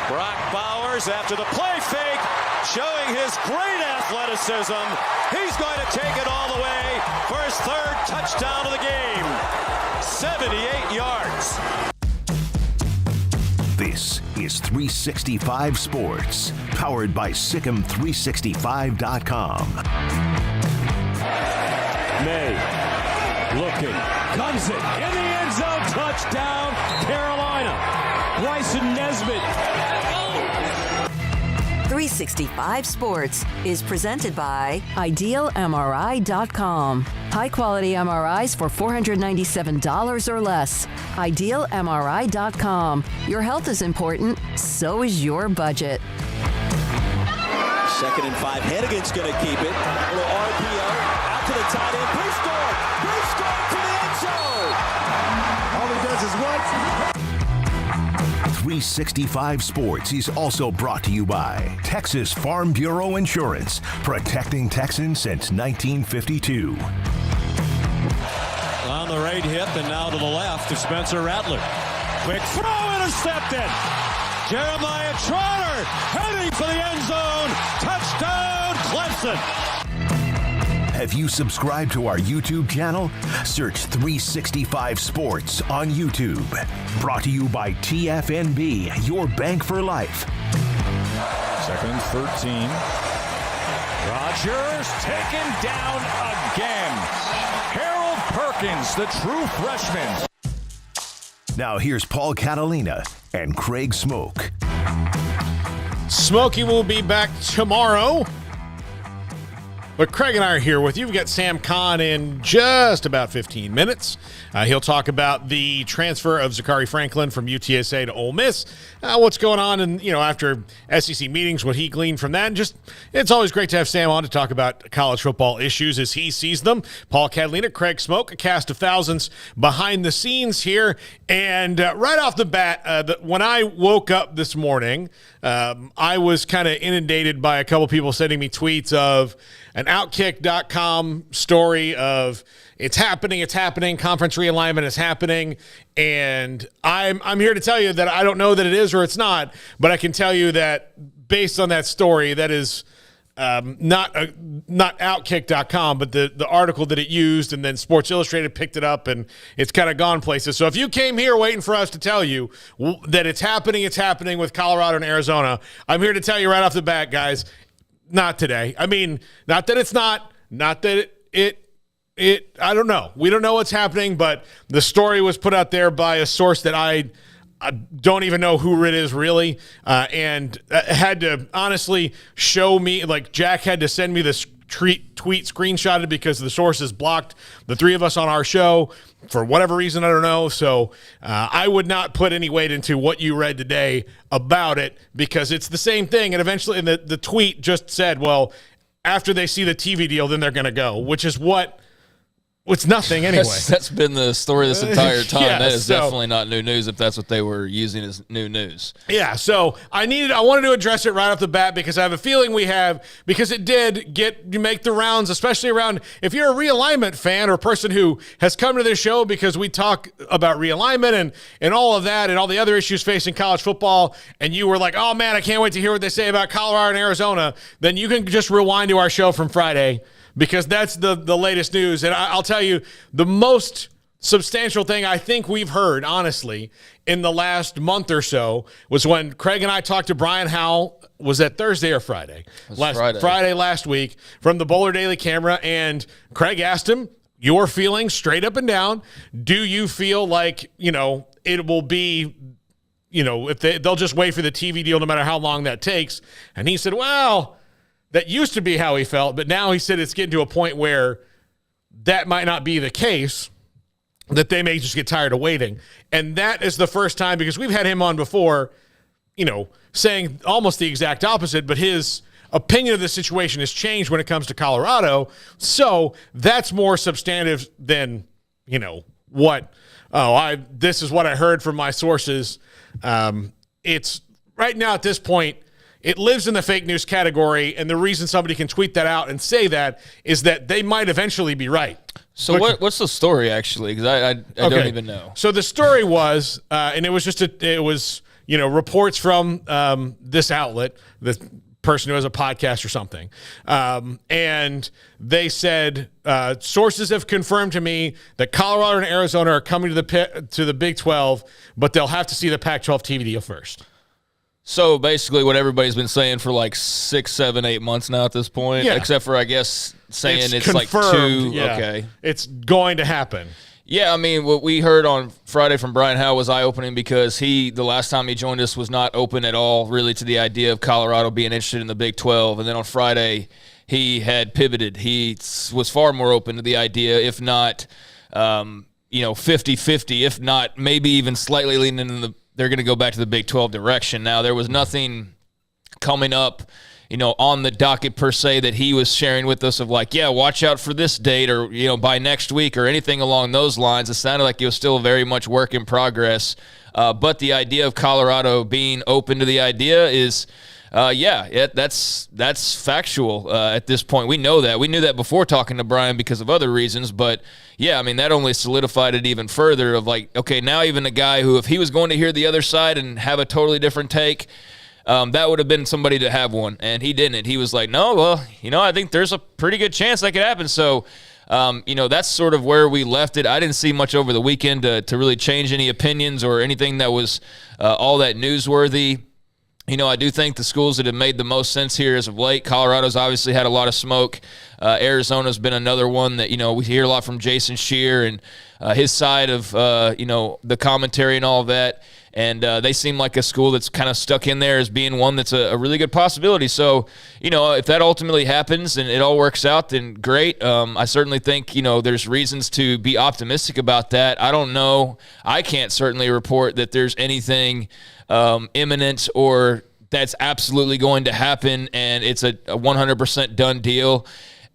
Brock Bowers after the play fake, showing his great athleticism. He's going to take it all the way for his third touchdown of the game. 78 yards. This is 365 Sports, powered by Sikkim365.com. May looking, guns it in the end zone, touchdown, Carolina. Bryson Nesbitt. 365 Sports is presented by IdealMRI.com. High-quality MRIs for $497 or less. IdealMRI.com. Your health is important, so is your budget. 2nd and 5. Hennigan's going to keep it. A little RPO. Out to the tight end. Bruce going to the end zone. All he does is what? 365 Sports is also brought to you by Texas Farm Bureau Insurance, protecting Texans since 1952. On the right hip and now to the left to Spencer Rattler. Quick throw, intercepted. Jeremiah Trotter heading for the end zone. Touchdown, Clemson. Have you subscribed to our YouTube channel? Search 365 Sports on YouTube. Brought to you by TFNB, your bank for life. 2nd and 13. Rodgers taken down again. Harold Perkins, the true freshman. Now here's Paul Catalina and Craig Smoak. Smokey will be back tomorrow. But Craig and I are here with you. We've got Sam Kahn in just about 15 minutes. He'll talk about the transfer of Zakhari Franklin from UTSA to Ole Miss, what's going on, and after SEC meetings, what he gleaned from that. And just, it's always great to have Sam on to talk about college football issues as he sees them. Paul Catalina, Craig Smoak, a cast of thousands behind the scenes here. And right off the bat, when I woke up this morning, I was kind of inundated by a couple people sending me tweets of an Outkick.com story of it's happening, conference realignment is happening, and I'm here to tell you that I don't know that it is or it's not, but I can tell you that based on that story, that is not Outkick.com, but the article that it used, and then Sports Illustrated picked it up, and it's kind of gone places. So if you came here waiting for us to tell you that it's happening with Colorado and Arizona, I'm here to tell you right off the bat, guys, not today. I mean, not that it's not that it I don't know. We don't know what's happening, but the story was put out there by a source that I don't even know who it is really, and had to honestly show me, like Jack had to send me this tweet screenshotted because the source is blocked the three of us on our show for whatever reason, I don't know. So I would not put any weight into what you read today about it because it's the same thing. And eventually, and the tweet just said, well, after they see the TV deal, then they're going to go, which is what it's nothing anyway. That's been the story this entire time. Yeah, that is definitely not new news if that's what they were using as new news. Yeah, so I wanted to address it right off the bat because I have a feeling because it did make the rounds, especially around, if you're a realignment fan or a person who has come to this show because we talk about realignment and all of that and all the other issues facing college football, and you were like, oh man, I can't wait to hear what they say about Colorado and Arizona, then you can just rewind to our show from Friday, because that's the latest news. And I'll tell you, the most substantial thing I think we've heard, honestly, in the last month or so was when Craig and I talked to Brian Howell. Was that Thursday or Friday? Friday last week from the Bowler Daily Camera. And Craig asked him, your feelings straight up and down. Do you feel like, it will be, if they'll just wait for the TV deal no matter how long that takes? And he said, well, that used to be how he felt, but now he said it's getting to a point where that might not be the case, that they may just get tired of waiting. And that is the first time, because we've had him on before, saying almost the exact opposite, but his opinion of the situation has changed when it comes to Colorado. So that's more substantive than, this is what I heard from my sources. It's right now at this point, it lives in the fake news category, and the reason somebody can tweet that out and say that is that they might eventually be right. So what's the story, actually? Because I don't even know. So the story was, and it was just it was reports from this outlet, this person who has a podcast or something, and they said sources have confirmed to me that Colorado and Arizona are coming to the Big 12, but they'll have to see the Pac-12 TV deal first. So basically what everybody's been saying for like 6, 7, 8 months now at this point, except for, I guess, saying it's like 2. Okay. It's going to happen. Yeah, I mean, what we heard on Friday from Brian Howe was eye-opening because the last time he joined us, was not open at all really to the idea of Colorado being interested in the Big 12. And then on Friday, he had pivoted. He was far more open to the idea, if not, 50-50, if not maybe even slightly leaning in they're going to go back to the Big 12 direction. Now, there was nothing coming up, on the docket per se that he was sharing with us of like, yeah, watch out for this date or, by next week or anything along those lines. It sounded like it was still very much work in progress. But the idea of Colorado being open to the idea is, that's factual at this point. We know that. We knew that before talking to Brian because of other reasons. But, yeah, I mean, that only solidified it even further of like, okay, now even a guy who, if he was going to hear the other side and have a totally different take, that would have been somebody to have one, and he didn't. He was like, no, well, I think there's a pretty good chance that could happen. So, that's sort of where we left it. I didn't see much over the weekend to really change any opinions or anything that was all that newsworthy. I do think the schools that have made the most sense here as of late, Colorado's obviously had a lot of smoke. Arizona's been another one that, we hear a lot from Jason Shear and his side of, the commentary and all of that. And they seem like a school that's kind of stuck in there as being one that's a really good possibility. So, if that ultimately happens and it all works out, then great. I certainly think, there's reasons to be optimistic about that. I don't know. I can't certainly report that there's anything imminent or that's absolutely going to happen and it's a 100% done deal.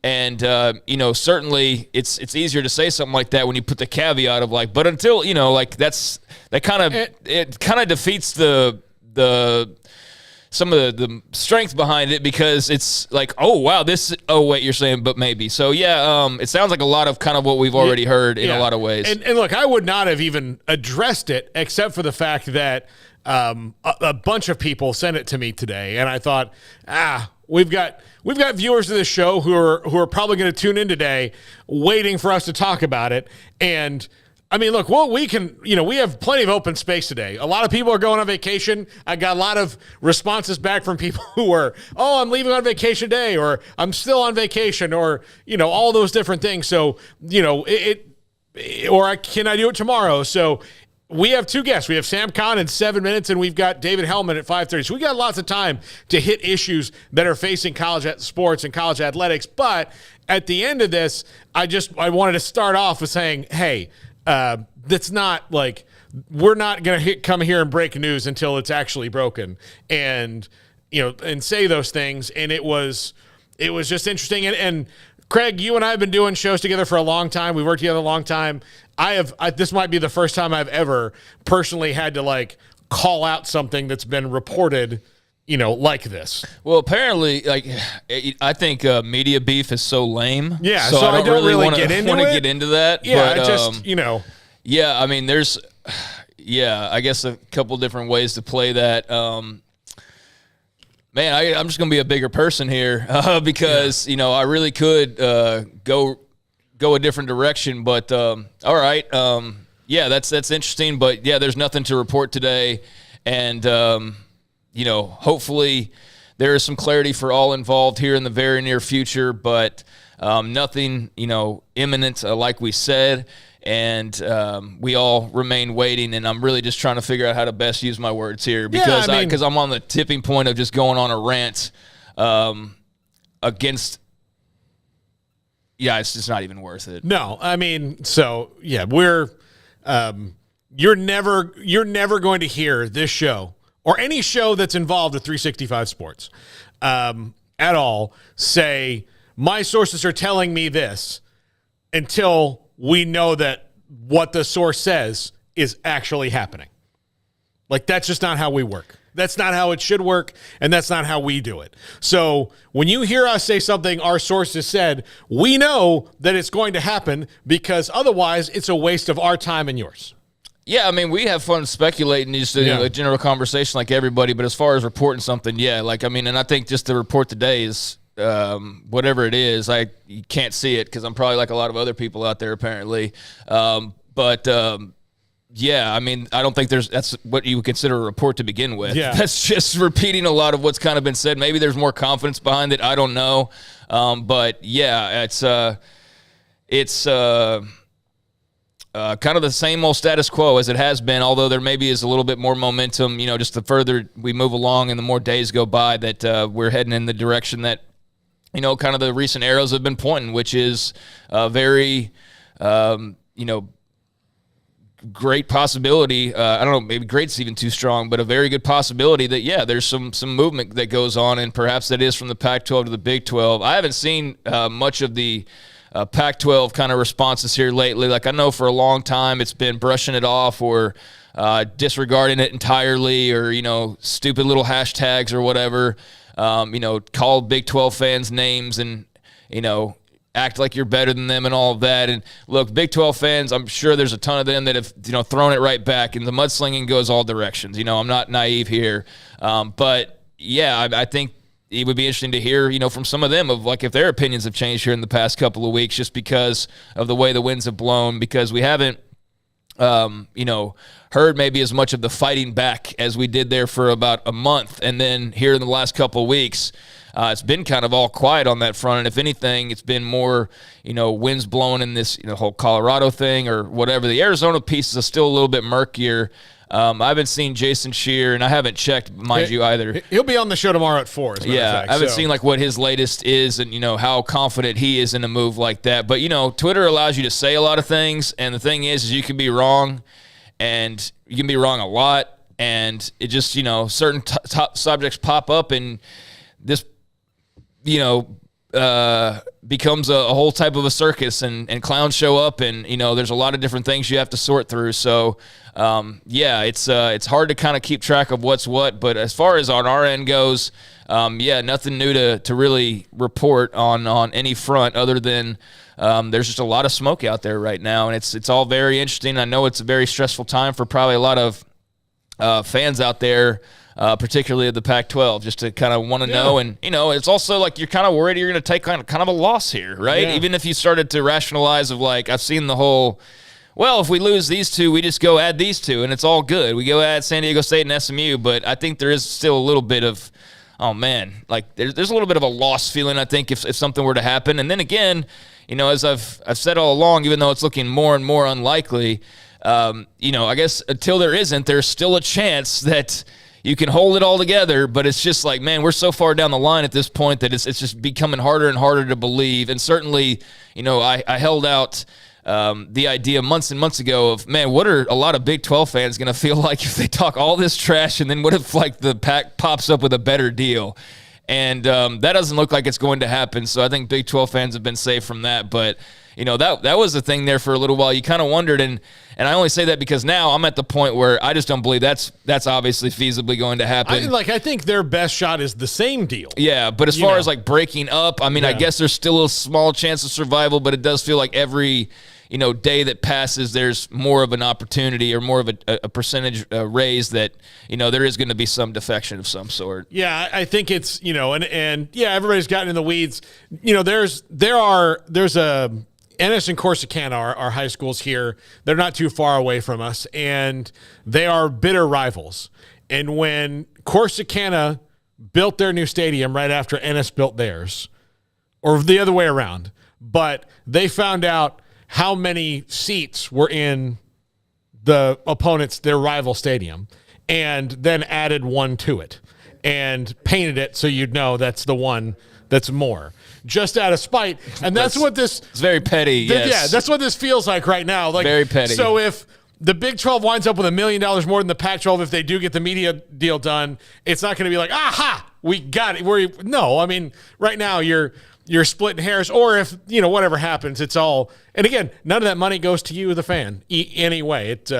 And, certainly it's easier to say something like that when you put the caveat of like, but until, that kind of defeats some of the strength behind it because it's like, oh, wow, you're saying, but maybe. So, yeah, it sounds like a lot of kind of what we've already heard in a lot of ways. And look, I would not have even addressed it except for the fact that a bunch of people sent it to me today. And I thought, we've got viewers of this show who are probably going to tune in today waiting for us to talk about it. And I mean, look, we have plenty of open space today. A lot of people are going on vacation. I got a lot of responses back from people who were, I'm leaving on vacation today, or I'm still on vacation, or, all those different things. So, can I do it tomorrow? So we have 2 guests. We have Sam Kahn in 7 minutes, and we've got David Hellman at 5:30. So we got lots of time to hit issues that are facing college sports and college athletics. But at the end of this, I wanted to start off with saying, hey, that's not like we're not going to come here and break news until it's actually broken, and and say those things. And it was just interesting. And Craig, you and I have been doing shows together for a long time. We've worked together a long time. This might be the first time I've ever personally had to like call out something that's been reported, like this. Well, apparently, I think media beef is so lame. Yeah, so I don't really want to get into that. Yeah, but, Yeah, I mean, I guess a couple different ways to play that. Man, I'm just going to be a bigger person here because, I really could go a different direction. But, all right, that's interesting. But, yeah, there's nothing to report today. And, hopefully there is some clarity for all involved here in the very near future. But nothing, imminent, like we said. And we all remain waiting, and I'm really just trying to figure out how to best use my words here because I'm on the tipping point of just going on a rant against. Yeah, it's just not even worth it. No, I mean, so yeah, we're you're never going to hear this show or any show that's involved with 365 Sports at all say my sources are telling me this until we know that what the source says is actually happening. Like, that's just not how we work. That's not how it should work, and that's not how we do it. So when you hear us say something our sources said, we know that it's going to happen because otherwise it's a waste of our time and yours. Yeah, I mean, we have fun speculating, just a general conversation like everybody, but as far as reporting something, and I think just the report today is whatever it is, you can't see it because I'm probably like a lot of other people out there apparently. Yeah, I mean, I don't think that's what you would consider a report to begin with. Yeah. That's just repeating a lot of what's kind of been said. Maybe there's more confidence behind it. I don't know. But yeah, it's kind of the same old status quo as it has been, although there maybe is a little bit more momentum, just the further we move along and the more days go by that we're heading in the direction that, kind of the recent arrows have been pointing, which is very, great possibility. I don't know, maybe great's even too strong, but a very good possibility that, there's some movement that goes on, and perhaps that is from the Pac-12 to the Big 12. I haven't seen much of the Pac-12 kind of responses here lately. Like, I know for a long time it's been brushing it off or disregarding it entirely or, stupid little hashtags or whatever, call Big 12 fans names and, act like you're better than them and all of that. And look, Big 12 fans, I'm sure there's a ton of them that have, thrown it right back, and the mudslinging goes all directions. I'm not naive here. But yeah, I think it would be interesting to hear, from some of them of like if their opinions have changed here in the past couple of weeks just because of the way the winds have blown, because we haven't, heard maybe as much of the fighting back as we did there for about a month. And then here in the last couple of weeks, it's been kind of all quiet on that front. And if anything, it's been more, winds blowing in this whole Colorado thing or whatever. The Arizona piece is still a little bit murkier. I haven't seen Jason Shear, and I haven't checked, mind you, either. He'll be on the show tomorrow at 4. As a matter of fact, I haven't seen like what his latest is and, how confident he is in a move like that. But, Twitter allows you to say a lot of things, and the thing is you can be wrong, and you can be wrong a lot, and it just, certain top subjects pop up, and this, becomes a whole type of a circus, and clowns show up, and there's a lot of different things you have to sort through. So it's hard to kind of keep track of what's what. But as far as on our end goes, nothing new to really report on any front other than there's just a lot of smoke out there right now, and it's all very interesting. I know it's a very stressful time for probably a lot of fans out there. Particularly of the Pac-12, just to kind of want to know. And, it's also like you're kind of worried you're going to take kind of a loss here, right? Yeah. Even if you started to rationalize of like, I've seen the whole, well, if we lose these two, we just go add these two, and it's all good. We go add San Diego State and SMU, but I think there is still a little bit of, oh, man, like there's a little bit of a loss feeling, I think, if something were to happen. And then again, as I've said all along, even though it's looking more and more unlikely, I guess until there isn't, there's still a chance that you can hold it all together, but it's just like, man, we're so far down the line at this point that it's just becoming harder and harder to believe. And certainly, I held out the idea months and months ago of, man, what are a lot of Big 12 fans going to feel like if they talk all this trash, and then what if like the Pac pops up with a better deal? And that doesn't look like it's going to happen. So I think Big 12 fans have been safe from that. But that was the thing there for a little while. You kind of wondered, and I only say that because now I'm at the point where I just don't believe that's obviously feasibly going to happen. I think their best shot is the same deal. Yeah, but as far as like breaking up, I mean, I guess there's still a small chance of survival, but it does feel like every day that passes, there's more of an opportunity or more of a percentage raise that, there is going to be some defection of some sort. Yeah, I think it's, and everybody's gotten in the weeds. There's a Ennis and Corsicana are high schools here. They're not too far away from us, and they are bitter rivals. And when Corsicana built their new stadium right after Ennis built theirs, or the other way around, but they found out how many seats were in the opponent's, their rival stadium, and then added one to it and painted it so you'd know that's the one that's more. Just out of spite. And that's what this... It's very petty, yes. Yeah, that's what this feels like right now. Like, very petty. So if the Big 12 winds up with $1 million more than the Pac-12 if they do get the media deal done, it's not going to be like, aha, we got it. No, I mean, right now you're splitting hairs. Or if, whatever happens, it's all... And again, none of that money goes to you, the fan, anyway. It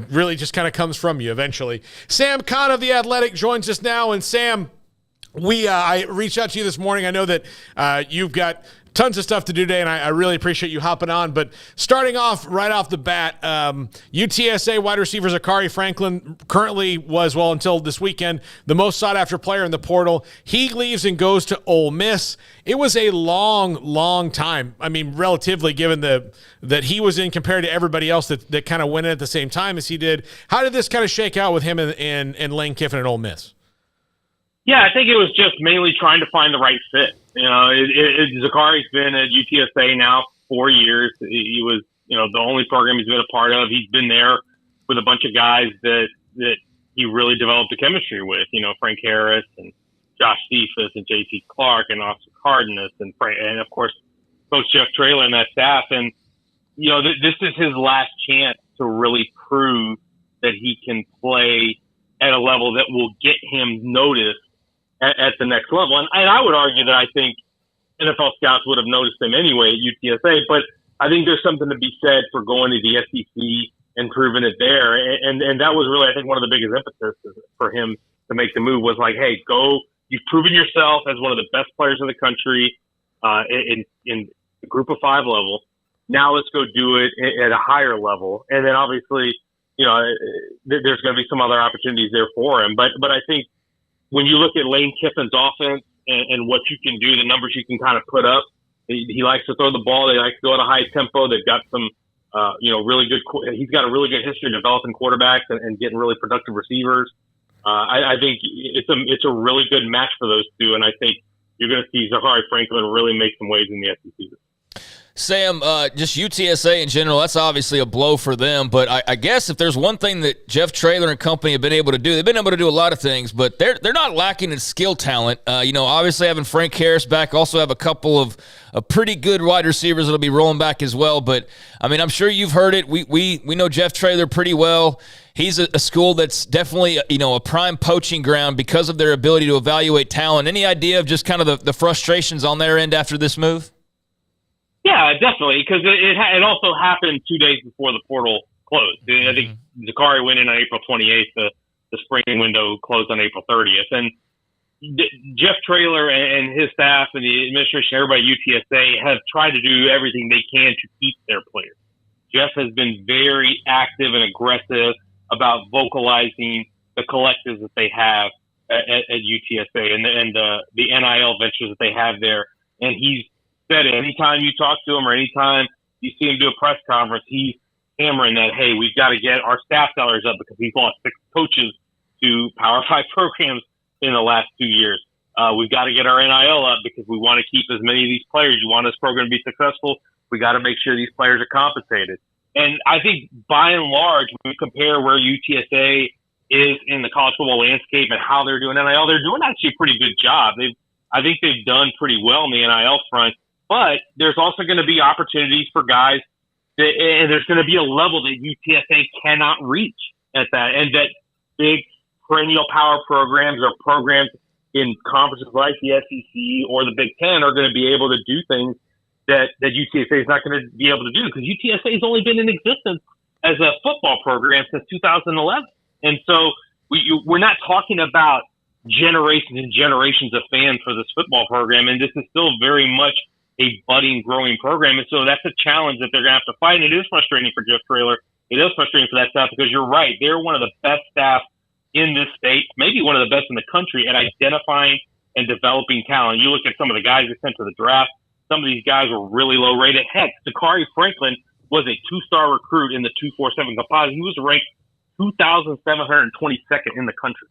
really just kind of comes from you eventually. Sam Kahn of The Athletic joins us now. And Sam... I reached out to you this morning. I know that you've got Tons of stuff to do today, and I really appreciate you hopping on. But starting off right off the bat, UTSA wide receiver Zakhari Franklin currently was, well, until this weekend, the most sought-after player in the portal. He leaves and goes to Ole Miss. It was a long time. I mean, relatively, given that he was in compared to everybody else that kind of went in at the same time as he did. How did this kind of shake out with him and Lane Kiffin at Ole Miss? Yeah, I think it was just mainly trying to find the right fit. Zakhari's been at UTSA now 4 years. He was, the only program he's been a part of. He's been there with a bunch of guys that he really developed a chemistry with. Frank Harris and Josh Cephas and J.T. Clark and Oscar Cardenas and of course Coach Jeff Traylor and that staff. And this is his last chance to really prove that he can play at a level that will get him noticed at the next level. And I would argue that I think NFL scouts would have noticed him anyway at UTSA, but I think there's something to be said for going to the SEC and proving it there. And that was really, I think, one of the biggest impetus for him to make the move was like, hey, go, you've proven yourself as one of the best players in the country in the group of 5 level. Now let's go do it at a higher level. And then obviously, there's going to be some other opportunities there for him. But I think, when you look at Lane Kiffin's offense and what you can do, the numbers you can kind of put up, he likes to throw the ball. They like to go at a high tempo. They've got some, really good. He's got a really good history of developing quarterbacks and getting really productive receivers. I think it's a really good match for those two, and I think you're going to see Zakhari Franklin really make some waves in the SEC. Sam, just UTSA in general, that's obviously a blow for them. But I guess if there's one thing that Jeff Traylor and company have been able to do, they've been able to do a lot of things, but they're not lacking in skill talent. Obviously having Frank Harris back, also have a couple of pretty good wide receivers that'll be rolling back as well. But, I mean, I'm sure you've heard it. We know Jeff Traylor pretty well. He's a school that's definitely, a prime poaching ground because of their ability to evaluate talent. Any idea of just kind of the frustrations on their end after this move? Yeah, definitely, because it also happened 2 days before the portal closed. I think Zakhari went in on April 28th. The spring window closed on April 30th. And Jeff Traylor and his staff and the administration, everybody at UTSA, have tried to do everything they can to keep their players. Jeff has been very active and aggressive about vocalizing the collectives that they have at UTSA and the NIL ventures that they have there. And he's said it. Anytime you talk to him or anytime you see him do a press conference, he's hammering that, hey, we've got to get our staff salaries up because he's lost 6 coaches to Power 5 programs in the last 2 years. We've got to get our NIL up because we want to keep as many of these players. You want this program to be successful, we got to make sure these players are compensated. And I think by and large, when we compare where UTSA is in the college football landscape and how they're doing NIL, they're doing actually a pretty good job. I think they've done pretty well on the NIL front. But there's also going to be opportunities for guys, and there's going to be a level that UTSA cannot reach at that, and that big perennial power programs or programs in conferences like the SEC or the Big Ten are going to be able to do things that UTSA is not going to be able to do, because UTSA has only been in existence as a football program since 2011. And so we're not talking about generations and generations of fans for this football program, and this is still very much a budding, growing program. And so that's a challenge that they're going to have to fight. And it is frustrating for Jeff Traylor. It is frustrating for that staff because you're right. They're one of the best staff in this state, maybe one of the best in the country at identifying and developing talent. You look at some of the guys they sent to the draft. Some of these guys were really low rated. Heck, Zakhari Franklin was a 2-star recruit in the 247 composite. He was ranked 2,722nd in the country.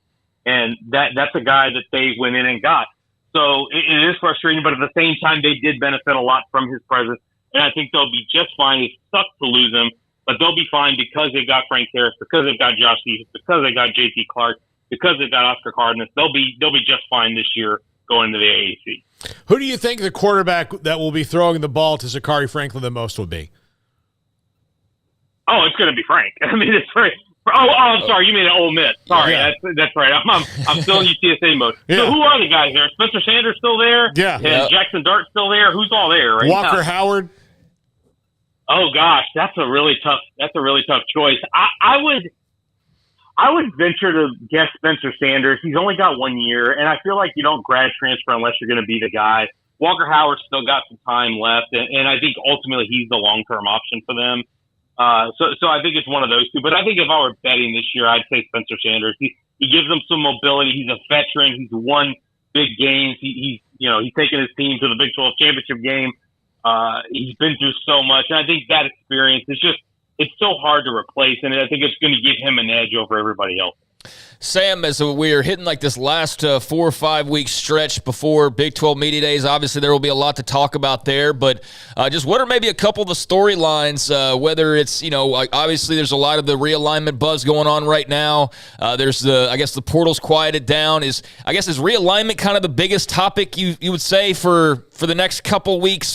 And that's a guy that they went in and got. So it is frustrating, but at the same time, they did benefit a lot from his presence. And I think they'll be just fine. It sucks to lose him, but they'll be fine because they've got Frank Harris, because they've got Josh Cephas, because they've got J.T. Clark, because they've got Oscar Cardenas. They'll be just fine this year going to the AAC. Who do you think the quarterback that will be throwing the ball to Zakhari Franklin the most will be? Oh, it's going to be Frank. I mean, it's very. I'm sorry. You mean at Ole Miss? Sorry, yeah. That's right. I'm still in UTSA mode. Yeah. So who are the guys there? Spencer Sanders still there? Yeah. And Jackson Dart still there? Who's all there? Right Walker now? Howard. Oh gosh, that's a really tough choice. I would venture to guess Spencer Sanders. He's only got 1 year, and I feel like you don't grad transfer unless you're going to be the guy Walker Howard's still got some time left, and I think ultimately he's the long-term option for them. So I think it's one of those two. But I think if I were betting this year, I'd say Spencer Sanders. He gives them some mobility. He's a veteran. He's won big games. He's taken his team to the Big 12 championship game. He's been through so much. And I think that experience is it's so hard to replace. And I think it's going to give him an edge over everybody else. Sam, as we're hitting like this last 4 or 5 week stretch before Big 12 Media Days, obviously there will be a lot to talk about there, but just what are maybe a couple of the storylines, whether it's, obviously there's a lot of the realignment buzz going on right now. There's I guess the portal's quieted down. Is realignment kind of the biggest topic you would say for the next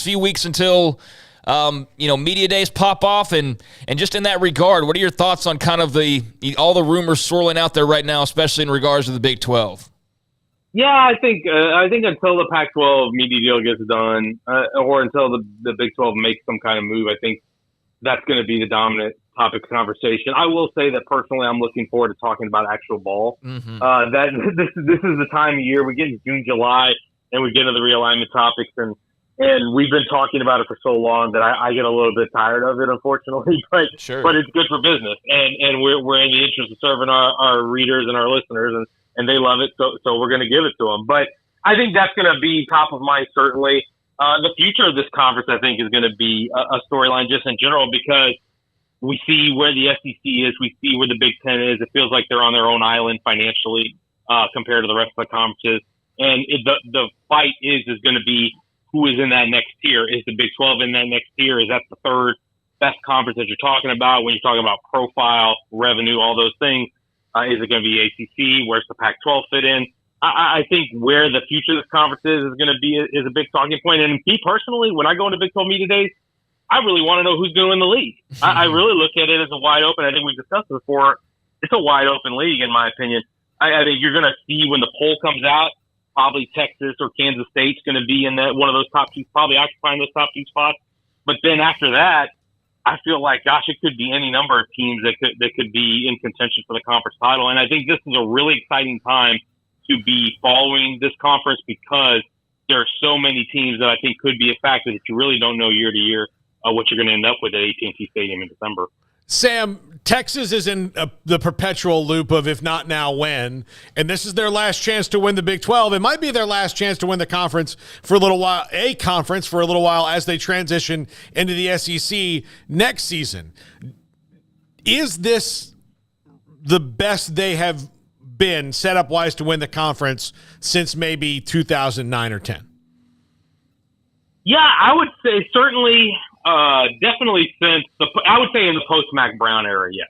few weeks until media days pop off, and just in that regard, what are your thoughts on kind of all the rumors swirling out there right now, especially in regards to the Big 12? Yeah, I think until the Pac-12 media deal gets done, or until the Big 12 makes some kind of move, I think that's going to be the dominant topic of conversation. I will say that personally, I'm looking forward to talking about actual ball. Mm-hmm. That this is the time of year we get into June, July, and we get into the realignment topics, and we've been talking about it for so long that I get a little bit tired of it, unfortunately. But Sure. But it's good for business, and we're in the interest of serving our readers and our listeners, and they love it. So we're going to give it to them. But I think that's going to be top of mind, certainly. The future of this conference, I think, is going to be a storyline just in general, because we see where the SEC is, we see where the Big Ten is. It feels like they're on their own island financially compared to the rest of the conferences, and the fight is going to be who is in that next tier. Is the Big 12 in that next tier? Is that the third best conference that you're talking about when you're talking about profile, revenue, all those things? Is it going to be ACC? Where's the Pac-12 fit in? I think where the future of this conference is going to be is a big talking point. And me personally, when I go into Big 12 Media Days, I really want to know who's going to win the league. I really look at it as a wide open. I think we've discussed it before. It's a wide open league, in my opinion. I think you're going to see when the poll comes out, probably Texas or Kansas State's going to be in one of those top two, probably occupying those top two spots. But then after that, I feel like, gosh, it could be any number of teams that could be in contention for the conference title. And I think this is a really exciting time to be following this conference, because there are so many teams that I think could be a factor that you really don't know year to year what you're going to end up with at AT&T Stadium in December. Sam, Texas is in the perpetual loop of if not now, when. And this is their last chance to win the Big 12. It might be their last chance to win the conference for a little while, as they transition into the SEC next season. Is this the best they have been set up wise to win the conference since maybe 2009 or 10? Yeah, I would say certainly. Definitely I would say in the post-Mac Brown era, yes.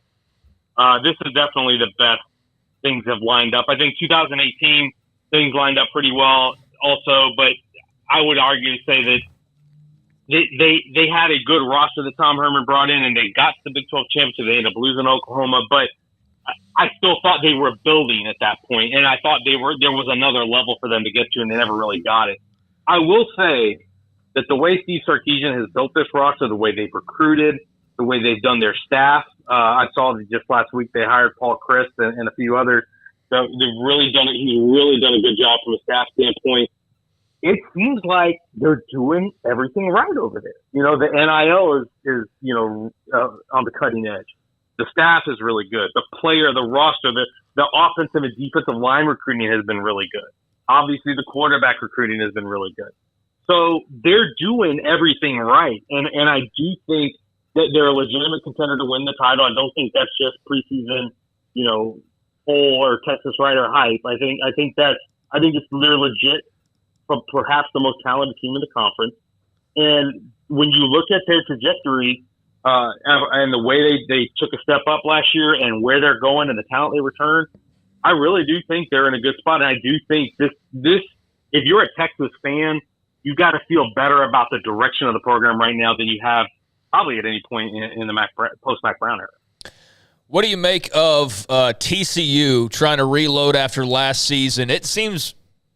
This is definitely the best things have lined up. I think 2018, things lined up pretty well also, but I would argue to say that they had a good roster that Tom Herman brought in, and they got to the Big 12 championship. They ended up losing Oklahoma, but I still thought they were building at that point, and I thought there was another level for them to get to, and they never really got it. I will say that the way Steve Sarkisian has built this roster, the way they've recruited, the way they've done their staff, I saw that just last week they hired Paul Christ and a few others. So they've really done it. He's really done a good job from a staff standpoint. It seems like they're doing everything right over there. The NIL is on the cutting edge. The staff is really good. The roster, the offensive and defensive line recruiting has been really good. Obviously, the quarterback recruiting has been really good. So they're doing everything right. And I do think that they're a legitimate contender to win the title. I don't think that's just preseason, poll or Texas Rider hype. I think it's they're legit, perhaps the most talented team in the conference. And when you look at their trajectory, and the way they took a step up last year and where they're going and the talent they returned, I really do think they're in a good spot. And I do think this, if you're a Texas fan, you got to feel better about the direction of the program right now than you have probably at any point in the post-Mac Brown era. What do you make of TCU trying to reload after last season? It seems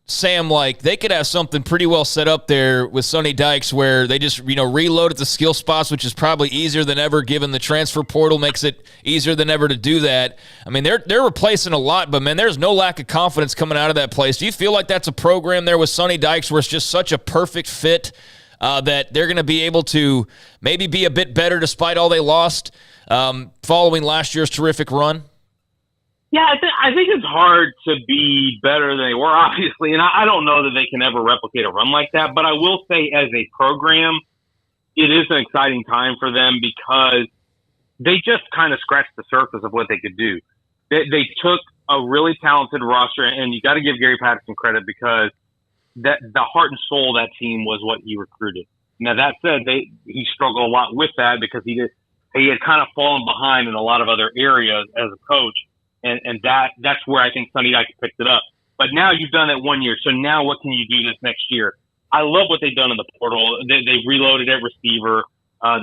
Sam, like they could have something pretty well set up there with Sonny Dykes where they just, reload at the skill spots, which is probably easier than ever given the transfer portal makes it easier than ever to do that. I mean, they're replacing a lot, but, man, there's no lack of confidence coming out of that place. Do you feel like that's a program there with Sonny Dykes where it's just such a perfect fit that they're going to be able to maybe be a bit better despite all they lost following last year's terrific run? Yeah, I think it's hard to be better than they were, obviously, and I don't know that they can ever replicate a run like that. But I will say, as a program, it is an exciting time for them because they just kind of scratched the surface of what they could do. They took a really talented roster, and you got to give Gary Patterson credit because the heart and soul of that team was what he recruited. Now that said, he struggled a lot with that because he had kind of fallen behind in a lot of other areas as a coach. And that's where I think Sonny Dykes picked it up. But now you've done it 1 year, so now what can you do this next year? I love what they've done in the portal. They've reloaded at receiver.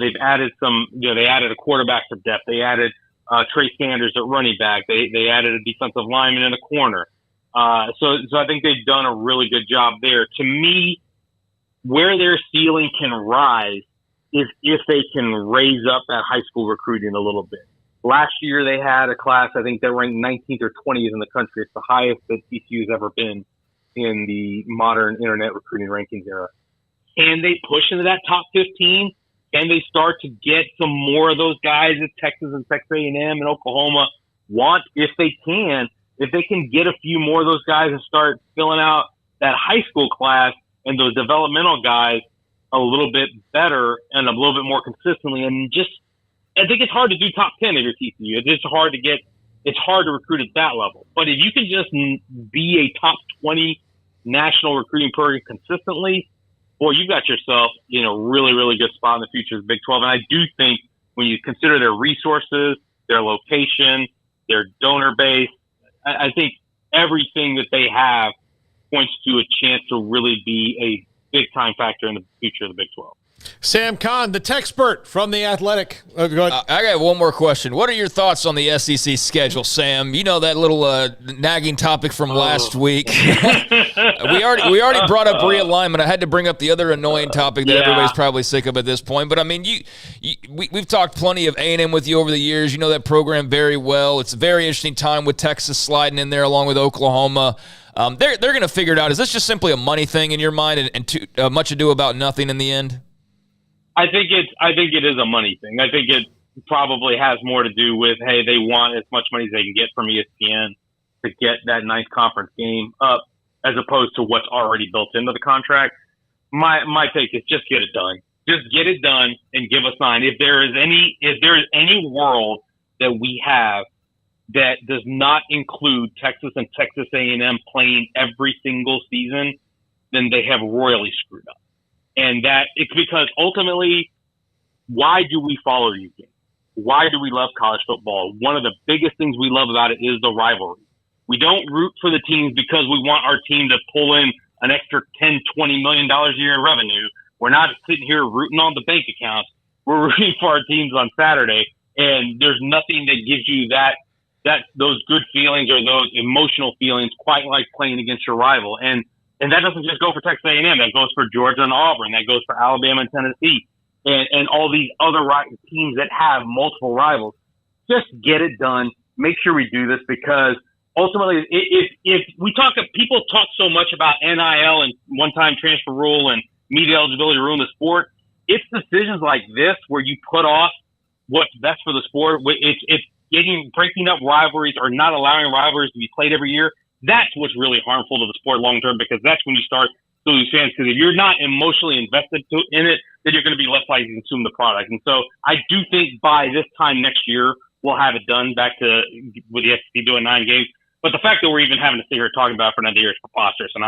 They've added they added a quarterback for depth. They added Trey Sanders at running back. They added a defensive lineman in the corner. So I think they've done a really good job there. To me, where their ceiling can rise is if they can raise up that high school recruiting a little bit. Last year, they had a class, I think, that ranked 19th or 20th in the country. It's the highest that TCU's ever been in the modern internet recruiting rankings era. Can they push into that top 15? Can they start to get some more of those guys that Texas and Texas A&M and Oklahoma want? If they can get a few more of those guys and start filling out that high school class and those developmental guys a little bit better and a little bit more consistently, and just I think it's hard to do top 10 if you're TCU. It's hard to recruit at that level. But if you can just be a top 20 national recruiting program consistently, boy, you've got yourself in a really, really good spot in the future of the Big 12. And I do think when you consider their resources, their location, their donor base, I think everything that they have points to a chance to really be a big-time factor in the future of the Big 12. Sam Kahn, the Techspert from The Athletic. Go ahead. I got one more question. What are your thoughts on the SEC schedule, Sam? You know that little nagging topic from last week. we already brought up realignment. I had to bring up the other annoying topic that everybody's probably sick of at this point. But, I mean, we've talked plenty of A&M with you over the years. You know that program very well. It's a very interesting time with Texas sliding in there along with Oklahoma. They're going to figure it out. Is this just simply a money thing in your mind and too much ado about nothing in the end? I think it is a money thing. I think it probably has more to do with, hey, they want as much money as they can get from ESPN to get that ninth conference game up, as opposed to what's already built into the contract. My take is just get it done. Just get it done and give us 9. If there is any world that we have that does not include Texas and Texas A&M playing every single season, then they have royally screwed up. And that it's because ultimately, why do we follow these games? Why do we love college football? One of the biggest things we love about it is the rivalry. We don't root for the teams because we want our team to pull in an extra $10, $20 million a year in revenue. We're not sitting here rooting on the bank accounts. We're rooting for our teams on Saturday. And there's nothing that gives you those good feelings or those emotional feelings quite like playing against your rival. And that doesn't just go for Texas A&M. That goes for Georgia and Auburn. That goes for Alabama and Tennessee and all these other teams that have multiple rivals. Just get it done. Make sure we do this because ultimately, if we people talk so much about NIL and one-time transfer rule and media eligibility to ruin the sport. It's decisions like this where you put off what's best for the sport. It's breaking up rivalries or not allowing rivalries to be played every year. That's what's really harmful to the sport long term, because that's when you start to lose fans. Because if you're not emotionally invested in it, then you're going to be less likely to consume the product. And so I do think by this time next year we'll have it done back to with the SEC doing 9 games. But the fact that we're even having to sit here talking about it for another year is preposterous. And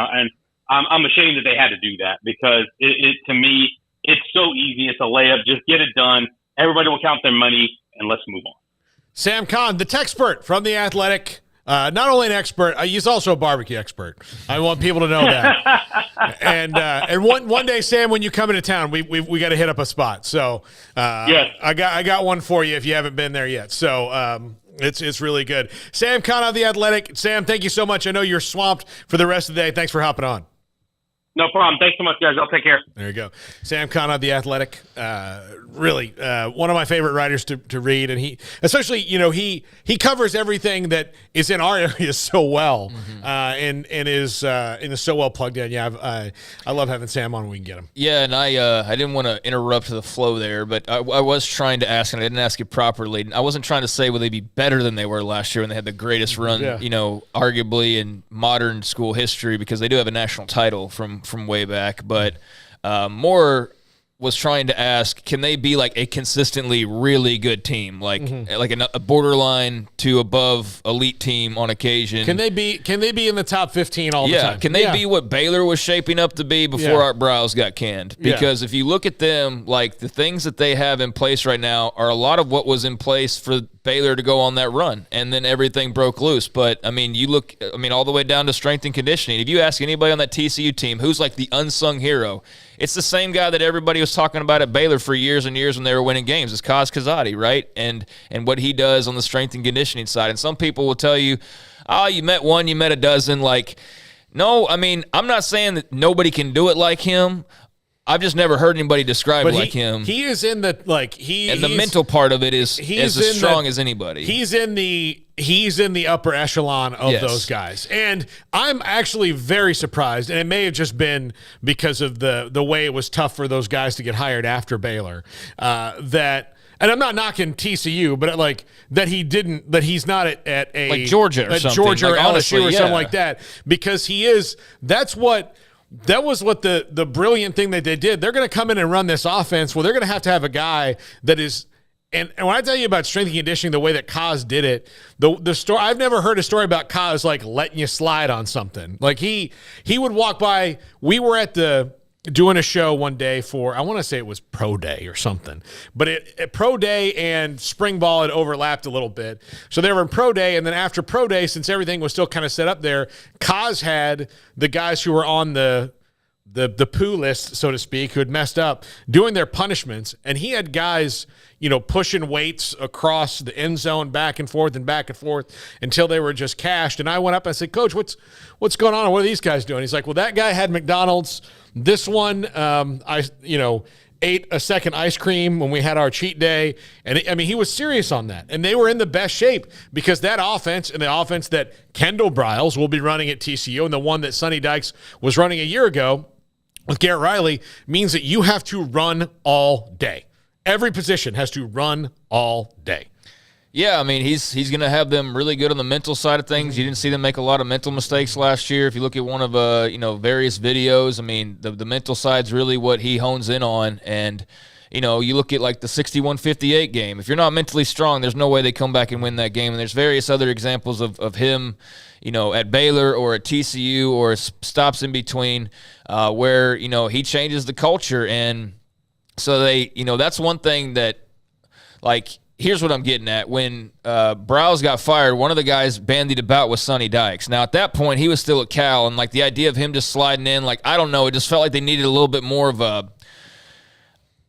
I'm ashamed that they had to do that, because to me it's so easy. It's a layup. Just get it done. Everybody will count their money, and let's move on. Sam Kahn, the Techspert from The Athletic. Not only an expert, he's also a barbecue expert. I want people to know that. And one day, Sam, when you come into town, we got to hit up a spot. So yes. I got one for you if you haven't been there yet. So It's really good. Sam Kahn of The Athletic. Sam, thank you so much. I know you're swamped for the rest of the day. Thanks for hopping on. No problem. Thanks so much, guys. I'll take care. There you go. Sam Kahn of The Athletic. Really one of my favorite writers to read. And he, especially, he covers everything that is in our area so well and is so well plugged in. Yeah, I love having Sam on when we can get him. Yeah, and I didn't want to interrupt the flow there, but I was trying to ask, and I didn't ask it properly. I wasn't trying to say will they be better than they were last year when they had the greatest run, arguably in modern school history, because they do have a national title from way back, but more was trying to ask, can they be like a consistently really good team, like a borderline to above elite team on occasion? Can they be in the top 15 all the time? Yeah, can they be what Baylor was shaping up to be before Art Briles got canned? Because if you look at them, like the things that they have in place right now are a lot of what was in place for Baylor to go on that run, and then everything broke loose. But I mean, you look, all the way down to strength and conditioning. If you ask anybody on that TCU team who's like the unsung hero, it's the same guy that everybody was talking about at Baylor for years and years when they were winning games. It's Kaz Kazadi, right? And what he does on the strength and conditioning side. And some people will tell you, you met one, you met a dozen. Like, no, I'm not saying that nobody can do it like him. I've just never heard anybody describe it like him. He is in the and the mental part of it is as strong as anybody. He's in the upper echelon of those guys. And I'm actually very surprised, and it may have just been because of the way it was tough for those guys to get hired after Baylor, that, and I'm not knocking TCU, but that he's not at a like Georgia or something. Georgia like, or LSU or something like that, because that was what the brilliant thing that they did. They're going to come in and run this offense. Well, they're going to have a guy that is, and when I tell you about strength and conditioning, the way that Kaz did it, the story, I've never heard a story about Kaz like letting you slide on something. Like he would walk by. We were doing a show one day for, I want to say it was Pro Day or something, but Pro Day and spring ball had overlapped a little bit. So they were in Pro Day, and then after Pro Day, since everything was still kind of set up there, Kaz had the guys who were on the poo list, so to speak, who had messed up, doing their punishments, and he had guys, pushing weights across the end zone back and forth until they were just cashed. And I went up and I said, Coach, what's going on? What are these guys doing? He's like, well, that guy had McDonald's. This one, ate a second ice cream when we had our cheat day. And he was serious on that. And they were in the best shape because that offense and the offense that Kendall Briles will be running at TCU and the one that Sonny Dykes was running a year ago with Garrett Riley means that you have to run all day. Every position has to run all day. Yeah, he's going to have them really good on the mental side of things. You didn't see them make a lot of mental mistakes last year. If you look at one of various videos, the mental side's really what he hones in on. And you look at like the 61-58 game. If you're not mentally strong, there's no way they come back and win that game. And there's various other examples of him, at Baylor or at TCU or stops in between, where he changes the culture. And so they, that's one thing that, like, here's what I'm getting at. When Briles got fired, one of the guys bandied about with Sonny Dykes. Now, at that point, he was still at Cal, and, like, the idea of him just sliding in, like, I don't know, it just felt like they needed a little bit more of a,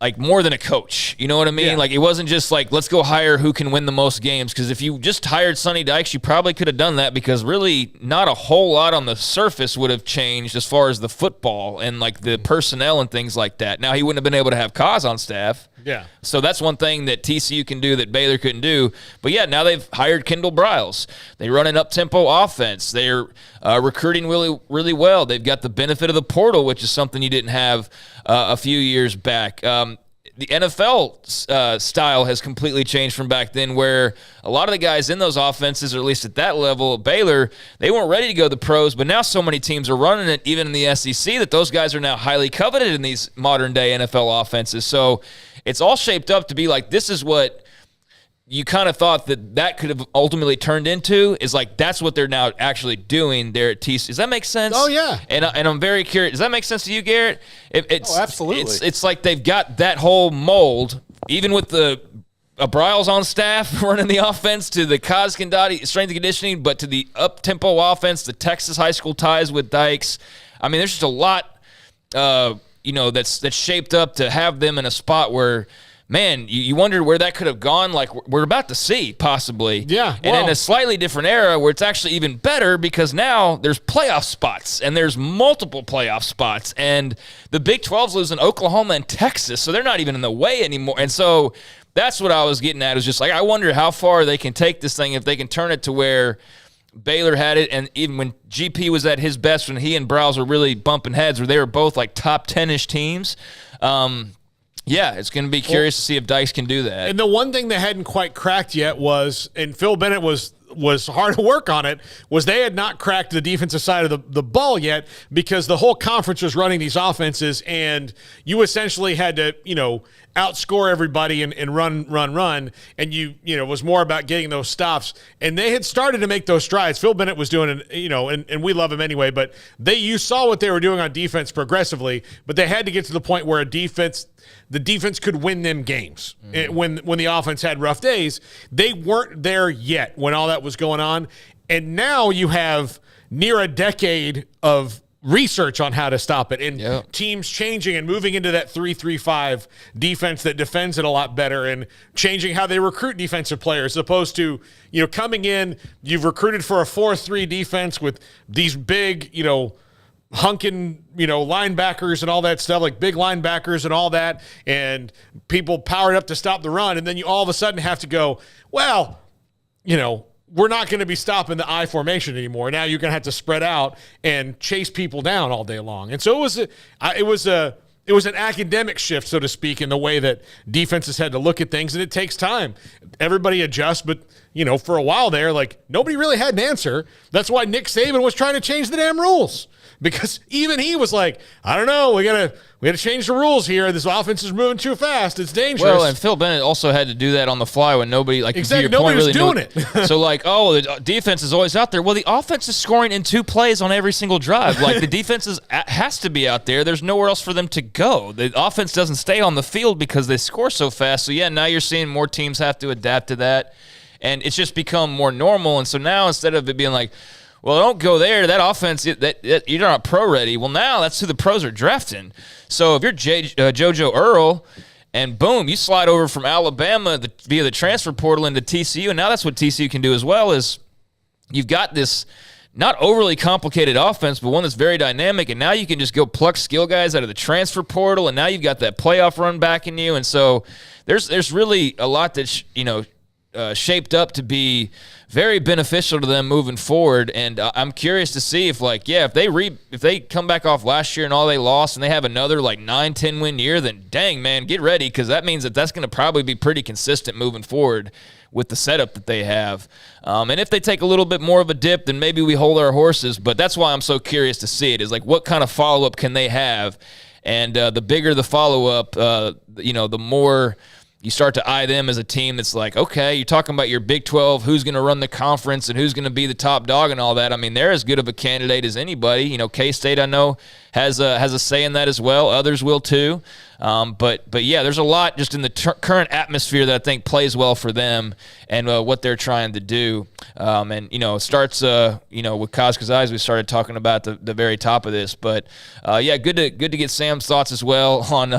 like, more than a coach. You know what I mean? Yeah. Like, it wasn't just like, let's go hire who can win the most games, because if you just hired Sonny Dykes, you probably could have done that, because really not a whole lot on the surface would have changed as far as the football and, like, the personnel and things like that. Now, he wouldn't have been able to have Kaz on staff. Yeah. So that's one thing that TCU can do that Baylor couldn't do. But, yeah, now they've hired Kendall Briles. They run an up-tempo offense. They're recruiting really, really well. They've got the benefit of the portal, which is something you didn't have a few years back. The NFL style has completely changed from back then, where a lot of the guys in those offenses, or at least at that level, Baylor, they weren't ready to go to the pros, but now so many teams are running it, even in the SEC, that those guys are now highly coveted in these modern-day NFL offenses. So it's all shaped up to be like, this is what you kind of thought that could have ultimately turned into, is like, that's what they're now actually doing there at TCU. Does that make sense? Oh, yeah. And I'm very curious. Does that make sense to you, Garrett? Absolutely. It's like they've got that whole mold, even with the Briles on staff running the offense, to the Kaz Kandati strength and conditioning, but to the up-tempo offense, the Texas high school ties with Dykes. There's just a lot, that's shaped up to have them in a spot where man, you wondered where that could have gone. Like, we're about to see, possibly. Yeah. And in a slightly different era where it's actually even better because now there's playoff spots and there's multiple playoff spots. And the Big 12's losing Oklahoma and Texas, so they're not even in the way anymore. And so that's what I was getting at, is just like, I wonder how far they can take this thing, if they can turn it to where Baylor had it, and even when GP was at his best, when he and Browse were really bumping heads, where they were both like top 10-ish teams. Yeah, it's going to be curious to see if Dykes can do that. And the one thing they hadn't quite cracked yet was, and Phil Bennett was hard to work on it, was they had not cracked the defensive side of the ball yet, because the whole conference was running these offenses, and you essentially had to, outscore everybody and run, and it was more about getting those stops. And they had started to make those strides. Phil Bennett was doing, and we love him anyway, but you saw what they were doing on defense progressively, but they had to get to the point where the defense could win them games. When the offense had rough days. They weren't there yet when all that was going on. And now you have near a decade of research on how to stop it, and teams changing and moving into that 3-3-5 defense that defends it a lot better, and changing how they recruit defensive players, as opposed to, coming in, you've recruited for a 4-3 defense with these big, hunking, linebackers and all that stuff, like big linebackers and all that, and people powered up to stop the run, and then you all of a sudden have to go, well, we're not going to be stopping the I formation anymore. Now you're going to have to spread out and chase people down all day long. And so it was an academic shift, so to speak, in the way that defenses had to look at things, and it takes time. Everybody adjusts, but for a while there, like, nobody really had an answer. That's why Nick Saban was trying to change the damn rules, because even he was like, I don't know, we gotta change the rules here. This offense is moving too fast. It's dangerous. Well, and Phil Bennett also had to do that on the fly when nobody, like, exactly, to your nobody point, was really doing it. So, like, the defense is always out there. Well, the offense is scoring in 2 plays on every single drive. Like, the defense has to be out there. There's nowhere else for them to go. The offense doesn't stay on the field because they score so fast. So, yeah, now you're seeing more teams have to adapt to that, and it's just become more normal. And so now, instead of it being like, well, don't go there, that offense, you're not pro ready. Well, now that's who the pros are drafting. So if you're JoJo Earl, and boom, you slide over from Alabama via the transfer portal into TCU, and now that's what TCU can do as well, is you've got this not overly complicated offense, but one that's very dynamic, and now you can just go pluck skill guys out of the transfer portal, and now you've got that playoff run back in you. And so there's really a lot that's, shaped up to be very beneficial to them moving forward. And I'm curious to see if they come back off last year and all they lost, and they have another 9-10 win year, then dang, man, get ready, because that means that's going to probably be pretty consistent moving forward with the setup that they have. And if they take a little bit more of a dip, then maybe we hold our horses. But that's why I'm so curious to see it, is like, what kind of follow-up can they have? And the bigger the follow-up, the more you start to eye them as a team that's like, okay, you're talking about your Big 12, who's going to run the conference and who's going to be the top dog and all that. I mean, they're as good of a candidate as anybody. K-State, I know, has a say in that as well. Others will too. But yeah, there's a lot just in the current atmosphere that I think plays well for them and what they're trying to do. And it starts with Kaz Eyes. We started talking about the very top of this, but yeah, good to get Sam's thoughts as well on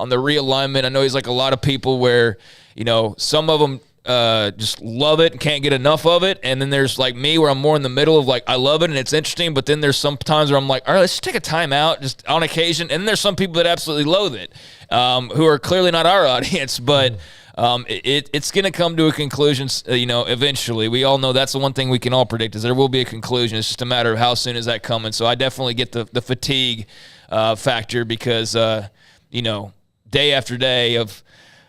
the realignment. I know he's like a lot of people where some of them just love it and can't get enough of it, and then there's like me, where I'm more in the middle of like, I love it and it's interesting, but then there's some times where I'm like, all right, let's just take a time out just on occasion. And then there's some people that absolutely loathe it, who are clearly not our audience, but it's going to come to a conclusion, eventually. We all know that's the one thing we can all predict, is there will be a conclusion. It's just a matter of how soon is that coming. So I definitely get the fatigue factor, because day after day of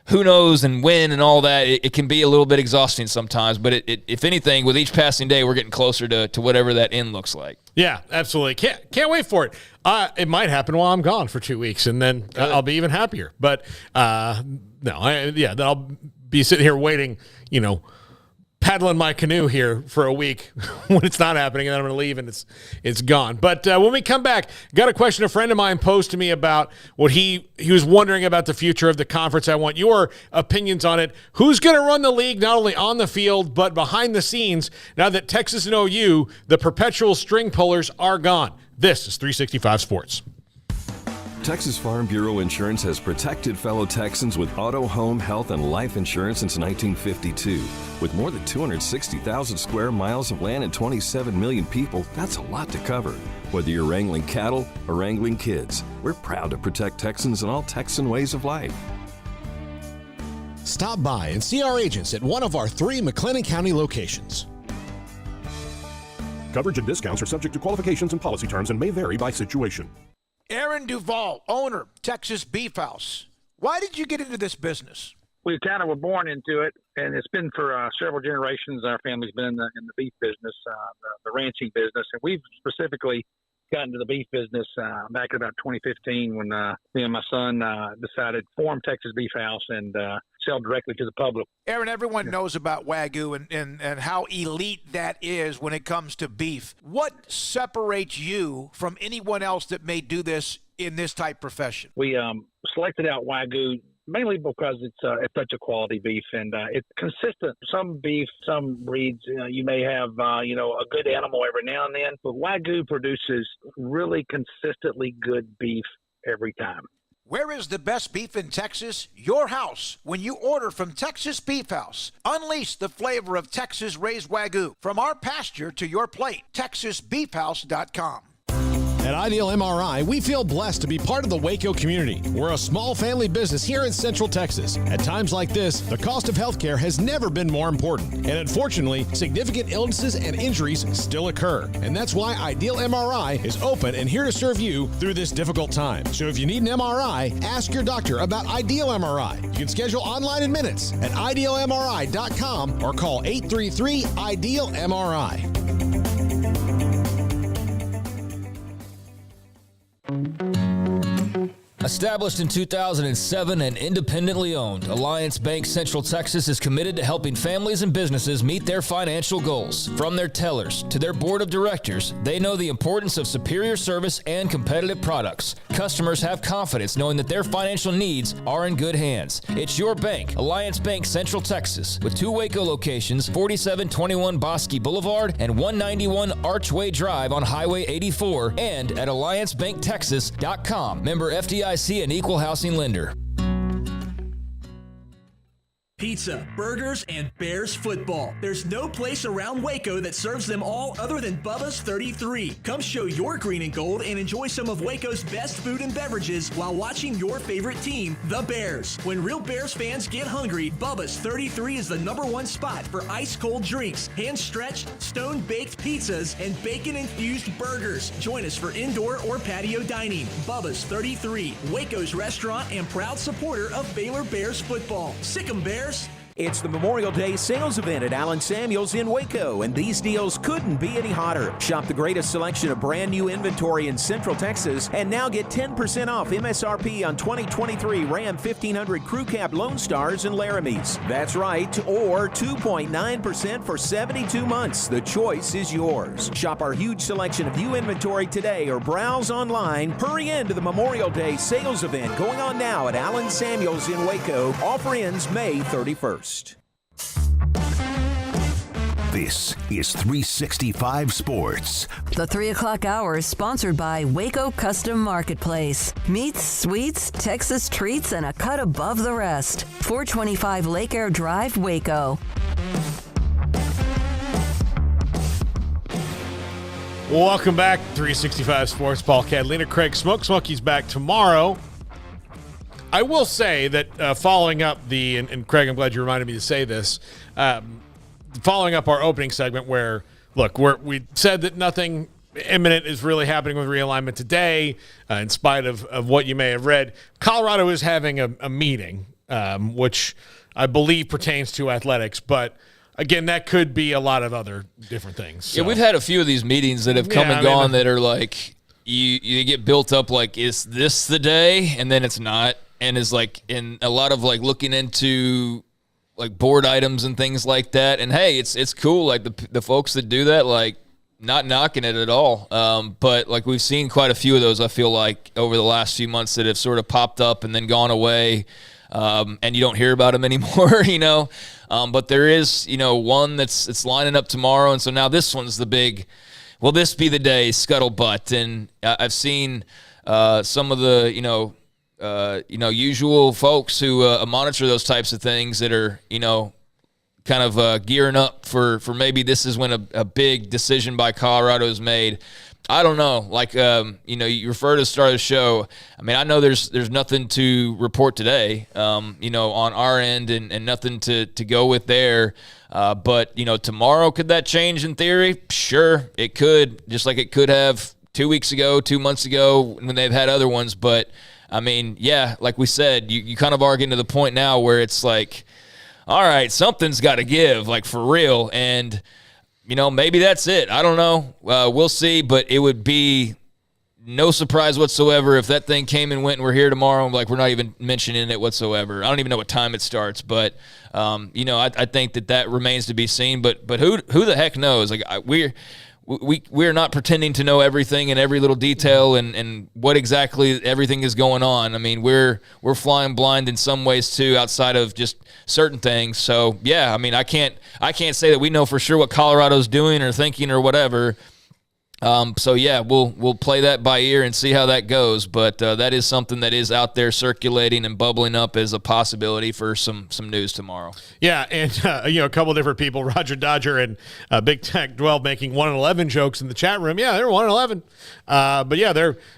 who knows and when and all that, it can be a little bit exhausting sometimes. But if anything, with each passing day, we're getting closer to whatever that end looks like. Yeah, absolutely. Can't wait for it. It might happen while I'm gone for 2 weeks, and then I'll be even happier. But then I'll be sitting here waiting, paddling my canoe here for a week when it's not happening, and then I'm going to leave and it's gone. But when we come back, got a question a friend of mine posed to me about what he was wondering about the future of the conference. I want your opinions on it. Who's going to run the league not only on the field but behind the scenes now that Texas and OU, the perpetual string pullers, are gone? This is 365 Sports. Texas Farm Bureau Insurance has protected fellow Texans with auto, home, health, and life insurance since 1952. With more than 260,000 square miles of land and 27 million people, that's a lot to cover. Whether you're wrangling cattle or wrangling kids, we're proud to protect Texans in all Texan ways of life. Stop by and see our agents at one of our 3 McLennan County locations. Coverage and discounts are subject to qualifications and policy terms and may vary by situation. Aaron Duvall, owner, Texas Beef House. Why did you get into this business? We kind of were born into it, and it's been for several generations. Our family's been in the beef business, the ranching business, and we've specifically got into the beef business back in about 2015 when me and my son decided to form Texas Beef House and sell directly to the public. Aaron, everyone knows about Wagyu and how elite that is when it comes to beef. What separates you from anyone else that may do this in this type profession? We selected out Wagyu mainly because it's such a quality beef and it's consistent. Some beef, some breeds, you may have, a good animal every now and then, but Wagyu produces really consistently good beef every time. Where is the best beef in Texas? Your house. When you order from Texas Beef House, unleash the flavor of Texas raised Wagyu from our pasture to your plate. TexasBeefHouse.com. At Ideal MRI, we feel blessed to be part of the Waco community. We're a small family business here in Central Texas. At times like this, the cost of healthcare has never been more important. And unfortunately, significant illnesses and injuries still occur. And that's why Ideal MRI is open and here to serve you through this difficult time. So if you need an MRI, ask your doctor about Ideal MRI. You can schedule online in minutes at idealmri.com or call 833-IDEAL-MRI. Established in 2007 and independently owned, Alliance Bank Central Texas is committed to helping families and businesses meet their financial goals. From their tellers to their board of directors, they know the importance of superior service and competitive products. Customers have confidence knowing that their financial needs are in good hands. It's your bank, Alliance Bank Central Texas, with 2 Waco locations, 4721 Bosque Boulevard and 191 Archway Drive on Highway 84, and at AllianceBankTexas.com. Member FDIC, an equal housing lender. Pizza, burgers, and Bears football. There's no place around Waco that serves them all other than Bubba's 33. Come show your green and gold and enjoy some of Waco's best food and beverages while watching your favorite team, the Bears. When real Bears fans get hungry, Bubba's 33 is the #1 spot for ice-cold drinks, hand-stretched, stone-baked pizzas, and bacon-infused burgers. Join us for indoor or patio dining. Bubba's 33, Waco's restaurant and proud supporter of Baylor Bears football. Sick 'em, Bears! It's the Memorial Day sales event at Allen Samuels in Waco, and these deals couldn't be any hotter. Shop the greatest selection of brand new inventory in Central Texas, and now get 10% off MSRP on 2023 Ram 1500 Crew Cab Lone Stars and Laramies. That's right, or 2.9% for 72 months. The choice is yours. Shop our huge selection of new inventory today or browse online. Hurry in to the Memorial Day sales event going on now at Allen Samuels in Waco. Offer ends May 31st. This is 365 Sports. The 3 o'clock hour is sponsored by Waco Custom Marketplace. Meats, sweets, Texas treats, and a cut above the rest. 425 Lake Air Drive, Waco. Welcome back, 365 Sports. Paul Catalina, Craig Smoak. Smokey's back tomorrow. I will say that following up and Craig, I'm glad you reminded me to say this, following up our opening segment where, look, we said that nothing imminent is really happening with realignment today, in spite of what you may have read. Colorado is having a meeting, which I believe pertains to athletics, but again, that could be a lot of other different things. So. Yeah, we've had a few of these meetings that have come and gone that are like, you get built up like, is this the day? And then it's not. And is like in a lot of like looking into like board items and things like that. And hey, it's cool. Like the folks that do that, like not knocking it at all. But like we've seen quite a few of those, I feel like over the last few months that have sort of popped up and then gone away. And you don't hear about them anymore, but there is, one that's lining up tomorrow. And so now this one's the big, will this be the day, scuttlebutt? And I've seen some of the usual folks who monitor those types of things that are kind of gearing up for maybe this is when a big decision by Colorado is made. I don't know. Like, you refer to the start of the show. I mean, I know there's nothing to report today, on our end and nothing to go with there. But, tomorrow, could that change in theory? Sure, it could, just like it could have 2 weeks ago, 2 months ago when they've had other ones. But, I mean, yeah, like we said, you kind of are getting to the point now where it's like, all right, something's got to give, like for real. And, maybe that's it. I don't know. We'll see, but it would be no surprise whatsoever if that thing came and went and we're here tomorrow and like we're not even mentioning it whatsoever. I don't even know what time it starts, but I think that remains to be seen. But who the heck knows? Like we're not pretending to know everything and every little detail and what exactly everything is going on. I mean, we're flying blind in some ways too, outside of just certain things. So yeah, I mean, I can't say that we know for sure what Colorado's doing or thinking or whatever. So yeah, we'll play that by ear and see how that goes. But that is something that is out there circulating and bubbling up as a possibility for some news tomorrow. Yeah, and a couple different people, Roger Dodger and Big Tech 12, making 1-11 jokes in the chat room. Yeah, they're 1-11. But yeah,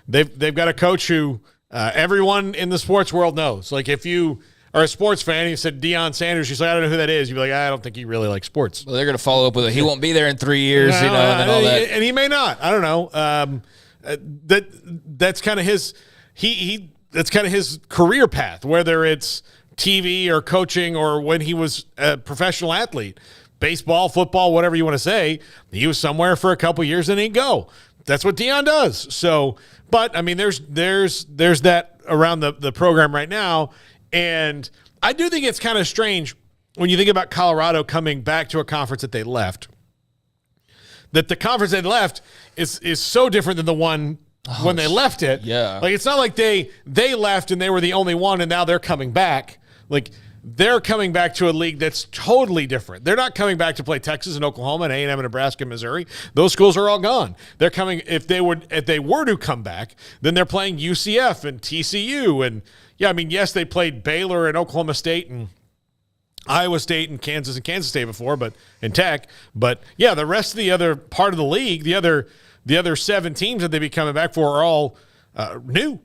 they've got a coach who everyone in the sports world knows. Like if you are a sports fan, you said Deion Sanders, you say, I don't know who that is. You'd be like, I don't think he really likes sports. Well, they're going to follow up with he won't be there in 3 years, and all that. And he may not. I don't know. That's kind of his that's kind of his career path, whether it's TV or coaching or when he was a professional athlete, baseball, football, whatever you want to say. He was somewhere for a couple years and he'd go. That's what Deion does. So, but I mean, there's that around the program right now. And I do think it's kind of strange when you think about Colorado coming back to a conference that they left, that the conference they left is so different than the one when they left it. Yeah. Like, it's not like they left and they were the only one and now they're coming back. Like, they're coming back to a league that's totally different. They're not coming back to play Texas and Oklahoma and A&M and Nebraska and Missouri. Those schools are all gone. They're coming, if they were to come back, then they're playing UCF and TCU and, yeah, I mean, yes, they played Baylor and Oklahoma State and Iowa State and Kansas State before, and Tech. But yeah, the rest of the other part of the league, the other 7 teams that they'd be coming back for are all new.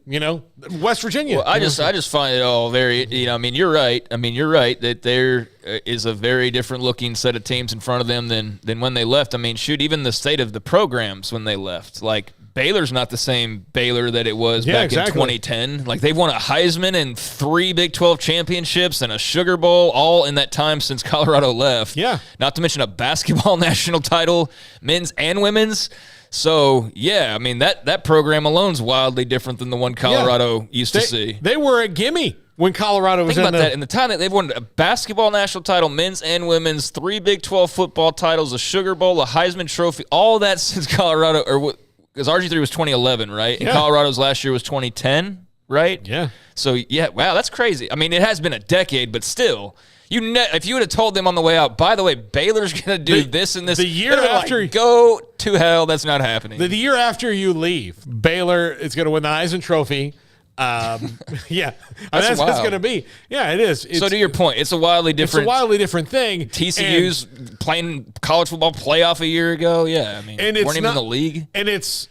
West Virginia. Well, I just find it all very. I mean, you're right. That there is a very different looking set of teams in front of them than when they left. I mean, shoot, even the state of the programs when they left, like. Baylor's not the same Baylor that it was back in 2010. Like, they've won a Heisman and 3 Big 12 championships and a Sugar Bowl all in that time since Colorado left. Yeah. Not to mention a basketball national title, men's and women's. So, yeah, I mean, that program alone is wildly different than the one Colorado used to see. They were a gimme when Colorado was Think about that. In the time that they've won a basketball national title, men's and women's, 3 Big 12 football titles, a Sugar Bowl, a Heisman Trophy, all that since Colorado – or because RG3 was 2011, right? And Colorado's last year was 2010, right? Yeah. So, yeah, wow, that's crazy. I mean, it has been a decade, but still, if you would have told them on the way out, by the way, Baylor's going to do this and this. The year after. Like, go to hell, that's not happening. The year after you leave, Baylor is going to win the Heisman Trophy. Yeah, that's what it's going to be. Yeah, it is. So to your point, it's a wildly different thing. TCU's playing college football playoff a year ago. Yeah, I mean, and weren't even in the league. And it's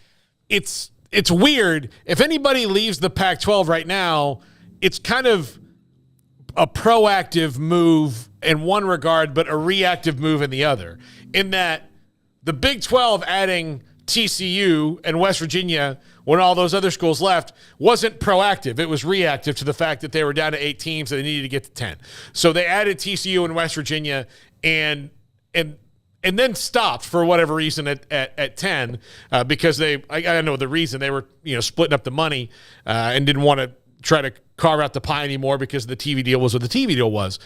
weird. If anybody leaves the Pac-12 right now, it's kind of a proactive move in one regard, but a reactive move in the other. In that the Big 12 adding TCU and West Virginia when all those other schools left wasn't proactive. It was reactive to the fact that they were down to 8 teams and they needed to get to 10. So they added TCU and West Virginia and then stopped for whatever reason at 10 because I don't know the reason. They were splitting up the money and didn't want to try to carve out the pie anymore because the TV deal was what the TV deal was.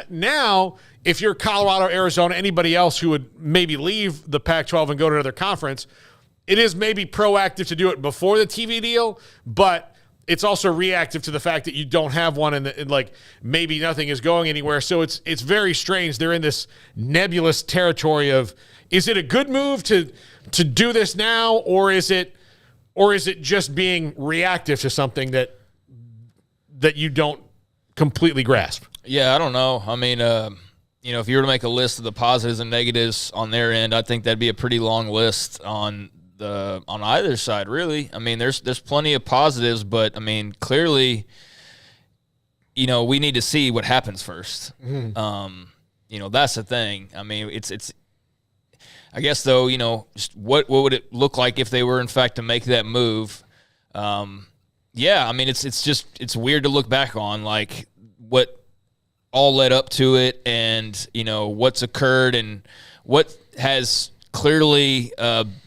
Now, if you're Colorado, Arizona, anybody else who would maybe leave the Pac-12 and go to another conference, it is maybe proactive to do it before the TV deal, but it's also reactive to the fact that you don't have one and like maybe nothing is going anywhere. So it's very strange. They're in this nebulous territory of, is it a good move to do this now, or is it or is it just being reactive to something that you don't completely grasp? Yeah, I don't know. I mean, if you were to make a list of the positives and negatives on their end, I think that'd be a pretty long list on either side, really. I mean, there's plenty of positives, but I mean, clearly, we need to see what happens first. Mm-hmm. That's the thing. I mean, it's. I guess though, just what would it look like if they were in fact to make that move? Yeah, I mean, it's weird to look back on, like what all led up to it, and what's occurred and what has clearly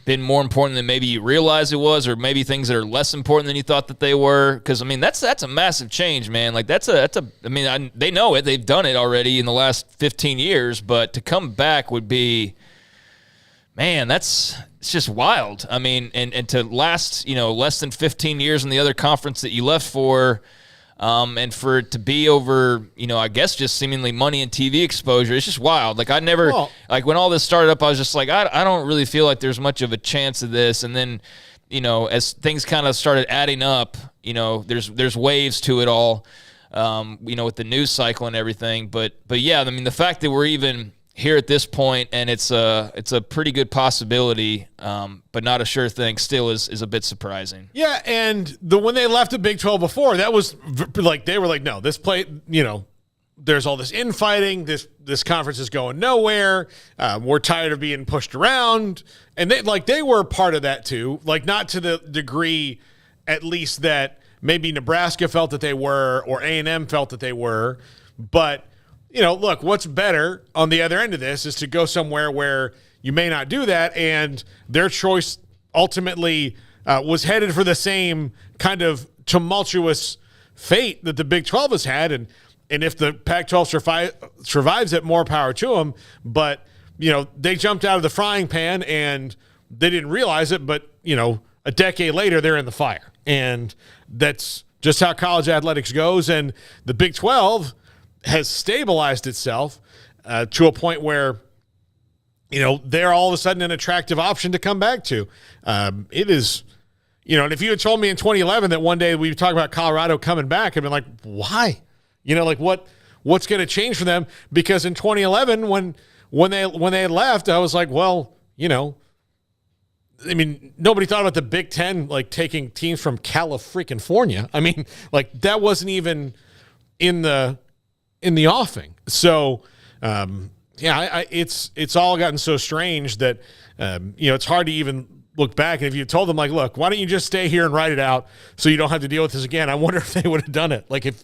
been more important than maybe you realized it was, or maybe things that are less important than you thought that they were. Because I mean, that's a massive change, man. Like they know it, they've done it already in the last 15 years, but to come back would be, man, it's just wild. I mean, and to last, less than 15 years in the other conference that you left for, and for it to be over, I guess just seemingly money and TV exposure, it's just wild. Like when all this started up, I was just like, I don't really feel like there's much of a chance of this. And then, as things kind of started adding up, there's waves to it all, with the news cycle and everything. But yeah, I mean, the fact that we're even here at this point, and it's a pretty good possibility, but not a sure thing, still is a bit surprising. Yeah, and when they left the Big 12 before, that was like they were like, no, this play, there's all this infighting, this conference is going nowhere. We're tired of being pushed around, and they were part of that too, like not to the degree, at least that maybe Nebraska felt that they were, or A&M felt that they were, but. Look, what's better on the other end of this is to go somewhere where you may not do that, and their choice ultimately was headed for the same kind of tumultuous fate that the Big 12 has had, and if the Pac-12 survives it, more power to them. But, they jumped out of the frying pan, and they didn't realize it, but, a decade later, they're in the fire. And that's just how college athletics goes, and the Big 12 has stabilized itself to a point where, they're all of a sudden an attractive option to come back to. It is, and if you had told me in 2011 that one day we would talk about Colorado coming back, I'd been like, why? What's going to change for them? Because in 2011, when they left, I was like, well, I mean, nobody thought about the Big Ten, like taking teams from California. I mean, like that wasn't even in the offing. So, it's all gotten so strange that, it's hard to even look back. And if you told them, like, look, why don't you just stay here and write it out so you don't have to deal with this again? I wonder if they would have done it. Like if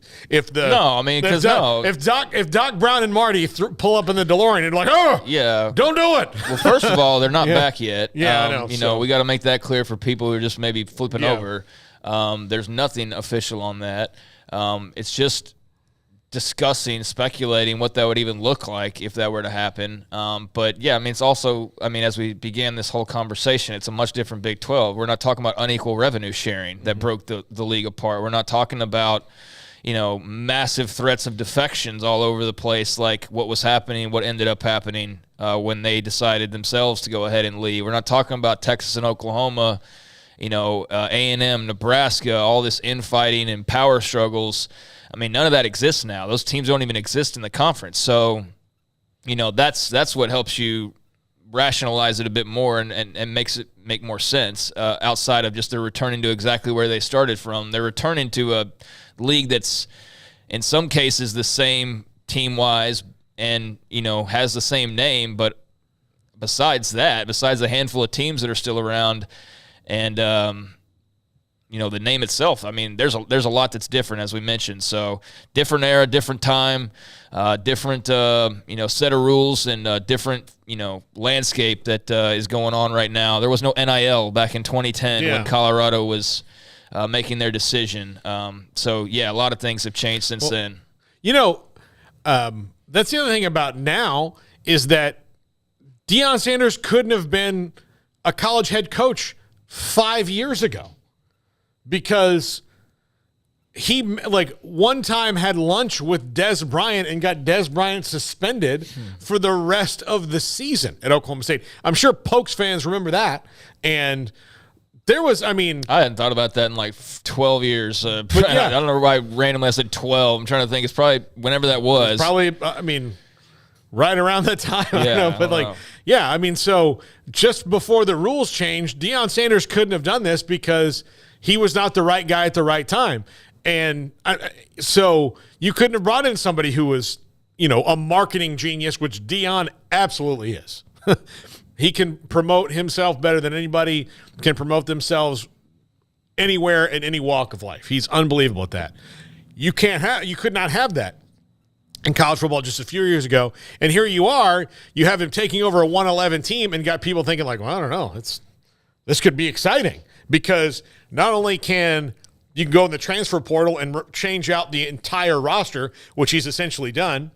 Doc Brown and Marty pull up in the DeLorean and like, oh, yeah, don't do it. Well, first of all, they're not back yet. Yeah, I know. We got to make that clear for people who are just maybe flipping over. There's nothing official on that. It's just discussing, speculating what that would even look like if that were to happen. But yeah, I mean, it's also, as we began this whole conversation, it's a much different Big 12. We're not talking about unequal revenue sharing that broke the league apart. We're not talking about, massive threats of defections all over the place, like what was happening, what ended up happening when they decided themselves to go ahead and leave. We're not talking about Texas and Oklahoma, A&M, Nebraska, all this infighting and power struggles. I mean, none of that exists now. Those teams don't even exist in the conference. So, that's what helps you rationalize it a bit more and makes it make more sense outside of just they're returning to exactly where they started from. They're returning to a league that's in some cases the same team-wise and, has the same name. But besides the handful of teams that are still around and the name itself, I mean, there's a lot that's different, as we mentioned. So different era, different time, different, set of rules and different, landscape that is going on right now. There was no NIL back in 2010 when Colorado was making their decision. So, yeah, a lot of things have changed since then. That's the other thing about now is that Deion Sanders couldn't have been a college head coach 5 years ago. Because he, one time had lunch with Des Bryant and got Des Bryant suspended for the rest of the season at Oklahoma State. I'm sure Pokes fans remember that. And I hadn't thought about that in like 12 years. I don't know why randomly I said 12. I'm trying to think. It's probably whenever that was. Probably, right around that time. I don't know. So just before the rules changed, Deion Sanders couldn't have done this because he was not the right guy at the right time. And so you couldn't have brought in somebody who was, a marketing genius, which Deion absolutely is. He can promote himself better than anybody can promote themselves anywhere in any walk of life. He's unbelievable at that. You could not have that in college football just a few years ago. And here you are, you have him taking over a 1-11 team and got people thinking like, well, I don't know. This could be exciting because not only can you go in the transfer portal and change out the entire roster, which he's essentially done,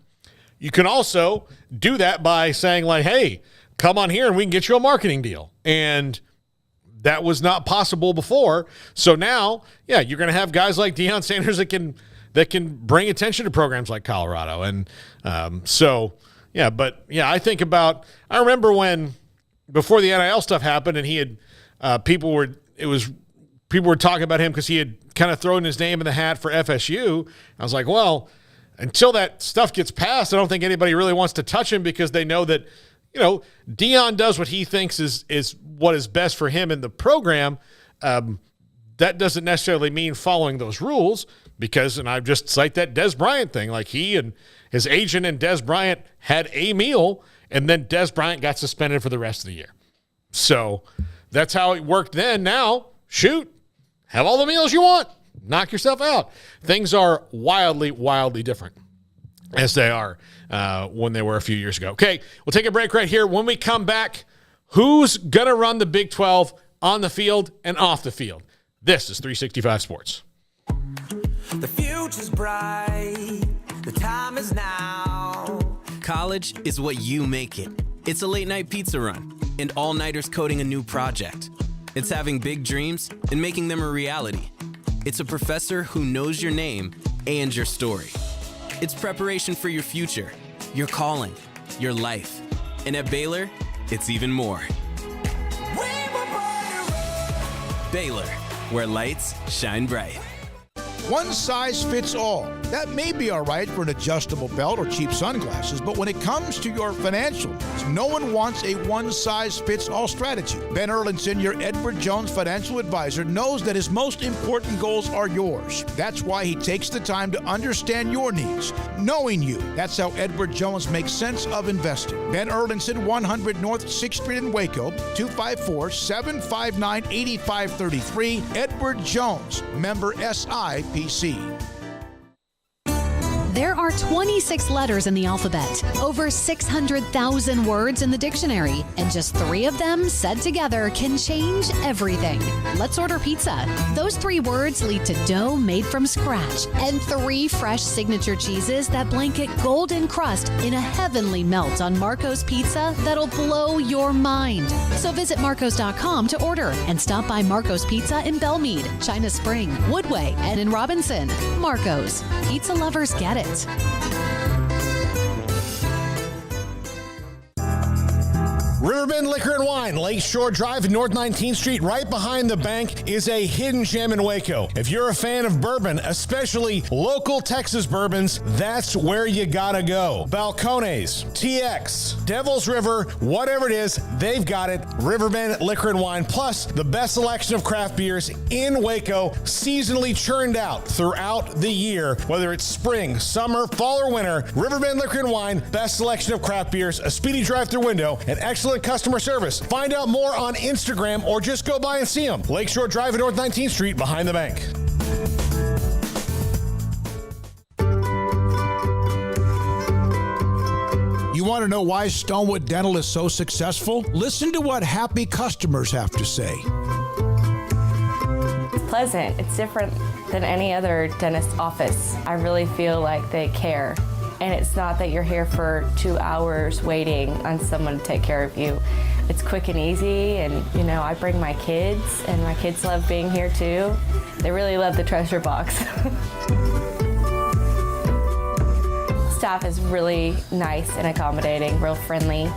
you can also do that by saying like, hey, come on here and we can get you a marketing deal. And that was not possible before. So now, you're going to have guys like Deion Sanders that can bring attention to programs like Colorado. And I remember when before the NIL stuff happened and he had people were talking about him because he had kind of thrown his name in the hat for FSU. I was like, well, until that stuff gets passed, I don't think anybody really wants to touch him because they know that, Deion does what he thinks is what is best for him in the program. That doesn't necessarily mean following those rules because, and I've just cite that Des Bryant thing, like he and his agent and Des Bryant had a meal and then Des Bryant got suspended for the rest of the year. So that's how it worked then. Now, shoot, have all the meals you want. Knock yourself out. Things are wildly, wildly different as they are when they were a few years ago. Okay, we'll take a break right here. When we come back, who's going to run the Big 12 on the field and off the field? This is 365 Sports. The future's bright. The time is now. College is what you make it. It's a late-night pizza run and all-nighters coding a new project. It's having big dreams and making them a reality. It's a professor who knows your name and your story. It's preparation for your future, your calling, your life. And at Baylor, it's even more. Baylor, where lights shine bright. One size fits all. That may be all right for an adjustable belt or cheap sunglasses, but when it comes to your financial needs, no one wants a one-size-fits-all strategy. Ben Erlinson, your Edward Jones financial advisor, knows that his most important goals are yours. That's why he takes the time to understand your needs, knowing you. That's how Edward Jones makes sense of investing. Ben Erlinson, 100 North 6th Street in Waco, 254-759-8533. Edward Jones, member SIPC. There are 26 letters in the alphabet, over 600,000 words in the dictionary, and just 3 of them said together can change everything. Let's order pizza. Those 3 words lead to dough made from scratch and 3 fresh signature cheeses that blanket golden crust in a heavenly melt on Marco's Pizza that'll blow your mind. So visit marcos.com to order and stop by Marco's Pizza in Belmead, China Spring, Woodway, and in Robinson. Marco's. Pizza lovers get it. Riverbend Liquor and Wine, Lakeshore Drive and North 19th Street, right behind the bank, is a hidden gem in Waco. If you're a fan of bourbon, especially local Texas bourbons, that's where you gotta go. Balcones, TX, Devil's River, whatever it is, they've got it. Riverbend Liquor and Wine, plus the best selection of craft beers in Waco, seasonally churned out throughout the year. Whether it's spring, summer, fall, or winter, Riverbend Liquor and Wine, best selection of craft beers, a speedy drive-through window, and excellent customer service. Find out more on Instagram or just go by and see them. Lakeshore Drive at North 19th Street behind the bank. You want to know why Stonewood Dental is so successful? Listen to what happy customers have to say. It's pleasant. It's different than any other dentist office. I really feel like they care. And it's not that you're here for 2 hours waiting on someone to take care of you. It's quick and easy, and I bring my kids, and my kids love being here too. They really love the treasure box. Staff is really nice and accommodating, real friendly.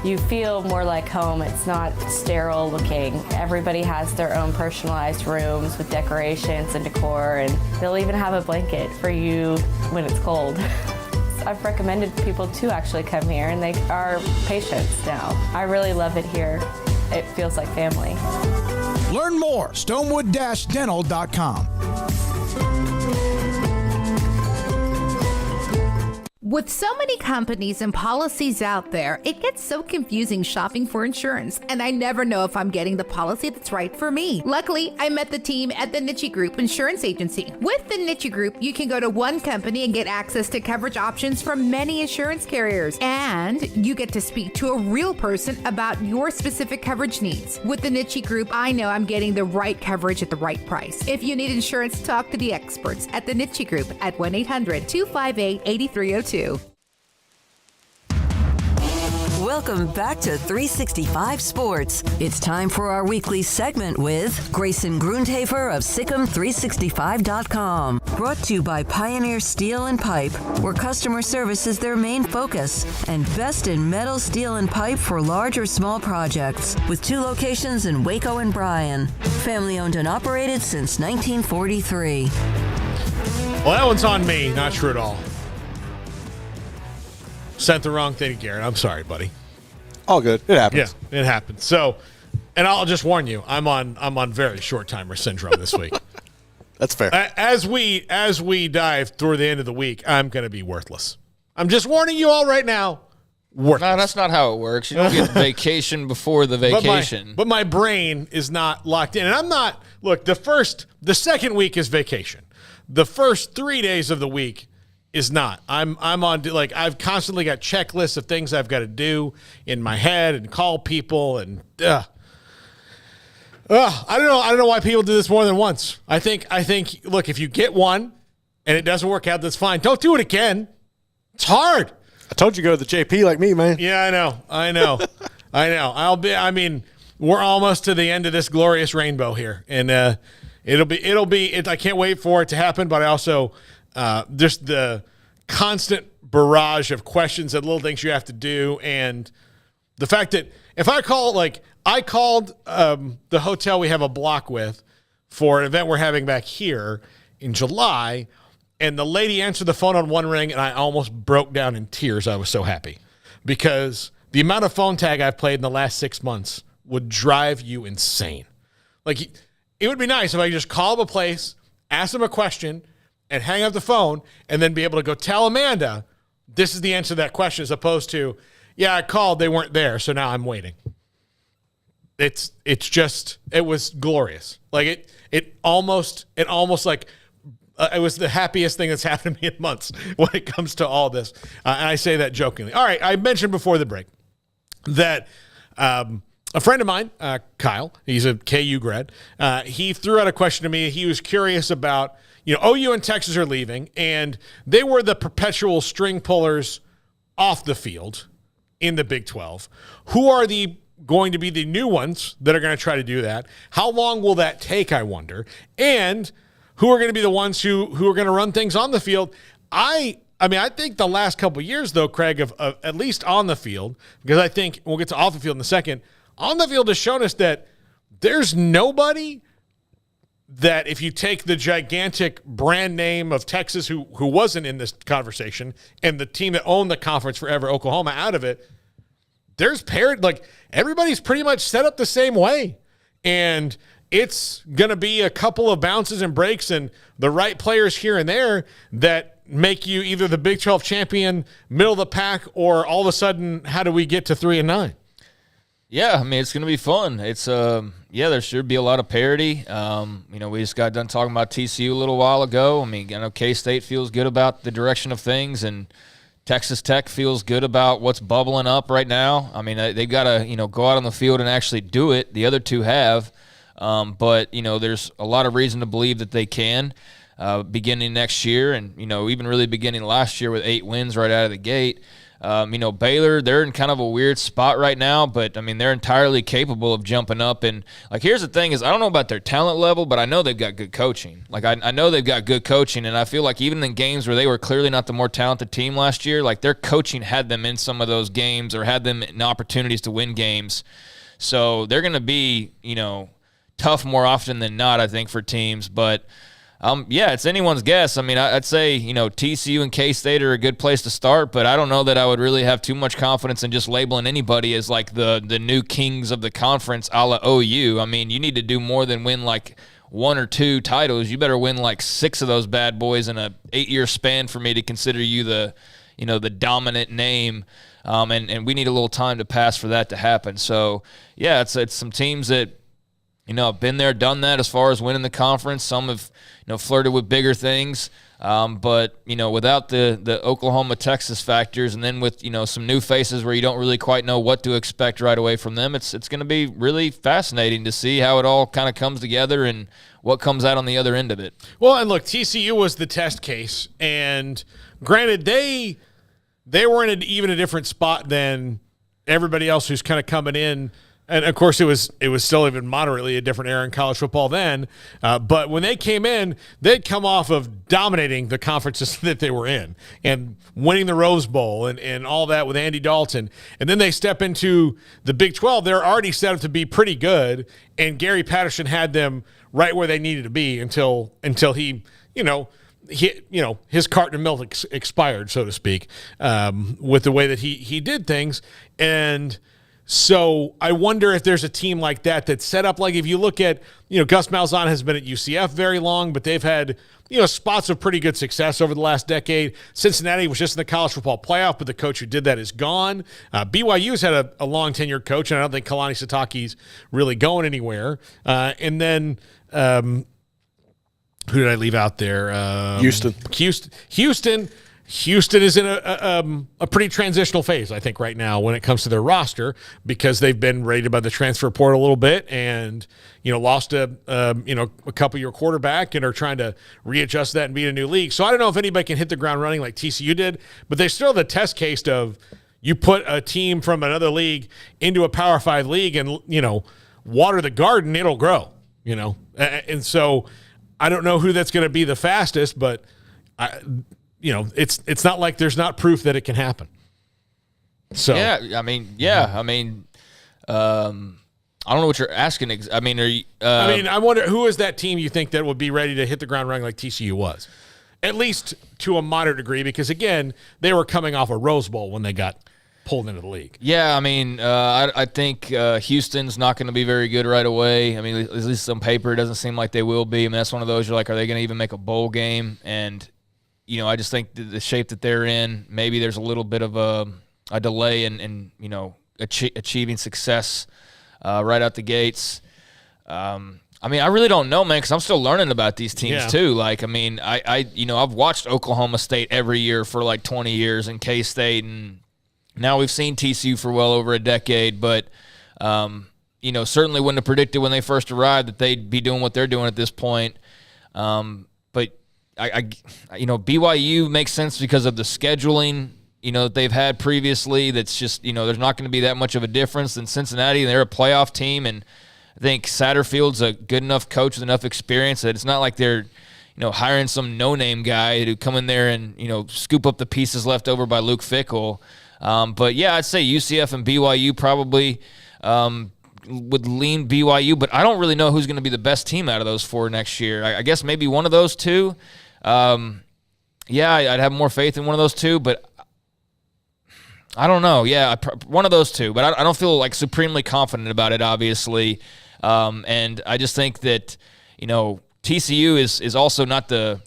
You feel more like home. It's not sterile looking. Everybody has their own personalized rooms with decorations and decor, and they'll even have a blanket for you when it's cold. I've recommended people to actually come here, and they are patients now. I really love it here. It feels like family. Learn more, stonewood-dental.com. With so many companies and policies out there, it gets so confusing shopping for insurance, and I never know if I'm getting the policy that's right for me. Luckily, I met the team at the Niche Group Insurance Agency. With the Niche Group, you can go to one company and get access to coverage options from many insurance carriers, and you get to speak to a real person about your specific coverage needs. With the Niche Group, I know I'm getting the right coverage at the right price. If you need insurance, talk to the experts at the Niche Group at 1-800-258-8302. Welcome back to 365 Sports. It's time for our weekly segment with Grayson Grundhafer of SicEm365.com. Brought to you by Pioneer Steel and Pipe, where customer service is their main focus, and best in metal, steel, and pipe for large or small projects, with 2 locations in Waco and Bryan. Family owned and operated since 1943. Well, that one's on me. Not true at all. Sent the wrong thing to Garrett. I'm sorry, buddy. All good. It happens. Yeah, it happens. So, and I'll just warn you, I'm on very short timer syndrome this week. That's fair. As we dive through the end of the week, I'm going to be worthless. I'm just warning you all right now. Worthless. No, that's not how it works. You don't get vacation before the vacation. But my brain is not locked in, and I'm not. Look, the second week is vacation. The first 3 days of the week is not. I'm on, like, I've constantly got checklists of things I've got to do in my head and call people and I don't know why people do this more than once. I think look, if you get one and it doesn't work out, that's fine. Don't do it again. It's hard. I told you to go to the JP like me, man. Yeah, I know. We're almost to the end of this glorious rainbow here, and it'll be I can't wait for it to happen, but I also just the constant barrage of questions and little things you have to do, and the fact that if I called the hotel we have a block with for an event we're having back here in July, and the lady answered the phone on one ring, and I almost broke down in tears. I was so happy because the amount of phone tag I've played in the last 6 months would drive you insane. Like, it would be nice if I could just call up a place, ask them a question, and hang up the phone, and then be able to go tell Amanda, this is the answer to that question, as opposed to, yeah, I called, they weren't there, so now I'm waiting. It was glorious. Like, it almost like, it was the happiest thing that's happened to me in months when it comes to all this. And I say that jokingly. All right, I mentioned before the break that a friend of mine, Kyle, he's a KU grad, he threw out a question to me. He was curious about, OU and Texas are leaving, and they were the perpetual string pullers off the field in the Big 12. Who are going to be the new ones that are going to try to do that? How long will that take, I wonder? And who are going to be the ones who are going to run things on the field? I think the last couple of years, though, Craig, of at least on the field, because I think we'll get to off the field in a second, on the field has shown us that there's nobody that, if you take the gigantic brand name of Texas, who wasn't in this conversation, and the team that owned the conference forever, Oklahoma, out of it, there's paired, like, everybody's pretty much set up the same way. And it's going to be a couple of bounces and breaks and the right players here and there that make you either the Big 12 champion, middle of the pack, or all of a sudden, how do we get to 3-9? Yeah, it's going to be fun. It's there should be a lot of parity. We just got done talking about TCU a little while ago. I know K-State feels good about the direction of things, and Texas Tech feels good about what's bubbling up right now. They've got to go out on the field and actually do it. The other two have, but there's a lot of reason to believe that they can beginning next year, and even really beginning last year with 8 wins right out of the gate. Baylor, they're in kind of a weird spot right now, but, I mean, they're entirely capable of jumping up. And, like, here's the thing is I don't know about their talent level, but I know they've got good coaching. Like, I know they've got good coaching, and I feel like even in games where they were clearly not the more talented team last year, like, their coaching had them in some of those games or had them in opportunities to win games. So they're going to be, tough more often than not, I think, for teams. But it's anyone's guess. I mean, I'd say, TCU and K-State are a good place to start, but I don't know that I would really have too much confidence in just labeling anybody as like the new kings of the conference a la OU. I mean, you need to do more than win like 1 or 2 titles. You better win like 6 of those bad boys in a 8-year span for me to consider you the dominant name. And we need a little time to pass for that to happen. So, yeah, it's some teams that, been there, done that as far as winning the conference. Some have, flirted with bigger things. But, without the Oklahoma-Texas factors and then with, some new faces where you don't really quite know what to expect right away from them, it's going to be really fascinating to see how it all kind of comes together and what comes out on the other end of it. Well, and look, TCU was the test case. And granted, they were in even a different spot than everybody else who's kind of coming in. And, of course, it was still even moderately a different era in college football then. But when they came in, they'd come off of dominating the conferences that they were in and winning the Rose Bowl and all that with Andy Dalton. And then they step into the Big 12. They're already set up to be pretty good, and Gary Patterson had them right where they needed to be until he, his carton of milk expired, so to speak, with the way that he did things. And so I wonder if there's a team like that that's set up like if you look at, Gus Malzahn has been at UCF very long, but they've had, spots of pretty good success over the last decade. Cincinnati was just in the college football playoff, but the coach who did that is gone. BYU's had a long tenured coach, and I don't think Kalani Sitake's really going anywhere. And then who did I leave out there? Houston. Houston is in a pretty transitional phase, I think, right now when it comes to their roster because they've been raided by the transfer portal a little bit and, lost a couple-year quarterback and are trying to readjust that and be in a new league. So I don't know if anybody can hit the ground running like TCU did, but they still have the test case of you put a team from another league into a Power 5 league and, water the garden, it'll grow, And so I don't know who that's going to be the fastest, but it's not like there's not proof that it can happen. So I don't know what you're asking. Are you? I wonder who is that team you think that would be ready to hit the ground running like TCU was, at least to a moderate degree, because again they were coming off a Rose Bowl when they got pulled into the league. Yeah, I think Houston's not going to be very good right away. I mean, at least on paper, it doesn't seem like they will be. That's one of those you're like, are they going to even make a bowl game? And I just think the shape that they're in, maybe there's a little bit of a delay in achieving success right out the gates. I really don't know, man, because I'm still learning about these teams too. Like, I've watched Oklahoma State every year for like 20 years and K-State, and now we've seen TCU for well over a decade. But, certainly wouldn't have predicted when they first arrived that they'd be doing what they're doing at this point. But BYU makes sense because of the scheduling, that they've had previously. That's just, there's not going to be that much of a difference than Cincinnati. They're a playoff team, and I think Satterfield's a good enough coach with enough experience that it's not like they're, hiring some no-name guy to come in there and, scoop up the pieces left over by Luke Fickell. But, yeah, I'd say UCF and BYU probably would lean BYU, but I don't really know who's going to be the best team out of those 4 next year. I guess maybe one of those two. I'd have more faith in one of those two, but I don't know. Yeah, one of those two, but I don't feel like supremely confident about it, obviously. And I just think that, TCU is also not the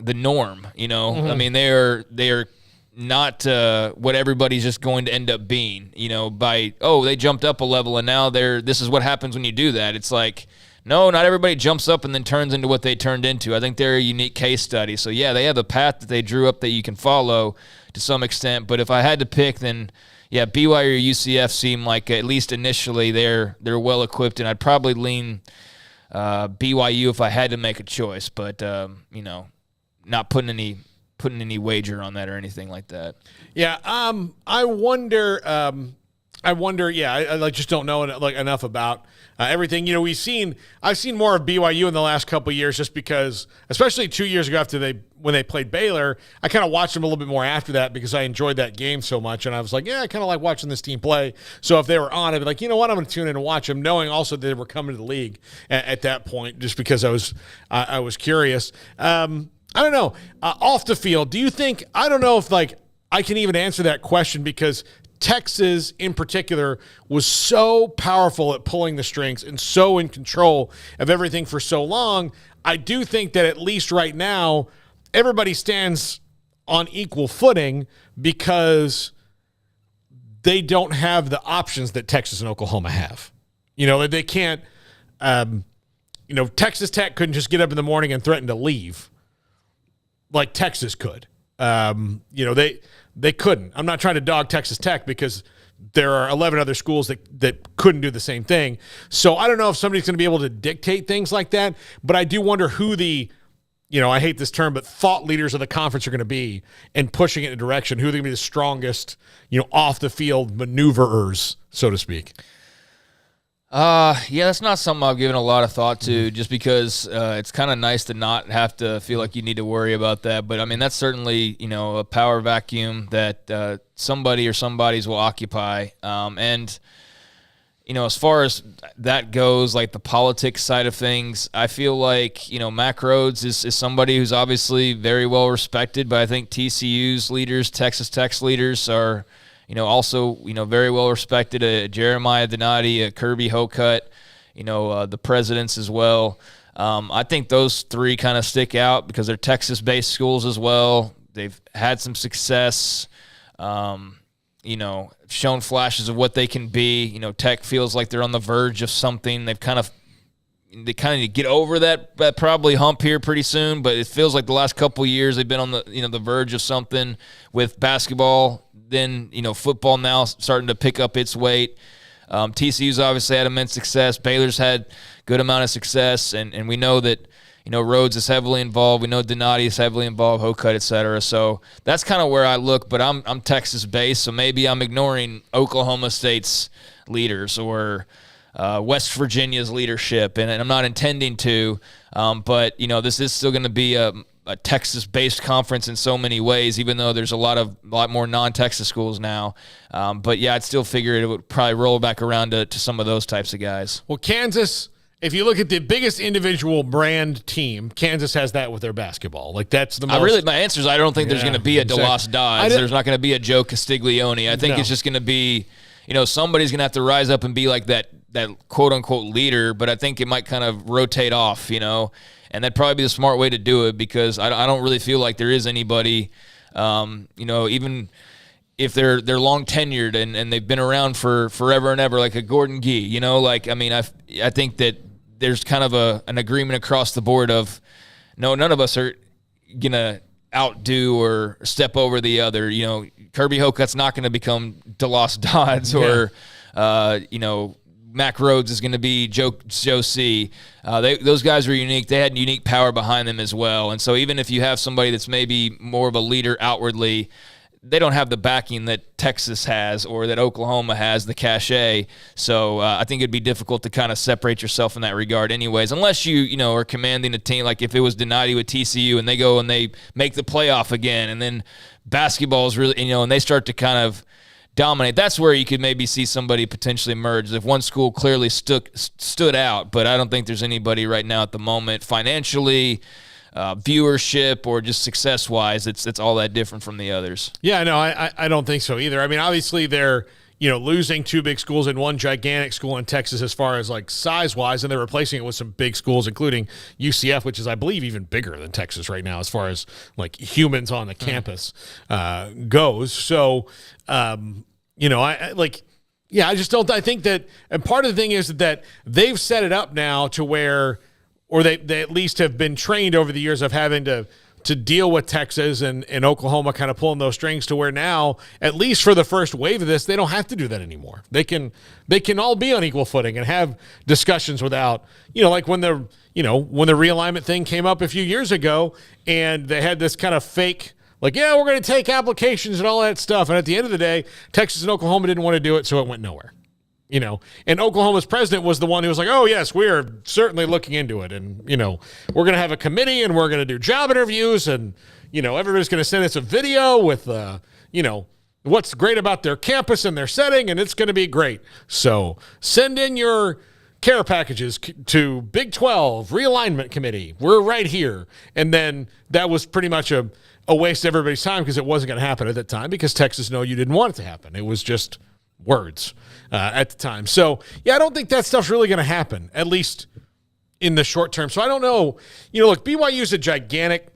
norm, Mm-hmm. They are not what everybody's just going to end up being, they jumped up a level and now this is what happens when you do that. It's like, no, not everybody jumps up and then turns into what they turned into. I think they're a unique case study. So, yeah, they have a path that they drew up that you can follow to some extent. But if I had to pick, then, yeah, BYU or UCF seem like, at least initially, they're well-equipped, and I'd probably lean BYU if I had to make a choice. But, not putting any putting any wager on that or anything like that. Yeah, I wonder. Yeah, I just don't know enough about everything. You know, I've seen more of BYU in the last couple of years, just because, especially 2 years ago when they played Baylor, I kind of watched them a little bit more after that because I enjoyed that game so much, and I was like, yeah, I kind of like watching this team play. So if they were on, I'd be like, you know what, I'm going to tune in and watch them, knowing also that they were coming to the league at that point, just because I was curious. I don't know. Off the field, do you think? I don't know if I can even answer that question, because Texas in particular was so powerful at pulling the strings and so in control of everything for so long. I do think that at least right now, everybody stands on equal footing because they don't have the options that Texas and Oklahoma have. You know, they can't, Texas Tech couldn't just get up in the morning and threaten to leave like Texas could. They couldn't. I'm not trying to dog Texas Tech, because there are 11 other schools that couldn't do the same thing. So I don't know if somebody's going to be able to dictate things like that, but I do wonder who I hate this term, but thought leaders of the conference are going to be and pushing it in a direction. Who are going to be the strongest, off the field maneuverers, so to speak? Yeah, that's not something I've given a lot of thought to, just because it's kind of nice to not have to feel like you need to worry about that. But, I mean, that's certainly, a power vacuum that somebody or somebody's will occupy. And, as far as that goes, like the politics side of things, I feel like, Mac Rhodes is somebody who's obviously very well respected, but I think TCU's leaders, Texas Tech's leaders are – also, very well respected. Jeremiah Donati, Kirby Hocutt, the presidents as well. I think those three kind of stick out because they're Texas-based schools as well. They've had some success, shown flashes of what they can be. Tech feels like they're on the verge of something. They kind of need to get over that probably hump here pretty soon, but it feels like the last couple of years they've been on the the verge of something with basketball. Then, football now starting to pick up its weight. TCU's obviously had immense success. Baylor's had good amount of success, and we know that, Rhodes is heavily involved. We know Donati is heavily involved, Hocutt, et cetera. So that's kind of where I look, but I'm Texas-based, so maybe I'm ignoring Oklahoma State's leaders or West Virginia's leadership, and I'm not intending to, but, this is still going to be a Texas-based conference in so many ways, even though there's a lot more non-Texas schools now. But yeah, I'd still figure it would probably roll back around to some of those types of guys. Well, Kansas, if you look at the biggest individual brand team, Kansas has that with their basketball. Like, that's the most. My answer is I don't think there's going to be a DeLoss Dodds. There's not going to be a Joe Castiglione. I think it's just going to be, somebody's going to have to rise up and be like that quote-unquote leader, but I think it might kind of rotate off, and that'd probably be the smart way to do it, because I don't really feel like there is anybody, even if they're long tenured and they've been around for forever and ever, like a Gordon Gee, I think that there's kind of an agreement across the board of, no, none of us are going to outdo or step over the other. Kirby Hocutt's not going to become DeLoss Dodds or, Mac Rhodes is going to be Joe C. Those guys were unique. They had unique power behind them as well. And so even if you have somebody that's maybe more of a leader outwardly, they don't have the backing that Texas has or that Oklahoma has, the cachet. So I think it'd be difficult to kind of separate yourself in that regard anyways, unless you are commanding a team. Like if it was Donati with TCU and they go and they make the playoff again, and then basketball is really, and they start to kind of dominate. That's where you could maybe see somebody potentially emerge if one school clearly stood out. But I don't think there's anybody right now at the moment financially, viewership, or just success-wise. It's all that different from the others. Yeah, no, I don't think so either. I mean, obviously they're losing two big schools and one gigantic school in Texas as far as like size-wise, and they're replacing it with some big schools, including UCF, which is, I believe, even bigger than Texas right now as far as like humans on the campus goes. So, I just don't. I think that, and part of the thing is that they've set it up now to where, or they at least have been trained over the years of having to deal with Texas and Oklahoma kind of pulling those strings, to where now, at least for the first wave of this, they don't have to do that anymore. They can all be on equal footing and have discussions without, like when the realignment thing came up a few years ago, and they had this kind of fake Like, yeah, we're going to take applications and all that stuff. And at the end of the day, Texas and Oklahoma didn't want to do it, so it went nowhere. You know, and Oklahoma's president was the one who was like, oh, yes, we are certainly looking into it. And, you know, we're going to have a committee and we're going to do job interviews and, you know, everybody's going to send us a video with, you know, what's great about their campus and their setting, and it's going to be great. So send in your care packages to Big 12 Realignment Committee. We're right here. And then that was pretty much a waste of everybody's time because it wasn't going to happen at that time because Texas knew you didn't want it to happen. It was just words at the time. So, yeah, I don't think that stuff's really going to happen, at least in the short term. So I don't know. You know, look, BYU is a gigantic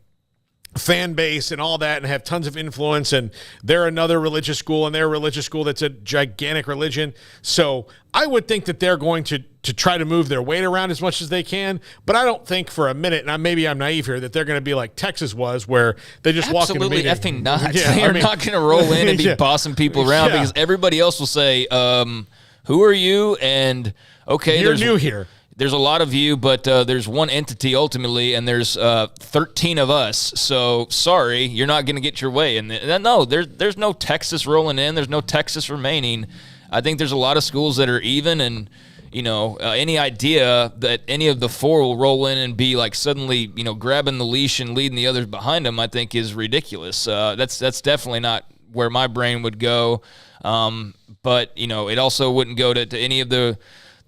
fan base and all that and have tons of influence, and they're another religious school, and they're a religious school that's a gigantic religion. So I would think that they're going to try to move their weight around as much as they can, but I don't think for a minute, and maybe I'm naive here, that they're going to be like Texas was, where they just walk in the meeting. Absolutely effing not. Yeah, they're not going to roll in and be bossing people around because everybody else will say, who are you? And okay, you're new here. There's a lot of you, but there's one entity ultimately, and there's 13 of us. So sorry, you're not going to get your way. And no, there's no Texas rolling in. There's no Texas remaining. I think there's a lot of schools that are even, and you know, any idea that any of the four will roll in and be like suddenly, you know, grabbing the leash and leading the others behind them, I think is ridiculous. That's definitely not where my brain would go. But you know, it also wouldn't go to any of the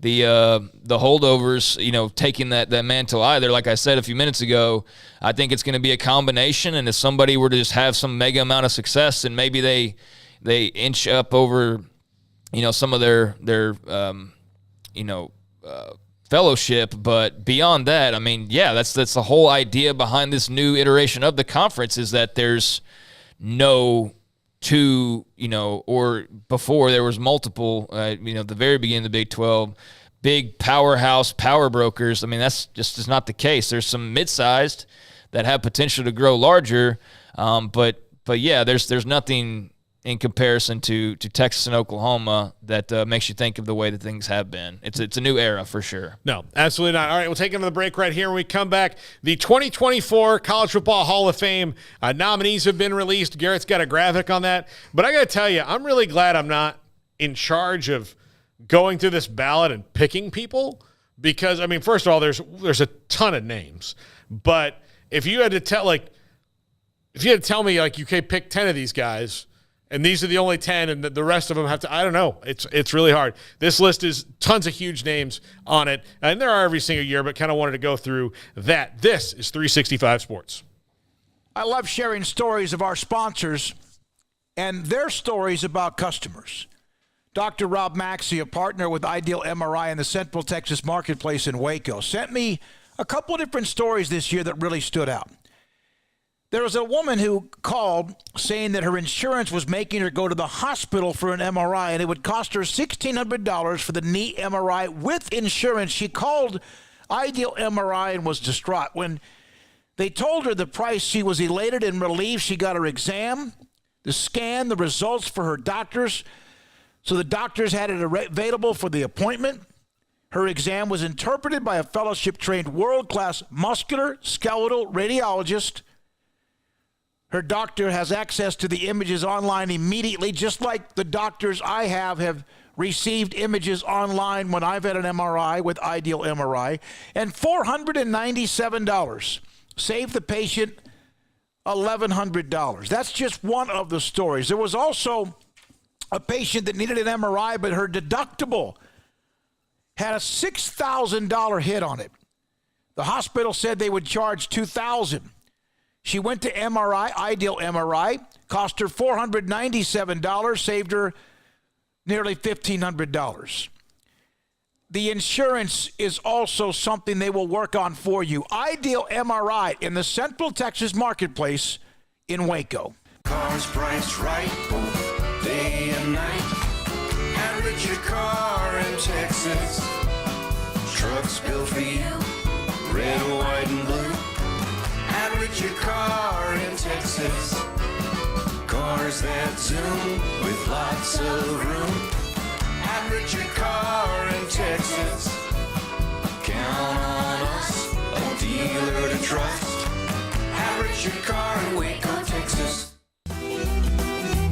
holdovers, you know, taking that mantle either. Like I said a few minutes ago, I think it's going to be a combination. And if somebody were to just have some mega amount of success, and maybe they inch up over, you know, some of their fellowship. But beyond that, I mean, yeah, that's the whole idea behind this new iteration of the conference, is that there's no two, you know, or before there was multiple, you know, the very beginning of the Big 12, big powerhouse power brokers. I mean, that's just is not the case. There's some mid-sized that have potential to grow larger, but yeah, there's nothing in comparison to Texas and Oklahoma that makes you think of the way that things have been. It's a new era for sure. No, absolutely not. All right, we'll take another break right here. When we come back, the 2024 College Football Hall of Fame nominees have been released. Garrett's got a graphic on that. But I got to tell you, I'm really glad I'm not in charge of going through this ballot and picking people because, I mean, first of all, there's a ton of names. But if you had to tell me, like, you can pick 10 of these guys – and these are the only 10, and the rest of them have to, I don't know. It's really hard. This list is tons of huge names on it, and there are every single year, but kind of wanted to go through that. This is 365 Sports. I love sharing stories of our sponsors and their stories about customers. Dr. Rob Maxey, a partner with Ideal MRI in the Central Texas Marketplace in Waco, sent me a couple of different stories this year that really stood out. There was a woman who called saying that her insurance was making her go to the hospital for an MRI, and it would cost her $1,600 for the knee MRI with insurance. She called Ideal MRI and was distraught. When they told her the price, she was elated and relieved. She got her exam, the scan, the results for her doctors. So the doctors had it available for the appointment. Her exam was interpreted by a fellowship-trained world-class muscular skeletal radiologist. Her doctor has access to the images online immediately, just like the doctors I have received images online when I've had an MRI with Ideal MRI. And $497 saved the patient $1,100. That's just one of the stories. There was also a patient that needed an MRI, but her deductible had a $6,000 hit on it. The hospital said they would charge $2,000. She went to MRI, Ideal MRI, cost her $497, saved her nearly $1,500. The insurance is also something they will work on for you. Ideal MRI in the Central Texas Marketplace in Waco. Cars priced right both day and night. Average your car in Texas. Trucks built for you, red, white, and blue. Average your car in Texas. Cars that zoom with lots of room. Average your car in Texas. Count on us, a dealer to trust. Average your car in Waco, Texas. Texas.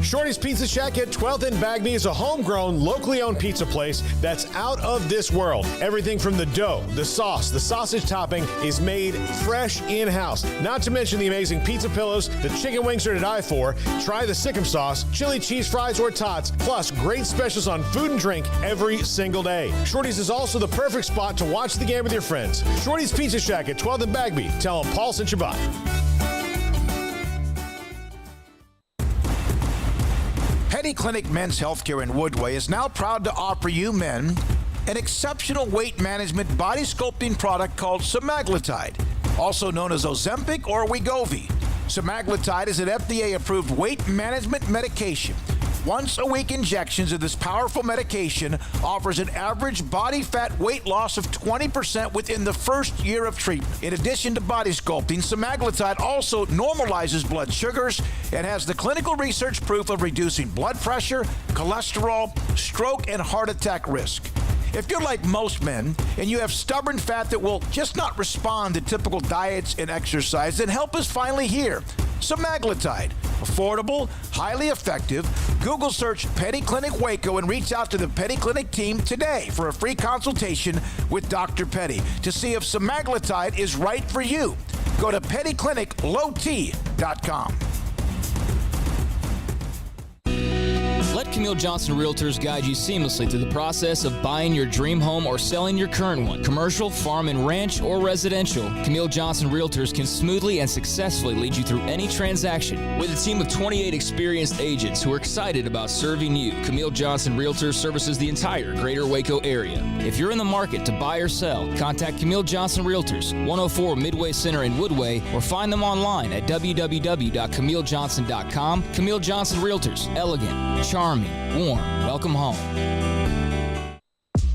Shorty's Pizza Shack at 12th and Bagby is a homegrown, locally owned pizza place that's out of this world. Everything from the dough, the sauce, the sausage topping is made fresh in-house. Not to mention the amazing pizza pillows, the chicken wings are to die for. Try the Sikkim sauce, chili cheese fries or tots, plus great specials on food and drink every single day. Shorty's is also the perfect spot to watch the game with your friends. Shorty's Pizza Shack at 12th and Bagby. Tell them Paul sent you by. Petty Clinic Men's Healthcare in Woodway is now proud to offer you men an exceptional weight management body sculpting product called semaglutide, also known as Ozempic or Wegovy. Semaglutide is an FDA-approved weight management medication. Once-a-week injections of this powerful medication offers an average body fat weight loss of 20% within the first year of treatment. In addition to body sculpting, semaglutide also normalizes blood sugars and has the clinical research proof of reducing blood pressure, cholesterol, stroke, and heart attack risk. If you're like most men and you have stubborn fat that will just not respond to typical diets and exercise, then help is finally here. Semaglutide. Affordable, highly effective. Google search Petty Clinic Waco and reach out to the Petty Clinic team today for a free consultation with Dr. Petty to see if semaglutide is right for you. Go to pettycliniclowt.com. Let Camille Johnson Realtors guide you seamlessly through the process of buying your dream home or selling your current one. Commercial, farm and ranch, or residential, Camille Johnson Realtors can smoothly and successfully lead you through any transaction. With a team of 28 experienced agents who are excited about serving you, Camille Johnson Realtors services the entire greater Waco area. If you're in the market to buy or sell, contact Camille Johnson Realtors, 104 Midway Center in Woodway, or find them online at www.camillejohnson.com. Camille Johnson Realtors, elegant, charming, warm. Welcome home.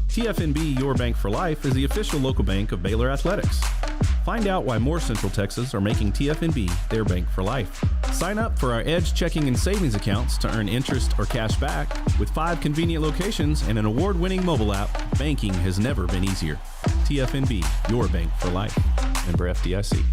TFNB Your Bank for Life is the official local bank of Baylor Athletics. Find out why more Central Texas are making TFNB their bank for life. Sign up for our Edge checking and savings accounts to earn interest or cash back. With 5 convenient locations and an award-winning mobile app, banking has never been easier. TFNB Your Bank for Life. Member FDIC.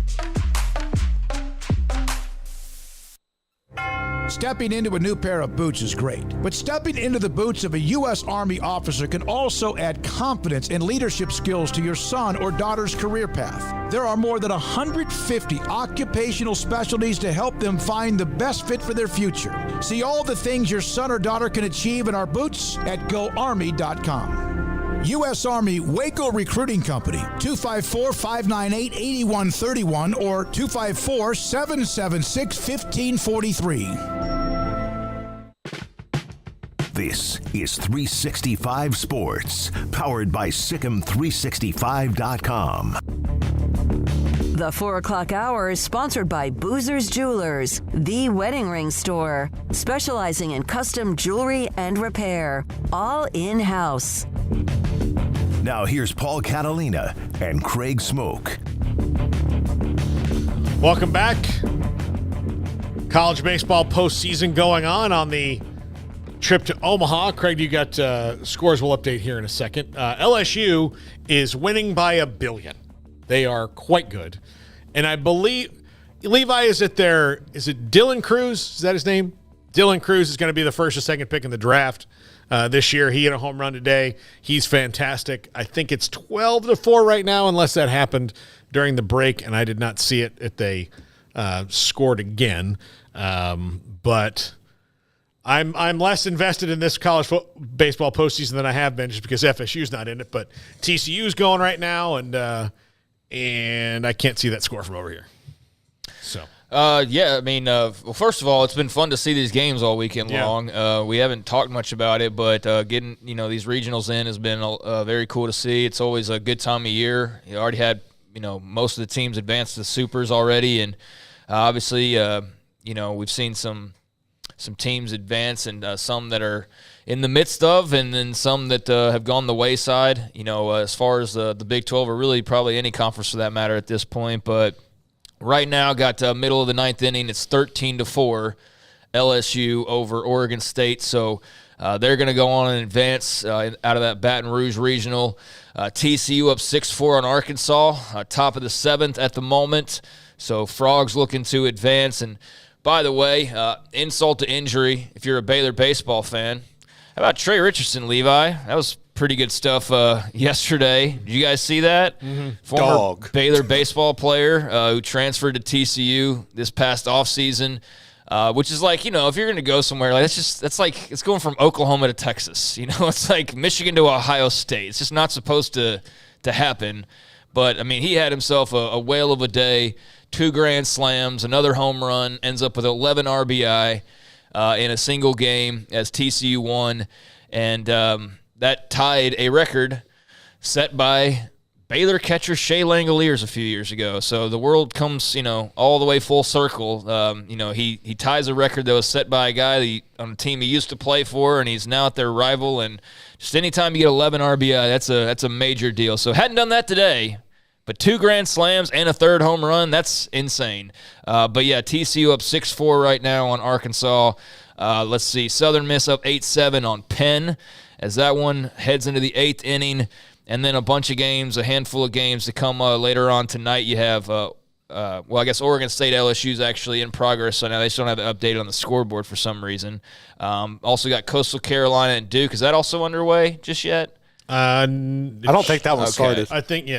Stepping into a new pair of boots is great, but stepping into the boots of a U.S. Army officer can also add confidence and leadership skills to your son or daughter's career path. There are more than 150 occupational specialties to help them find the best fit for their future. See all the things your son or daughter can achieve in our boots at GoArmy.com. U.S. Army Waco Recruiting Company, 254-598-8131 or 254-776-1543. This is 365 Sports, powered by Sikkim365.com. The 4 o'clock hour is sponsored by Boozer's Jewelers, the wedding ring store, specializing in custom jewelry and repair, all in-house. Now here's Paul Catalina and Craig Smoak. Welcome back. College baseball postseason going on the trip to Omaha. Craig, you got scores we'll update here in a second. LSU is winning by 1 billion. They are quite good. And I believe Levi is it Dylan Cruz? Is that his name? Dylan Cruz is going to be the first or second pick in the draft this year. He hit a home run today. He's fantastic. I think it's 12-4 right now, unless that happened during the break, and I did not see it if they scored again. But I'm less invested in this college baseball postseason than I have been, just because FSU's not in it. But TCU's going right now, and I can't see that score from over here. So. Yeah, I mean, well, first of all, it's been fun to see these games all weekend long. We haven't talked much about it, but getting these regionals in has been very cool to see. It's always a good time of year. You already had most of the teams advance to the supers already, and obviously we've seen some teams advance and some that are in the midst of, and then some that have gone the wayside. As far as the Big 12, or really probably any conference for that matter at this point, but. Right now, got middle of the 9th inning. It's 13-4, LSU over Oregon State. So they're going to go on and advance out of that Baton Rouge regional. TCU up 6-4 on Arkansas, top of the 7th at the moment. So Frogs looking to advance, and by the way, insult to injury, if you're a Baylor baseball fan, how about Trey Richardson, Levi? That was pretty good stuff yesterday. Did you guys see that? Mm-hmm. Former Baylor baseball player who transferred to TCU this past offseason, which is like, if you're going to go somewhere, like that's like it's going from Oklahoma to Texas. It's like Michigan to Ohio State. It's just not supposed to happen. But, I mean, he had himself a whale of a day, 2 grand slams, another home run, ends up with 11 RBI in a single game as TCU won. And that tied a record set by Baylor catcher Shea Langoliers a few years ago. So the world comes, all the way full circle. He ties a record that was set by a guy on a team he used to play for, and he's now at their rival. And just anytime you get 11 RBI, that's a major deal. So hadn't done that today, but 2 grand slams and a 3rd home run, that's insane. But yeah, TCU up 6-4 right now on Arkansas. Let's see, Southern Miss up 8-7 on Penn as that one heads into the 8th inning. And then a handful of games to come later on tonight. You have, I guess Oregon State LSU's actually in progress. So now they still don't have it updated on the scoreboard for some reason. Also got Coastal Carolina and Duke. Is that also underway just yet? I don't think that one started. I think,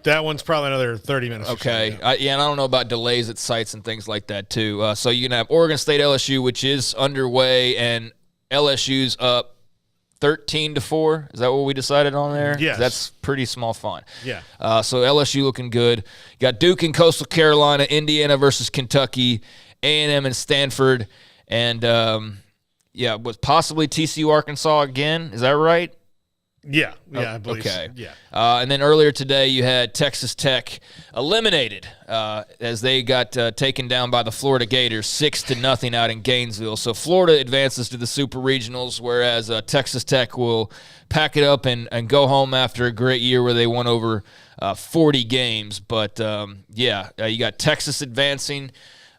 that one's probably another 30 minutes. Okay. And I don't know about delays at sites and things like that too. So you can have Oregon State LSU, which is underway, and LSU's up 13-4. Is that what we decided on there? Yes. That's pretty small font. Yeah. So LSU looking good. You got Duke and Coastal Carolina, Indiana versus Kentucky, A&M and Stanford, and was possibly TCU Arkansas again. Is that right? Yeah, I believe okay. so. Yeah. And then earlier today you had Texas Tech eliminated as they got taken down by the Florida Gators 6-0 out in Gainesville. So Florida advances to the Super Regionals, whereas Texas Tech will pack it up and go home after a great year where they won over 40 games. But, you got Texas advancing.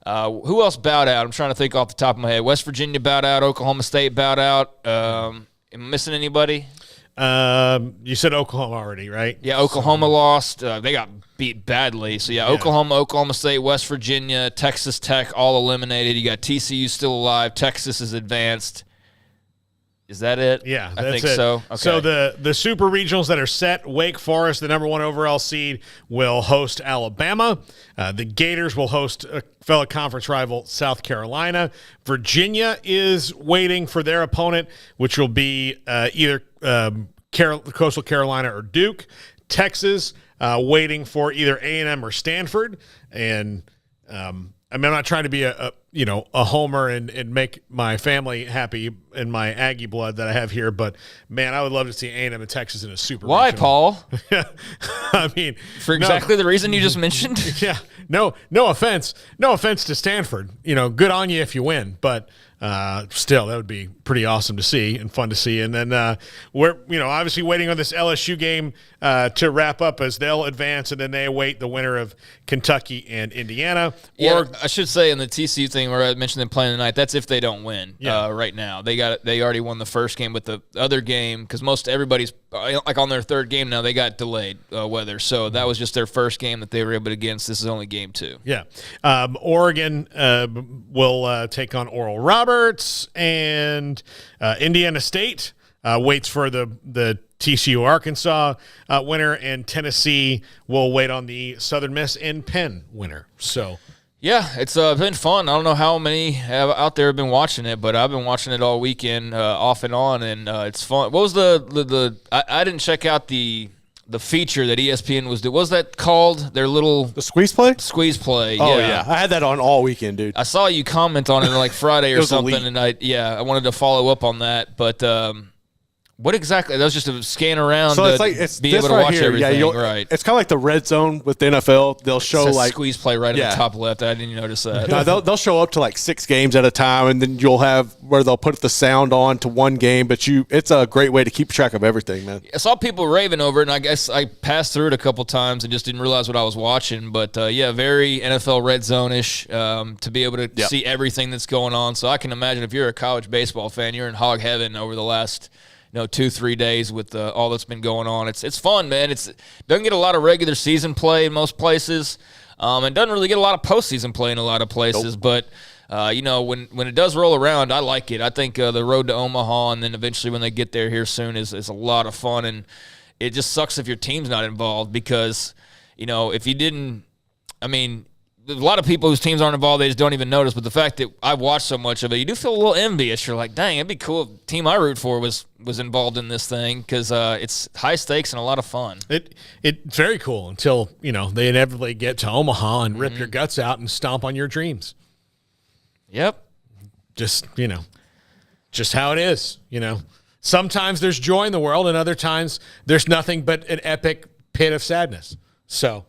Who else bowed out? I'm trying to think off the top of my head. West Virginia bowed out. Oklahoma State bowed out. Am I missing anybody? You said Oklahoma already, right? Yeah, Oklahoma lost. They got beat badly. So, Oklahoma, Oklahoma State, West Virginia, Texas Tech all eliminated. You got TCU still alive. Texas is advanced. Is that it? Yeah, I that's think it. so. Okay. So the Super Regionals that are set, Wake Forest, the number 1 overall seed, will host Alabama. The Gators will host a fellow conference rival, South Carolina. Virginia is waiting for their opponent, which will be either Coastal Carolina or Duke. Texas waiting for either A&M or Stanford. And I'm not trying to be a homer and make my family happy in my Aggie blood that I have here, but man, I would love to see A&M and Texas in a Super Why, regional. Paul? I mean, for exactly the reason you just mentioned. Yeah, no offense to Stanford. Good on you if you win, but still, that would be pretty awesome to see and fun to see. And then we're obviously waiting on this LSU game to wrap up as they'll advance, and then they await the winner of Kentucky and Indiana. Yeah, I should say in the TCU thing where I mentioned them playing tonight, that's if they don't win. Right now they already won the first game, but the other game, because most everybody's like on their 3rd game now, they got delayed weather, so that was just their first game that they were able to get. This is only game 2. Yeah, Oregon will take on Oral Roberts, and Indiana State waits for the TCU Arkansas winner, and Tennessee will wait on the Southern Miss and Penn winner. So. Yeah, it's been fun. I don't know how many out there have been watching it, but I've been watching it all weekend off and on, and it's fun. What was I didn't check out the feature that ESPN was doing. What was that called? The squeeze play? Squeeze play, Oh, yeah. I had that on all weekend, dude. I saw you comment on it like Friday or something, elite. and I wanted to follow up on that, but what exactly? That was just a scan around So it's be this able to right watch here. everything, Yeah, right? It's kind of like the red zone with the NFL. They'll show It says like squeeze play right in the top left. I didn't notice that. No, they'll show up to like 6 games at a time, and then you'll have where they'll put the sound on to one game. But it's a great way to keep track of everything, man. I saw people raving over it, and I guess I passed through it a couple times and just didn't realize what I was watching. But very NFL red zone-ish to be able to see everything that's going on. So I can imagine if you're a college baseball fan, you're in hog heaven over the last 2-3 days with all that's been going on. It's fun, man. It doesn't get a lot of regular season play in most places, and doesn't really get a lot of postseason play in a lot of places. Nope. when it does roll around, I like it. I think the road to Omaha and then eventually when they get there here soon is a lot of fun. And it just sucks if your team's not involved because, if you didn't, there's a lot of people whose teams aren't involved, they just don't even notice. But the fact that I've watched so much of it, you do feel a little envious. You're like, dang, it'd be cool if the team I root for was involved in this thing because it's high stakes and a lot of fun. It's very cool until, they inevitably get to Omaha and rip your guts out and stomp on your dreams. Yep. Just how it is, Sometimes there's joy in the world and other times there's nothing but an epic pit of sadness. So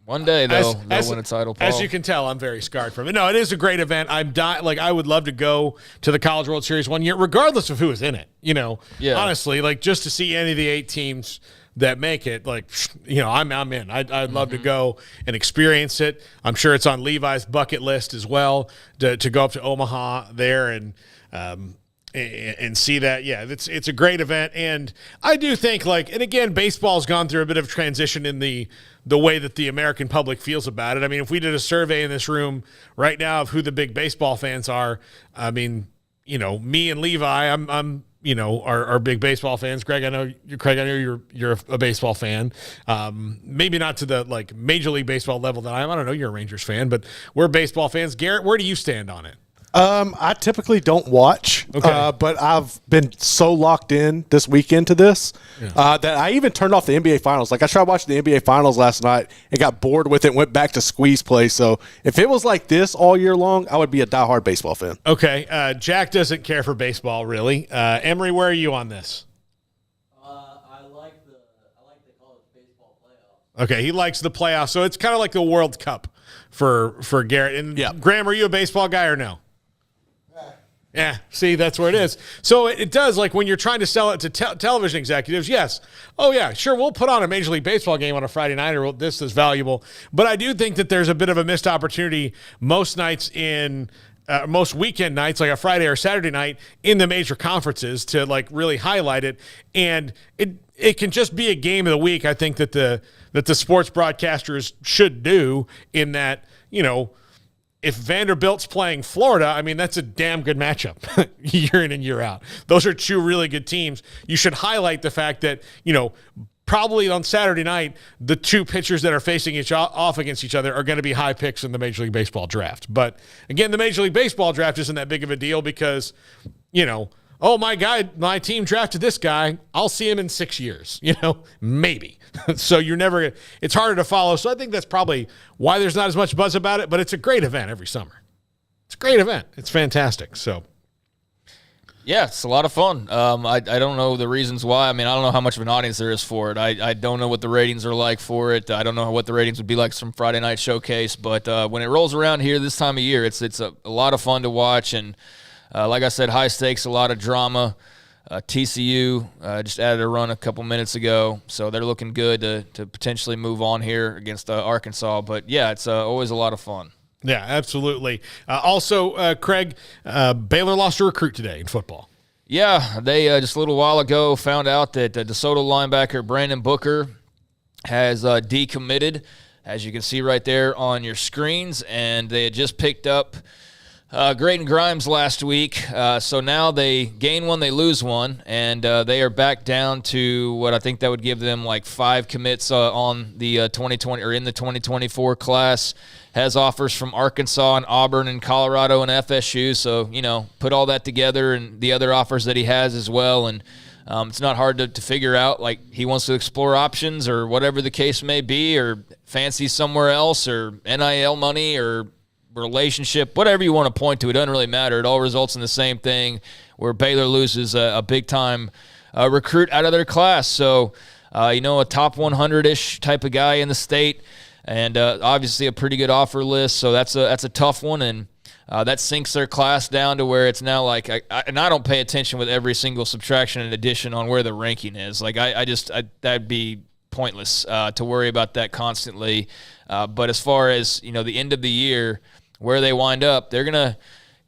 one day they'll win a title, Paul. As you can tell, I'm very scarred from it. No, it is a great event. I would love to go to the College World Series one year, regardless of who is in it. Yeah. Honestly, just to see any of the 8 teams that make it, I'm in. I'd love to go and experience it. I'm sure it's on Levi's bucket list as well to go up to Omaha there and see that. Yeah, it's a great event, and I do think and again, baseball's gone through a bit of transition in the way that the American public feels about it. If we did a survey in this room right now of who the big baseball fans are, me and Levi, I'm are big baseball fans. Greg, I know you're a baseball fan. Maybe not to the Major League Baseball level that I am. I don't know, you're a Rangers fan, but we're baseball fans. Garrett, where do you stand on it? I typically don't watch, but I've been so locked in this weekend to this that I even turned off the NBA Finals. I tried watching the NBA Finals last night and got bored with it and went back to squeeze play. So if it was like this all year long, I would be a diehard baseball fan. Okay. Jack doesn't care for baseball, really. Emery, where are you on this? I like the college baseball playoffs. Okay, he likes the playoffs. So it's kind of like the World Cup for Garrett. And Graham, are you a baseball guy or no? Yeah, see, that's where it is. So it does, when you're trying to sell it to television executives, yes. Oh, yeah, sure, we'll put on a Major League Baseball game on a Friday night, or this is valuable. But I do think that there's a bit of a missed opportunity most most weekend nights, like a Friday or Saturday night, in the major conferences to, really highlight it. And it can just be a game of the week, I think, that the sports broadcasters should do in that, if Vanderbilt's playing Florida, that's a damn good matchup year in and year out. Those are 2 really good teams. You should highlight the fact that, probably on Saturday night, the 2 pitchers that are facing off against each other are going to be high picks in the Major League Baseball draft. But, again, the Major League Baseball draft isn't that big of a deal because, oh, my team drafted this guy. I'll see him in 6 years, maybe. So it's harder to follow. So I think that's probably why there's not as much buzz about it, but it's a great event every summer. It's a great event. It's fantastic. So, yeah, it's a lot of fun. I don't know the reasons why. I don't know how much of an audience there is for it. I don't know what the ratings are like for it. I don't know what the ratings would be like from Friday Night Showcase, but when it rolls around here this time of year, it's a lot of fun to watch. And like I said, high stakes, a lot of drama. TCU just added a run a couple minutes ago, so they're looking good to potentially move on here against Arkansas. But, yeah, it's always a lot of fun. Yeah, absolutely. Also, Craig, Baylor lost a recruit today in football. Yeah, they just a little while ago found out that DeSoto linebacker Brandon Booker has decommitted, as you can see right there on your screens, and they had just picked up Graydon Grimes last week, so now they gain 1, they lose 1, and they are back down to what I think that would give them 5 commits on the 2020 or in the 2024 class. Has offers from Arkansas and Auburn and Colorado and FSU, so put all that together and the other offers that he has as well, and it's not hard to figure out. He wants to explore options or whatever the case may be, or fancy somewhere else, or NIL money, or relationship, whatever you want to point to. It doesn't really matter. It all results in the same thing, where Baylor loses a big-time recruit out of their class. So, a top 100-ish type of guy in the state, and obviously a pretty good offer list. So that's a tough one, and that sinks their class down to where it's now and I don't pay attention with every single subtraction and addition on where the ranking is. That'd be pointless to worry about that constantly. But as far as, the end of the year, where they wind up, they're going to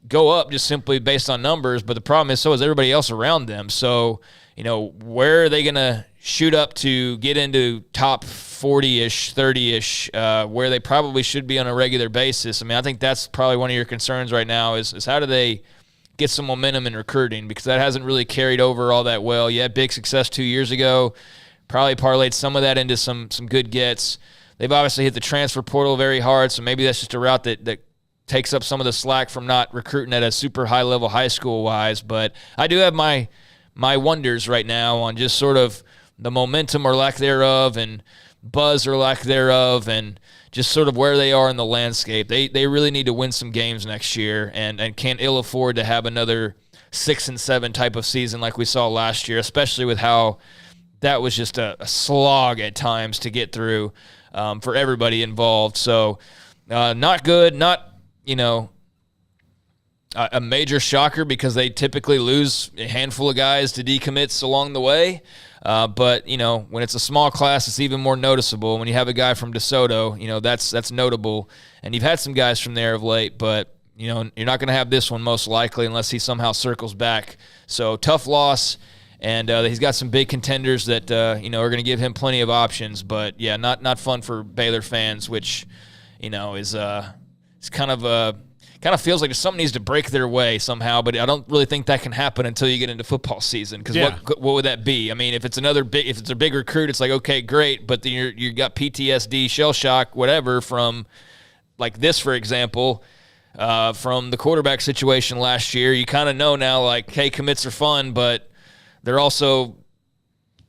go up just simply based on numbers. But the problem is, so is everybody else around them. So, where are they going to shoot up to get into top 40-ish, 30-ish, where they probably should be on a regular basis? I mean, I think that's probably one of your concerns right now is how do they get some momentum in recruiting, because that hasn't really carried over all that well. You had big success 2 years ago, probably parlayed some of that into some good gets. They've obviously hit the transfer portal very hard, so maybe that's just a route that takes up some of the slack from not recruiting at a super high level high school-wise. But I do have my wonders right now on just sort of the momentum or lack thereof and buzz or lack thereof and just sort of where they are in the landscape. They really need to win some games next year and can't ill afford to have another 6-7 type of season like we saw last year, especially with how that was just a slog at times to get through for everybody involved. So not good, not, a major shocker because they typically lose a handful of guys to decommits along the way. But, when it's a small class, it's even more noticeable. When you have a guy from DeSoto, that's notable. And you've had some guys from there of late, but, you're not going to have this one most likely unless he somehow circles back. So tough loss, and he's got some big contenders that, are going to give him plenty of options. But, yeah, not fun for Baylor fans, which, is it's kind of feels like something needs to break their way somehow, but I don't really think that can happen until you get into football season. Because what would that be? I mean, if it's a big recruit, it's like, okay, great, but then you got PTSD, shell shock, whatever from like this, for example, from the quarterback situation last year. You kind of know now, like, hey, commits are fun, but they're also,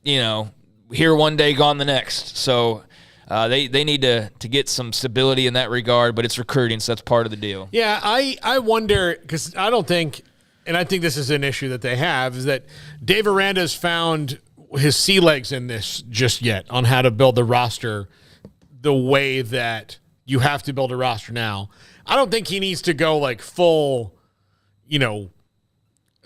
here one day, gone the next. So. They need to get some stability in that regard, but it's recruiting, so that's part of the deal. Yeah, I wonder, because I don't think, and I think this is an issue that they have, is that Dave Aranda's found his sea legs in this just yet on how to build the roster the way that you have to build a roster now. I don't think he needs to go like full,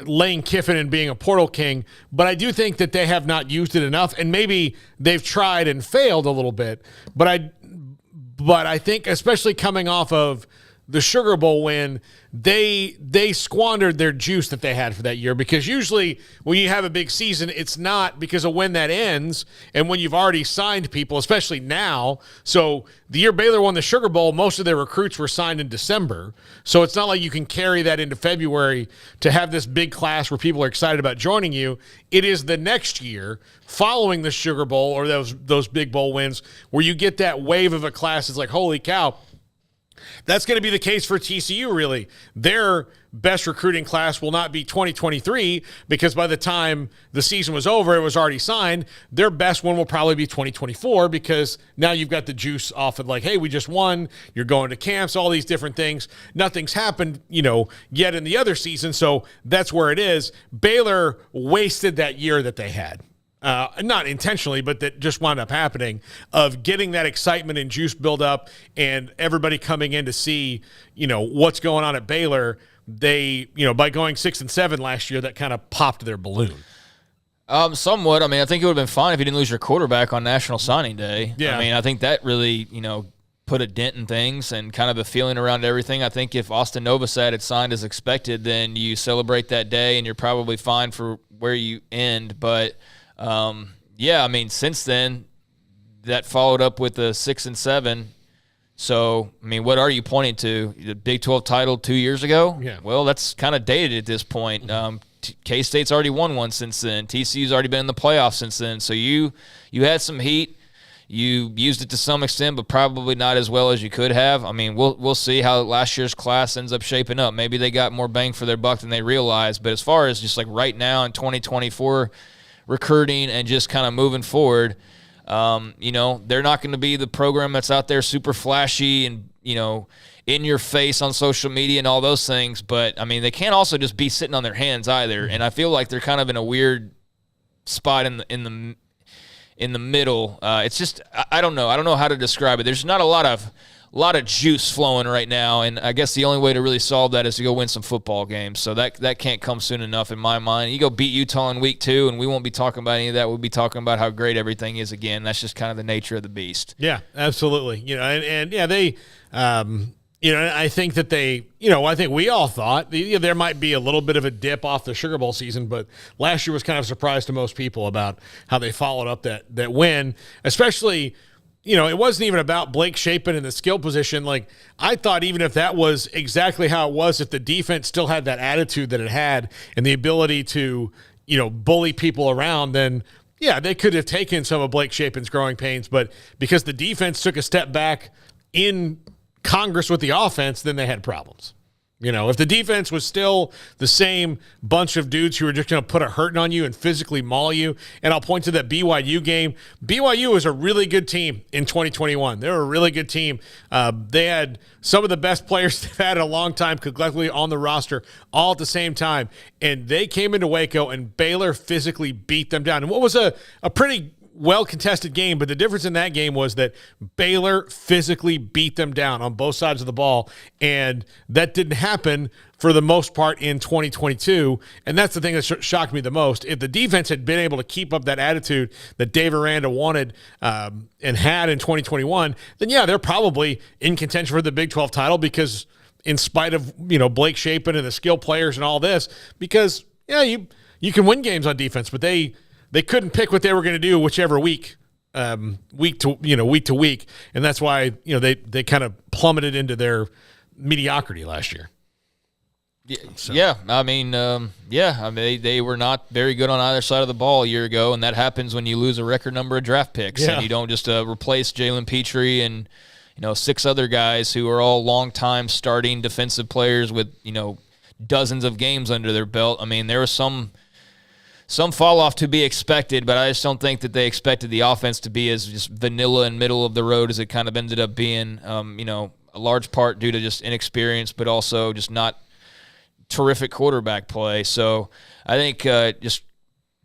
Lane Kiffin and being a portal king, but I do think that they have not used it enough, and maybe they've tried and failed a little bit. But I think, especially coming off of the Sugar Bowl win, they squandered their juice that they had for that year, because usually when you have a big season, it's not because of when that ends and when you've already signed people, especially now. So the year Baylor won the Sugar Bowl, most of their recruits were signed in December. So it's not like you can carry that into February to have this big class where people are excited about joining you. It is the next year following the Sugar Bowl or those big bowl wins where you get that wave of a class that's like, holy cow. That's going to be the case for TCU, really. Their best recruiting class will not be 2023 because by the time the season was over, it was already signed. Their best one will probably be 2024 because now you've got the juice off of like, hey, we just won. You're going to camps, all these different things. Nothing's happened, yet in the other season, so that's where it is. Baylor wasted that year that they had. Not intentionally, but that just wound up happening, of getting that excitement and juice build up and everybody coming in to see, what's going on at Baylor. They, by going 6-7 last year, that kind of popped their balloon. Somewhat. I mean, I think it would have been fine if you didn't lose your quarterback on National Signing Day. Yeah. I mean, I think that really, put a dent in things and kind of a feeling around everything. I think if Austin Novosad had signed as expected, then you celebrate that day and you're probably fine for where you end. But I mean, since then, that followed up with a 6-7. So, I mean, what are you pointing to? The Big 12 title 2 years ago? Yeah. Well, that's kind of dated at this point. K-State's already won one since then. TCU's already been in the playoffs since then. So you had some heat. You used it to some extent, but probably not as well as you could have. I mean, we'll see how last year's class ends up shaping up. Maybe they got more bang for their buck than they realized. But as far as just like right now in 2024 recruiting and just kind of moving forward, they're not going to be the program that's out there super flashy and, in your face on social media and all those things. But, I mean, they can't also just be sitting on their hands either. And I feel like they're kind of in a weird spot in the middle. It's just, I don't know. I don't know how to describe it. There's not a lot of juice flowing right now, and I guess the only way to really solve that is to go win some football games. So that can't come soon enough in my mind. You go beat Utah in week 2, and we won't be talking about any of that. We'll be talking about how great everything is again. That's just kind of the nature of the beast. Yeah, absolutely. They I think that I think we all thought there might be a little bit of a dip off the Sugar Bowl season, but last year was kind of a surprise to most people about how they followed up that win, especially, it wasn't even about Blake Shapen in the skill position. Like, I thought even if that was exactly how it was, if the defense still had that attitude that it had and the ability to, bully people around, then yeah, they could have taken some of Blake Shapen's growing pains, but because the defense took a step back in Congress with the offense, then they had problems. If the defense was still the same bunch of dudes who were just going to put a hurting on you and physically maul you, and I'll point to that BYU game. BYU was a really good team in 2021. They were a really good team. They had some of the best players they've had in a long time collectively on the roster all at the same time, and they came into Waco, and Baylor physically beat them down. And what was a pretty well-contested game, but the difference in that game was that Baylor physically beat them down on both sides of the ball, and that didn't happen for the most part in 2022, and that's the thing that shocked me the most. If the defense had been able to keep up that attitude that Dave Aranda wanted and had in 2021, then yeah, they're probably in contention for the Big 12 title because in spite of, Blake Shapen and the skill players and all this, because, yeah, you can win games on defense, but they couldn't pick what they were going to do whichever week to week, and that's why they kind of plummeted into their mediocrity last year. Yeah, they were not very good on either side of the ball a year ago, and that happens when you lose a record number of draft picks and you don't just replace Jalen Petrie and 6 other guys who are all long-time starting defensive players with dozens of games under their belt. I mean, there was some fall off to be expected, but I just don't think that they expected the offense to be as just vanilla and middle of the road as it kind of ended up being, a large part due to just inexperience, but also just not terrific quarterback play. So I think just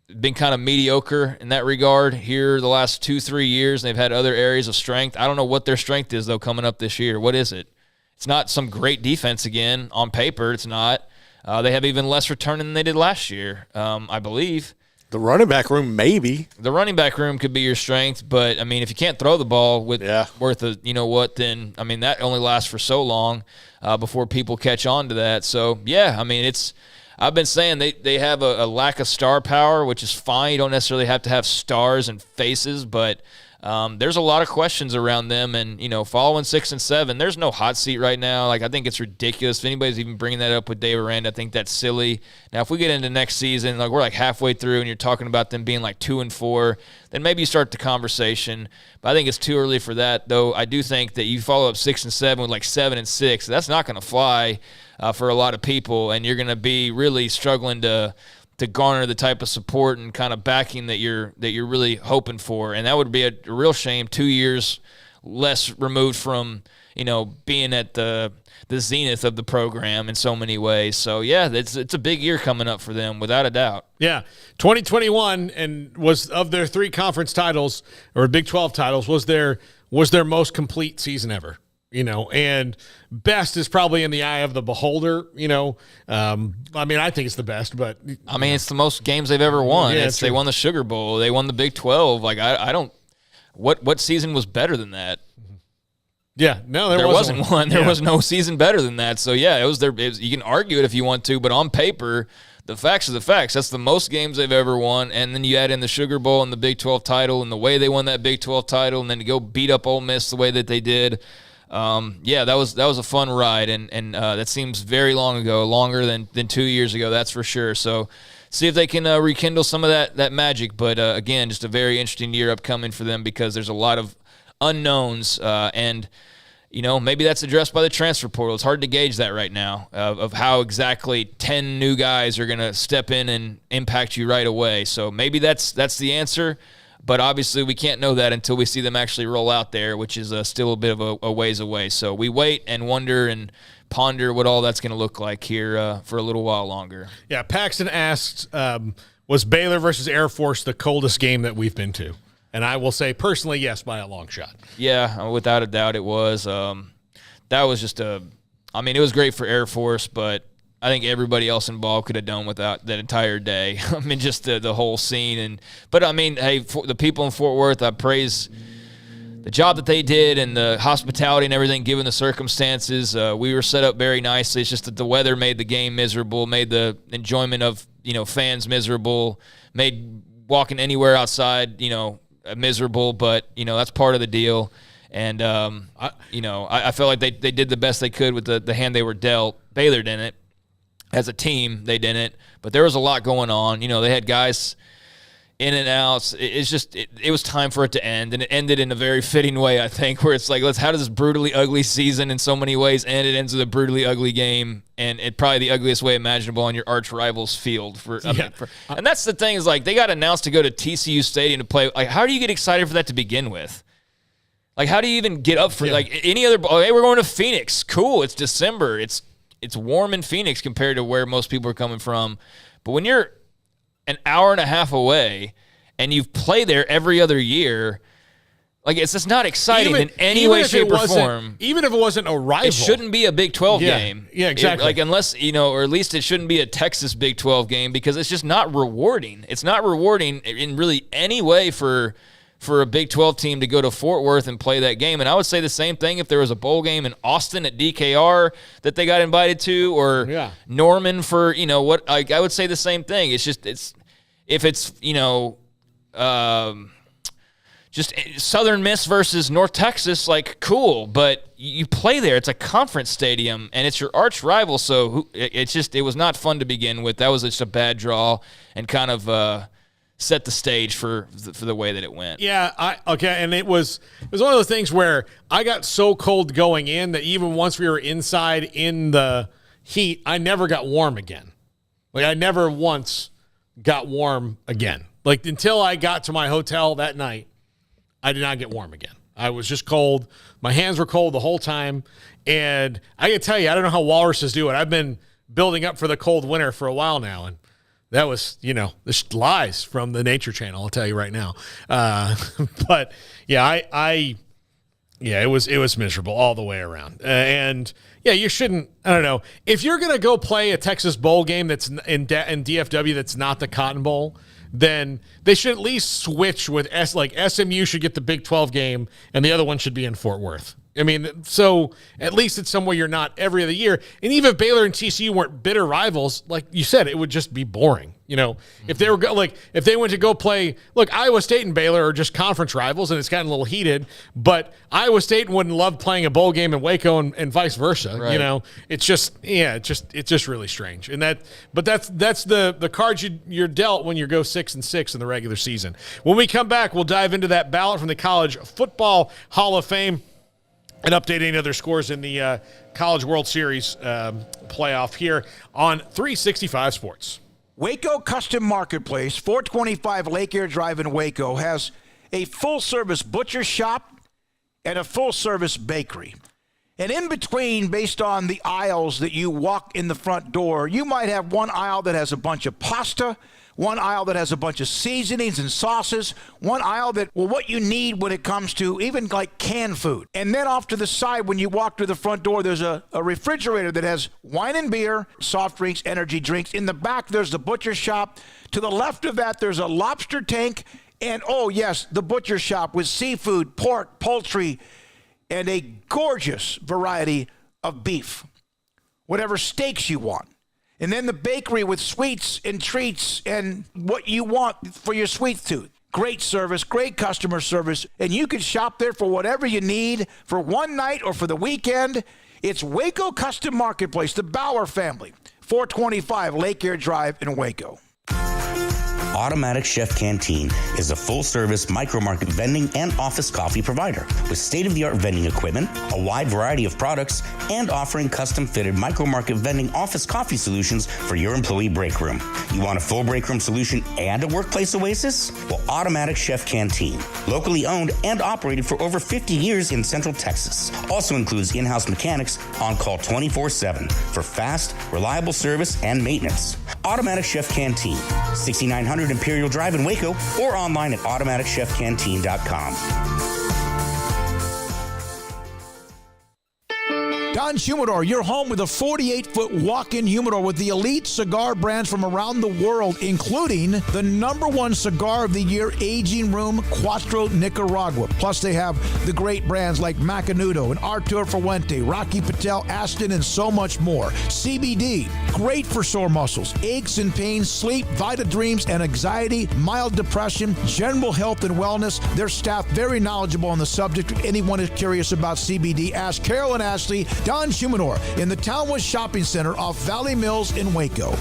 been kind of mediocre in that regard here the last 2-3 years. They've had other areas of strength. I don't know what their strength is, though, coming up this year. What is it? It's not some great defense again. On paper, it's not. They have even less returning than they did last year, I believe. The running back room, maybe. The running back room could be your strength, but, I mean, if you can't throw the ball with worth of, then, I mean, that only lasts for so long before people catch on to that. So, yeah, I mean, I've been saying they have a lack of star power, which is fine. You don't necessarily have to have stars and faces, but there's a lot of questions around them, and, following 6 and 7, there's no hot seat right now. Like, I think it's ridiculous. If anybody's even bringing that up with Dave Aranda, I think that's silly. Now, if we get into next season, like, we're like halfway through and you're talking about them being like 2 and 4, then maybe you start the conversation. But I think it's too early for that, though. I do think that you follow up 6 and 7 with like 7 and 6. That's not going to fly for a lot of people, and you're going to be really struggling to garner the type of support and kind of backing that you're really hoping for. And that would be a real shame 2 years less removed from, being at the zenith of the program in so many ways. So, yeah, it's a big year coming up for them, without a doubt. Yeah, 2021 and was of their 3 conference titles or Big 12 titles was their most complete season ever. And best is probably in the eye of the beholder, I mean, I think it's the best, but I mean, it's the most games they've ever won. Yeah, they won the Sugar Bowl. They won the Big 12. Like, I don't, what season was better than that? Yeah, no, there wasn't one. There was no season better than that. So yeah, you can argue it if you want to, but on paper, the facts are the facts. That's the most games they've ever won, and then you add in the Sugar Bowl and the Big 12 title and the way they won that Big 12 title, and then to go beat up Ole Miss the way that they did. That was a fun ride, and that seems very long ago, longer than 2 years ago, that's for sure. So see if they can rekindle some of that magic. But again, just a very interesting year upcoming for them because there's a lot of unknowns, and maybe that's addressed by the transfer portal. It's hard to gauge that right now of how exactly 10 new guys are going to step in and impact you right away. So maybe that's the answer. But obviously we can't know that until we see them actually roll out there, which is still a bit of a ways away. So we wait and wonder and ponder what all that's going to look like here for a little while longer. Yeah, Paxton asked, was Baylor versus Air Force the coldest game that we've been to? And I will say personally, yes, by a long shot. Yeah, without a doubt it was. That was just it was great for Air Force, but I think everybody else involved could have done without that entire day. I mean, just the whole scene. But, I mean, hey, the people in Fort Worth, I praise the job that they did and the hospitality and everything, given the circumstances. We were set up very nicely. It's just that the weather made the game miserable, made the enjoyment of, fans miserable, made walking anywhere outside, miserable. But, that's part of the deal. And, I felt like they did the best they could with the hand they were dealt. Baylor didn't. As a team, they didn't. But there was a lot going on. They had guys in and outs. It was time for it to end, and it ended in a very fitting way, I think, where it's like, how does this brutally ugly season in so many ways end? It ends with a brutally ugly game, and it probably the ugliest way imaginable on your arch rival's field. And that's the thing is, like, they got announced to go to TCU Stadium to play. Like, how do you get excited for that to begin with? Like, how do you even get up for any other? Hey, we're going to Phoenix. Cool. It's December. It's warm in Phoenix compared to where most people are coming from. But when you're an hour and a half away and you play there every other year, like, it's just not exciting in any way, shape, or form. Even if it wasn't a rival. It shouldn't be a Big 12 game. Yeah, exactly. Unless, or at least it shouldn't be a Texas Big 12 game, because it's just not rewarding. It's not rewarding in really any way for a Big 12 team to go to Fort Worth and play that game. And I would say the same thing if there was a bowl game in Austin at DKR that they got invited to, or Norman for, I would say the same thing. It's just, if it's just Southern Miss versus North Texas, like, cool, but you play there. It's a conference stadium, and it's your arch rival, so it was not fun to begin with. That was just a bad draw and kind of set the stage for the way that it went. Yeah, and it was one of those things where I got so cold going in that even once we were inside in the heat, I never got warm again. Like, I never once got warm again. Like, until I got to my hotel that night, I did not get warm again. I was just cold. My hands were cold the whole time. And I can tell you, I don't know how walruses do it. I've been building up for the cold winter for a while now, and that was, this lies from the Nature Channel, I'll tell you right now. But yeah, it was miserable all the way around. And yeah, you shouldn't, I don't know. If you're going to go play a Texas Bowl game that's in DFW that's not the Cotton Bowl, then they should at least switch with SMU should get the Big 12 game and the other one should be in Fort Worth. I mean, so at least it's somewhere you're not every other year. And even if Baylor and TCU weren't bitter rivals, like you said, it would just be boring. If they were if they went to go play, look, Iowa State and Baylor are just conference rivals, and it's gotten a little heated. But Iowa State wouldn't love playing a bowl game in Waco and vice versa. Right. It's just really strange. And that's the cards you're dealt when you go 6-6 in the regular season. When we come back, we'll dive into that ballot from the College Football Hall of Fame and update any other scores in the College World Series playoff here on 365 Sports. Waco Custom Marketplace, 425 Lake Air Drive in Waco, has a full-service butcher shop and a full-service bakery. And in between, based on the aisles that you walk in the front door, you might have one aisle that has a bunch of pasta, one aisle that has a bunch of seasonings and sauces, one aisle that, what you need when it comes to even like canned food. And then off to the side, when you walk through the front door, there's a refrigerator that has wine and beer, soft drinks, energy drinks. In the back, there's the butcher shop. To the left of that, there's a lobster tank. And, oh, yes, the butcher shop with seafood, pork, poultry, and a gorgeous variety of beef. Whatever steaks you want. And then the bakery with sweets and treats and what you want for your sweet tooth. Great service, great customer service, and you can shop there for whatever you need for one night or for the weekend. It's Waco Custom Marketplace, the Bauer family, 425 Lake Air Drive in Waco. Automatic Chef Canteen is a full-service micro-market vending and office coffee provider with state-of-the-art vending equipment, a wide variety of products, and offering custom-fitted micro-market vending office coffee solutions for your employee break room. You want a full break room solution and a workplace oasis? Well, Automatic Chef Canteen, locally owned and operated for over 50 years in Central Texas, also includes in-house mechanics on call 24/7 for fast, reliable service and maintenance. Automatic Chef Canteen, 6900 Imperial Drive in Waco, or online at automaticchefcanteen.com. Don's Humidor, your home with a 48-foot walk-in humidor with the elite cigar brands from around the world, including the #1 cigar of the year, Aging Room Cuatro Nicaragua. Plus, they have the great brands like Macanudo and Artur Fuente, Rocky Patel, Aston, and so much more. CBD, great for sore muscles, aches and pains, sleep, Vita Dreams, and anxiety, mild depression, general health and wellness. Their staff very knowledgeable on the subject. If anyone is curious about CBD, ask Carol and Ashley. Don's Humidor in the Townwood Shopping Center off Valley Mills in Waco.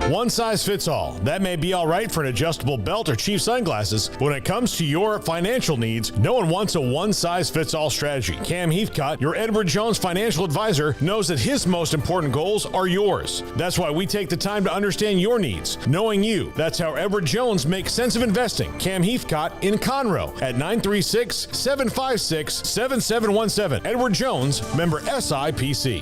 One size fits all. That may be all right for an adjustable belt or cheap sunglasses, but when it comes to your financial needs, no one wants a one-size-fits-all strategy. Cam Heathcott, your Edward Jones financial advisor, knows that his most important goals are yours. That's why we take the time to understand your needs, knowing you. That's how Edward Jones makes sense of investing. Cam Heathcott in Conroe at 936-756-7717. Edward Jones, member SIPC.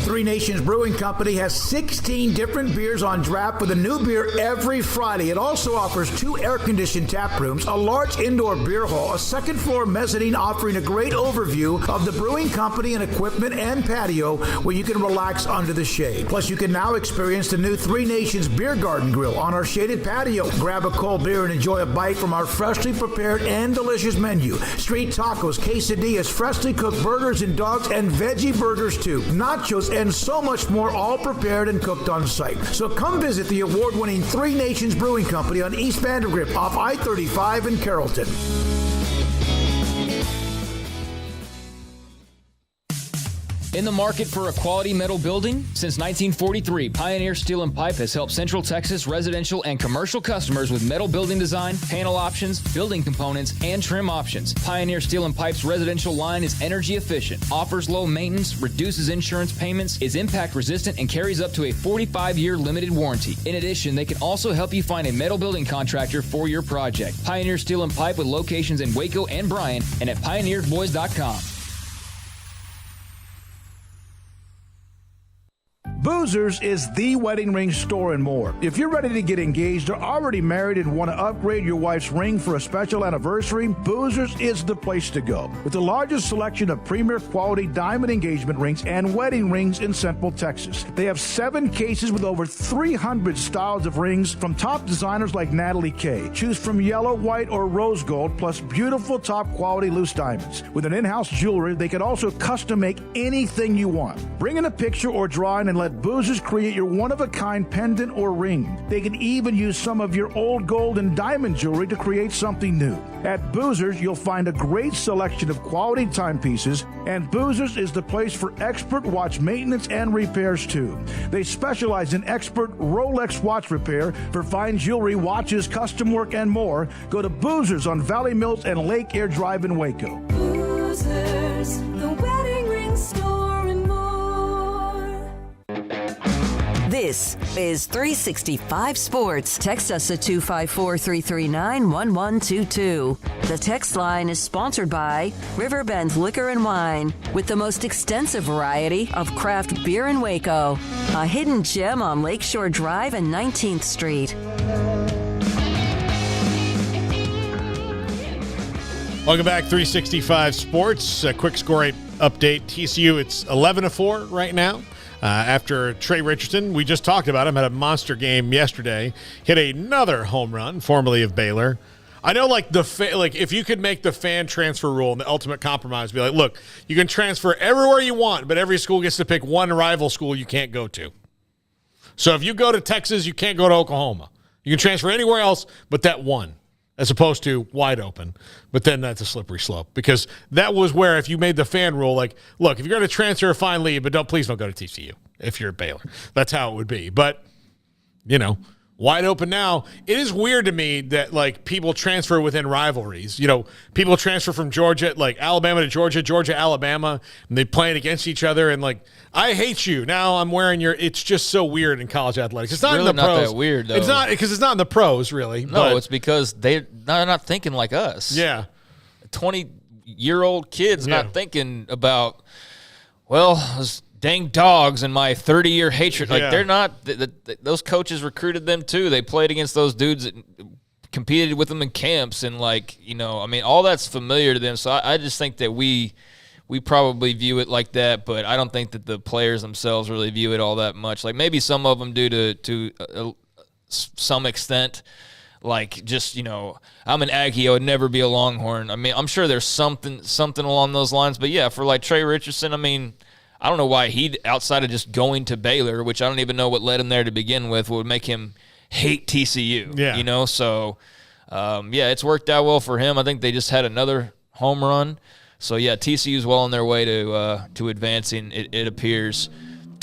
Three Nations Brewing Company has 16 different beers on draft with a new beer every Friday. It also offers 2 air-conditioned tap rooms, a large indoor beer hall, a second-floor mezzanine offering a great overview of the brewing company and equipment and patio where you can relax under the shade. Plus, you can now experience the new Three Nations Beer Garden Grill on our shaded patio. Grab a cold beer and enjoy a bite from our freshly prepared and delicious menu. Street tacos, quesadillas, freshly cooked burgers and dogs, and veggie burgers too. Nachos and so much more, all prepared and cooked on site. So come visit the award-winning Three Nations Brewing Company on East Vandergrift off I-35 in Carrollton. In the market for a quality metal building? Since 1943, Pioneer Steel and Pipe has helped Central Texas residential and commercial customers with metal building design, panel options, building components, and trim options. Pioneer Steel and Pipe's residential line is energy efficient, offers low maintenance, reduces insurance payments, is impact resistant, and carries up to a 45-year limited warranty. In addition, they can also help you find a metal building contractor for your project. Pioneer Steel and Pipe with locations in Waco and Bryan and at pioneerboys.com. Boozers is the wedding ring store and more. If you're ready to get engaged or already married and want to upgrade your wife's ring for a special anniversary, Boozers is the place to go. With the largest selection of premier quality diamond engagement rings and wedding rings in Central Texas. They have 7 cases with over 300 styles of rings from top designers like Natalie Kay. Choose from yellow, white, or rose gold, plus beautiful top quality loose diamonds. With an in-house jewelry, they can also custom make anything you want. Bring in a picture or drawing and let Boozers create your one-of-a-kind pendant or ring. They can even use some of your old gold and diamond jewelry to create something new. At Boozers, you'll find a great selection of quality timepieces, and Boozers is the place for expert watch maintenance and repairs too. They specialize in expert Rolex watch repair for fine jewelry, watches, custom work, and more. Go to Boozers on Valley Mills and Lake Air Drive in Waco. Boozers, the wedding ring store and more. This is 365 Sports. Text us at 254-339-1122. The text line is sponsored by Riverbend Liquor and Wine, with the most extensive variety of craft beer in Waco. A hidden gem on Lakeshore Drive and 19th Street. Welcome back, 365 Sports. A quick score update. TCU, it's 11-4 right now. After Trey Richardson, we just talked about him, had a monster game yesterday, hit another home run, formerly of Baylor. I know, like if you could make the fan transfer rule and the ultimate compromise, be like, look, you can transfer everywhere you want, but every school gets to pick one rival school you can't go to. So if you go to Texas, you can't go to Oklahoma. You can transfer anywhere else but that one, as opposed to wide open. But then that's a slippery slope, because that was where, if you made the fan rule, like, look, if you're going to transfer, fine, leave, but please don't go to TCU if you're at Baylor. That's how it would be. But, wide open now. It is weird to me that, like, people transfer within rivalries. People transfer from Georgia, like Alabama to Georgia, Georgia, Alabama, and they playing against each other. And, like, I hate you. Now I'm wearing your – it's just so weird in college athletics. It's not really in the pros. Not that weird, though. It's not – because it's not in the pros, really. No, it's because they're not thinking like us. Yeah. 20-year-old kids not thinking about, well, dang dogs and my 30-year hatred. Like, Yeah. they're not – those coaches recruited them too. They played against those dudes that competed with them in camps and, like, you know, I mean, all that's familiar to them. So I just think that we probably view it like that, but I don't think that the players themselves really view it all that much. Like, maybe some of them do to some extent. Like, just, you know, I'm an Aggie, I would never be a Longhorn. I mean, I'm sure there's something along those lines. But, yeah, for, like, Trey Richardson, I mean, I don't know why he, outside of just going to Baylor, which I don't even know what led him there to begin with, would make him hate TCU. Yeah. You know, so, yeah, it's worked out well for him. I think they just had another home run. So, yeah, TCU's well on their way to advancing, it appears.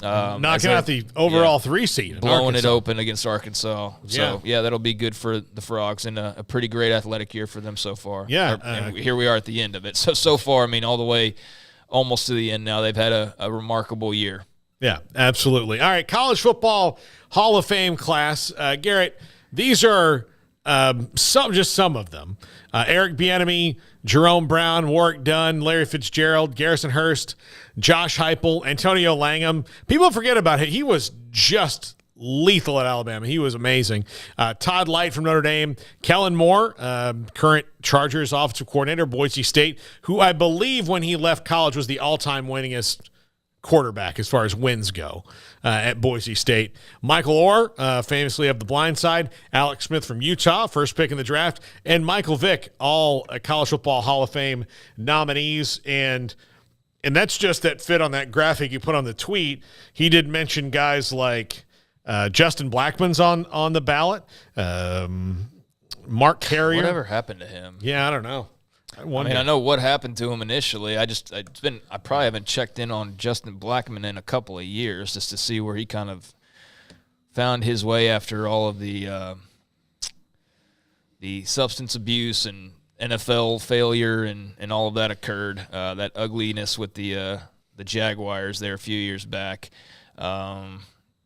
Knocking out the overall 3 seed. Blowing it open against Arkansas. Yeah. So, yeah, that'll be good for the Frogs and a pretty great athletic year for them so far. Yeah. And here we are at the end of it. So far, I mean, all the way almost to the end now, they've had a remarkable year. Yeah, absolutely. All right, college football Hall of Fame class. Garrett, these are some of them. Eric Bieniemy, Jerome Brown, Warwick Dunn, Larry Fitzgerald, Garrison Hurst, Josh Heupel, Antonio Langham. People forget about it. He was just lethal at Alabama. He was amazing. Todd Light from Notre Dame, Kellen Moore, current Chargers offensive coordinator, Boise State, who I believe when he left college was the all-time winningest quarterback as far as wins go at Boise State. Michael Orr, famously of The Blind Side, Alex Smith from Utah, first pick in the draft, and Michael Vick, all College Football Hall of Fame nominees. And that's just that fit on that graphic you put on the tweet. He did mention guys like Justin Blackmon's on the ballot, Mark Carrier. Whatever happened to him? Yeah, I don't know. I mean, I know what happened to him initially. I probably haven't checked in on Justin Blackmon in a couple of years just to see where he kind of found his way after all of the substance abuse and NFL failure and all of that occurred. That ugliness with the Jaguars there a few years back.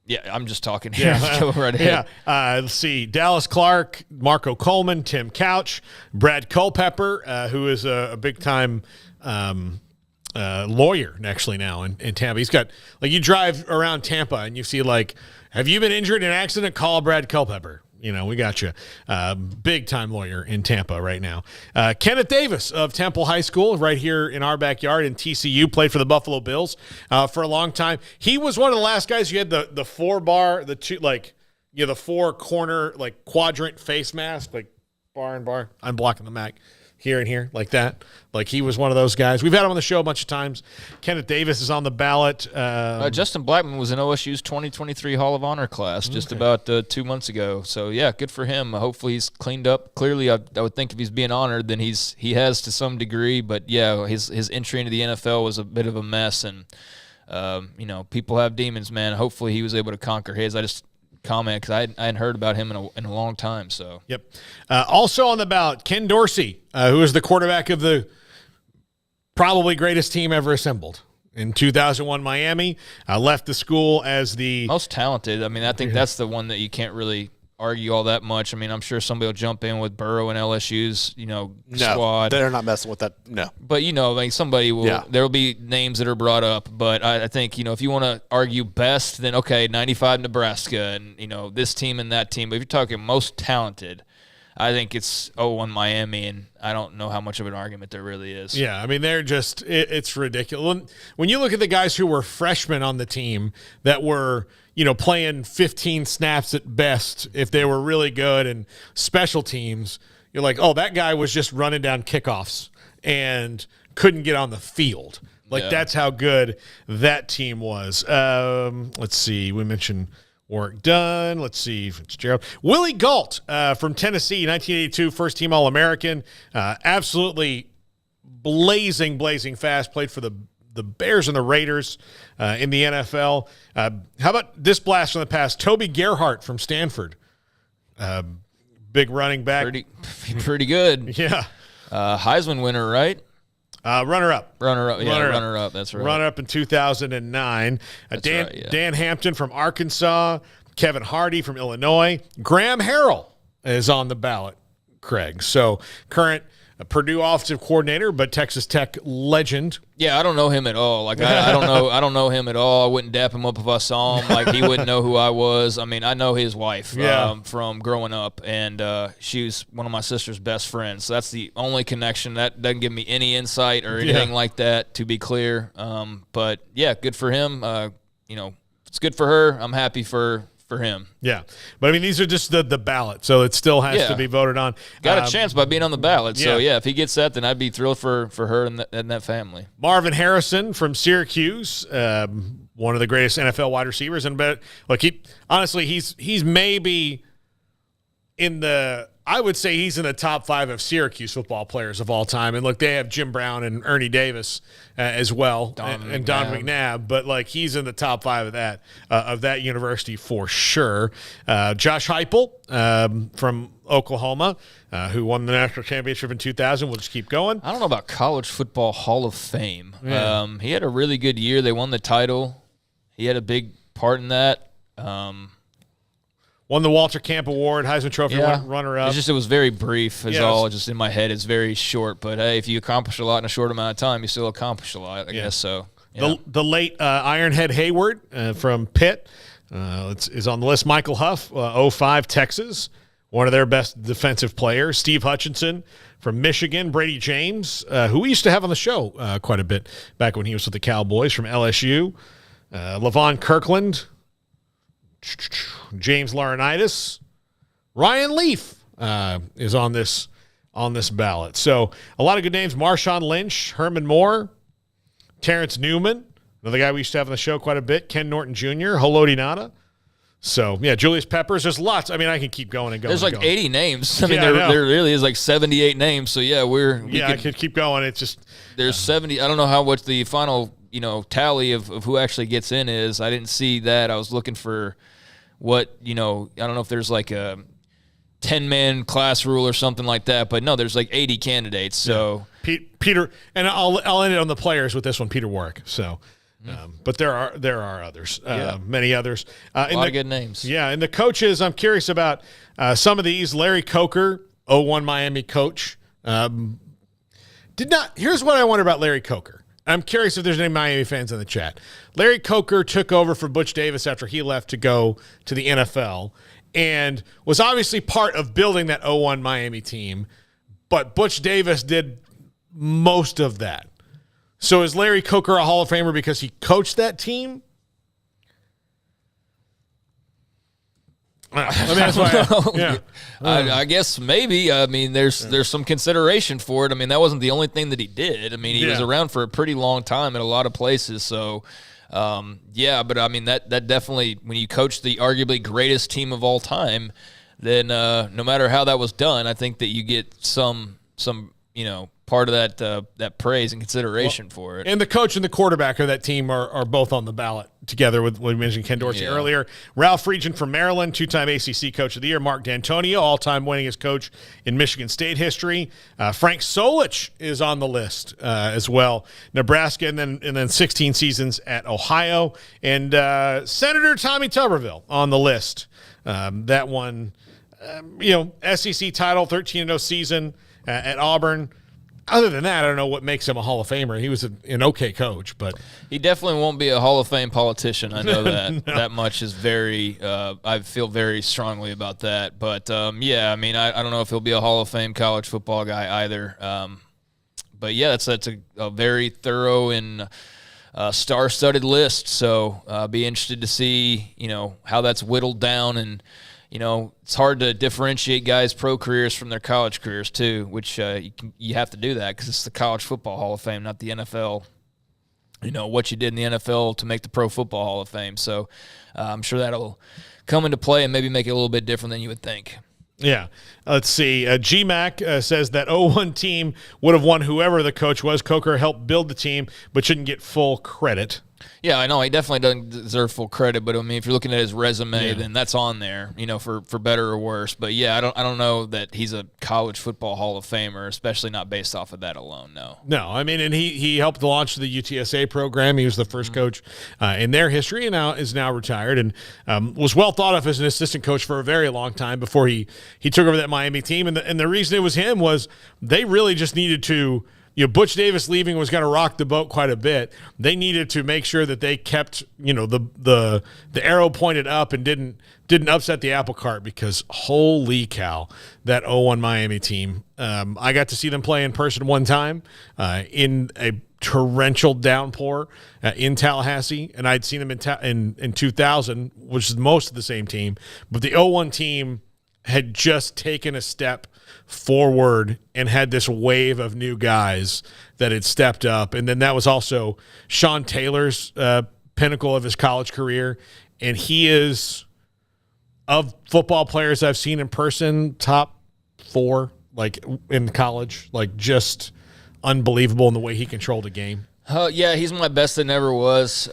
Yeah, I'm just talking here. Yeah. Go right ahead. Yeah. Let's see. Dallas Clark, Marco Coleman, Tim Couch, Brad Culpepper, who is a big-time lawyer actually now in Tampa. He's got, like, you drive around Tampa and you see, like, have you been injured in an accident? Call Brad Culpepper. You know, we got you. Big-time lawyer in Tampa right now. Kenneth Davis of Temple High School right here in our backyard in TCU, played for the Buffalo Bills for a long time. He was one of the last guys who had the 4-bar, the 4-corner, like, quadrant face mask, like bar and bar. I'm blocking the Mac. Here and here, like that. Like, he was one of those guys. We've had him on the show a bunch of times. Kenneth Davis is on the ballot. Justin Blackmon was in OSU's 2023 Hall of Honor class just about 2 months ago. So, yeah, good for him. Hopefully he's cleaned up. Clearly, I would think if he's being honored, then he has to some degree. But, yeah, his entry into the NFL was a bit of a mess. And, you know, people have demons, man. Hopefully he was able to conquer his. I just comment because I hadn't heard about him in a long time. So yep. Also on the ballot, Ken Dorsey, who is the quarterback of the probably greatest team ever assembled in 2001 Miami, left the school as the most talented. I mean, I think that's the one that you can't really argue all that much. I mean, I'm sure somebody will jump in with Burrow and LSU's, squad. They're not messing with that. No. But, like somebody will, there will be names that are brought up. But I think, if you want to argue best, then okay, 95 Nebraska and, this team and that team. But if you're talking most talented, I think it's 01 Miami, and I don't know how much of an argument there really is. Yeah, I mean, they're just it's ridiculous. When you look at the guys who were freshmen on the team that were – playing 15 snaps at best if they were really good, and special teams, you're like, oh, that guy was just running down kickoffs and couldn't get on the field. That's how good that team was. Let's see. We mentioned Warwick Dunn. Let's see. Fitzgerald. Willie Gault from Tennessee, 1982, first-team All-American. Absolutely blazing fast. Played for the Bears and the Raiders in the NFL. How about this blast from the past? Toby Gerhart from Stanford. Big running back. Pretty good. Yeah. Heisman winner, right? Runner-up. Runner-up. That's right. Runner-up in 2009. Dan Hampton from Arkansas. Kevin Hardy from Illinois. Graham Harrell is on the ballot, Craig. So current a Purdue offensive coordinator, but Texas Tech legend. Yeah, I don't know him at all. Like I don't know him at all. I wouldn't dap him up if I saw him. Like he wouldn't know who I was. I mean, I know his wife from growing up, and she was one of my sister's best friends. So that's the only connection. That doesn't give me any insight or anything like that, to be clear. But yeah, good for him. It's good for her. I'm happy for him. Yeah. But I mean, these are just the ballot, so it still has to be voted on. Got a chance by being on the ballot. So yeah, if he gets that, then I'd be thrilled for her and that family. Marvin Harrison from Syracuse, one of the greatest NFL wide receivers. And but look, he's maybe in the, I would say he's in the top 5 of Syracuse football players of all time. And look, they have Jim Brown and Ernie Davis as well, and Don McNabb. But like he's in the top 5 of that university for sure. Josh Heupel from Oklahoma, who won the national championship in 2000. We'll just keep going. I don't know about College Football Hall of Fame. Yeah. He had a really good year. They won the title. He had a big part in that. Won the Walter Camp Award, Heisman Trophy runner-up. It was very brief is all. Just in my head, it's very short. But, hey, if you accomplish a lot in a short amount of time, you still accomplish a lot, I guess so. Yeah. The late Ironhead Hayward from Pitt is on the list. Michael Huff, 05 Texas, one of their best defensive players. Steve Hutchinson from Michigan. Brady James, who we used to have on the show quite a bit back when he was with the Cowboys, from LSU. Levon Kirkland. James Laurinaitis, Ryan Leaf is on this ballot. So a lot of good names: Marshawn Lynch, Herman Moore, Terrence Newman, another guy we used to have on the show quite a bit, Ken Norton Jr., Haloti Ngata. So yeah, Julius Peppers. There's lots. I mean, I can keep going and going. There's like 80 names. I mean, there really is like 78 names. So yeah, I could keep going. It's just there's 70. I don't know what the final tally of who actually gets in is. I didn't see that. I was looking for what, I don't know if there's like a 10-man class rule or something like that, but no, there's like 80 candidates. So Peter, and I'll end it on the players with this one, Peter Warwick. So, but there are others, many others. A lot of good names. Yeah, and the coaches, I'm curious about some of these. Larry Coker, 01 Miami coach, Here's what I wonder about Larry Coker. I'm curious if there's any Miami fans in the chat. Larry Coker took over for Butch Davis after he left to go to the NFL and was obviously part of building that 01 Miami team, but Butch Davis did most of that. So is Larry Coker a Hall of Famer because he coached that team? I guess maybe. I mean, there's some consideration for it. I mean, that wasn't the only thing that he did. I mean, he was around for a pretty long time in a lot of places. So, but I mean, that definitely, when you coach the arguably greatest team of all time, then no matter how that was done, I think that you get some part of that praise and consideration for it. And the coach and the quarterback of that team are both on the ballot together with what we mentioned Ken Dorsey earlier. Ralph Friedgen from Maryland, 2-time ACC Coach of the Year. Mark D'Antonio, all-time winningest coach in Michigan State history. Frank Solich is on the list as well. Nebraska, and then 16 seasons at Ohio. And Senator Tommy Tuberville on the list. That one, SEC title, 13-0 season at Auburn. Other than that, I don't know what makes him a Hall of Famer. He was an okay coach, but he definitely won't be a Hall of Fame politician. I know that. That much is very I feel very strongly about that. But I mean, I don't know if he'll be a Hall of Fame college football guy either. But yeah, that's a very thorough and star-studded list. So be interested to see how that's whittled down. And it's hard to differentiate guys' pro careers from their college careers too, which you have to do that because it's the College Football Hall of Fame, not the NFL. What you did in the NFL to make the Pro Football Hall of Fame. So I'm sure that'll come into play and maybe make it a little bit different than you would think. Yeah. Let's see. GMAC says that 01 team would have won whoever the coach was. Coker helped build the team, but shouldn't get full credit. Yeah, I know he definitely doesn't deserve full credit, but I mean, if you're looking at his resume, then that's on there, for better or worse. But yeah, I don't know that he's a college football Hall of Famer, especially not based off of that alone. No, I mean, and he helped launch the UTSA program. He was the first coach in their history, and is now retired, and was well thought of as an assistant coach for a very long time before he took over that Miami team. And the reason it was him was they really just needed to. Butch Davis leaving was going to rock the boat quite a bit. They needed to make sure that they kept, the arrow pointed up and didn't upset the apple cart, because holy cow, that 0-1 Miami team. I got to see them play in person one time in a torrential downpour in Tallahassee, and I'd seen them in 2000, which is most of the same team. But the 0-1 team had just taken a step forward and had this wave of new guys that had stepped up. And then that was also Sean Taylor's pinnacle of his college career. And he is, of football players I've seen in person, top 4, like in college, like just unbelievable in the way he controlled a game. Yeah, he's my best that never was.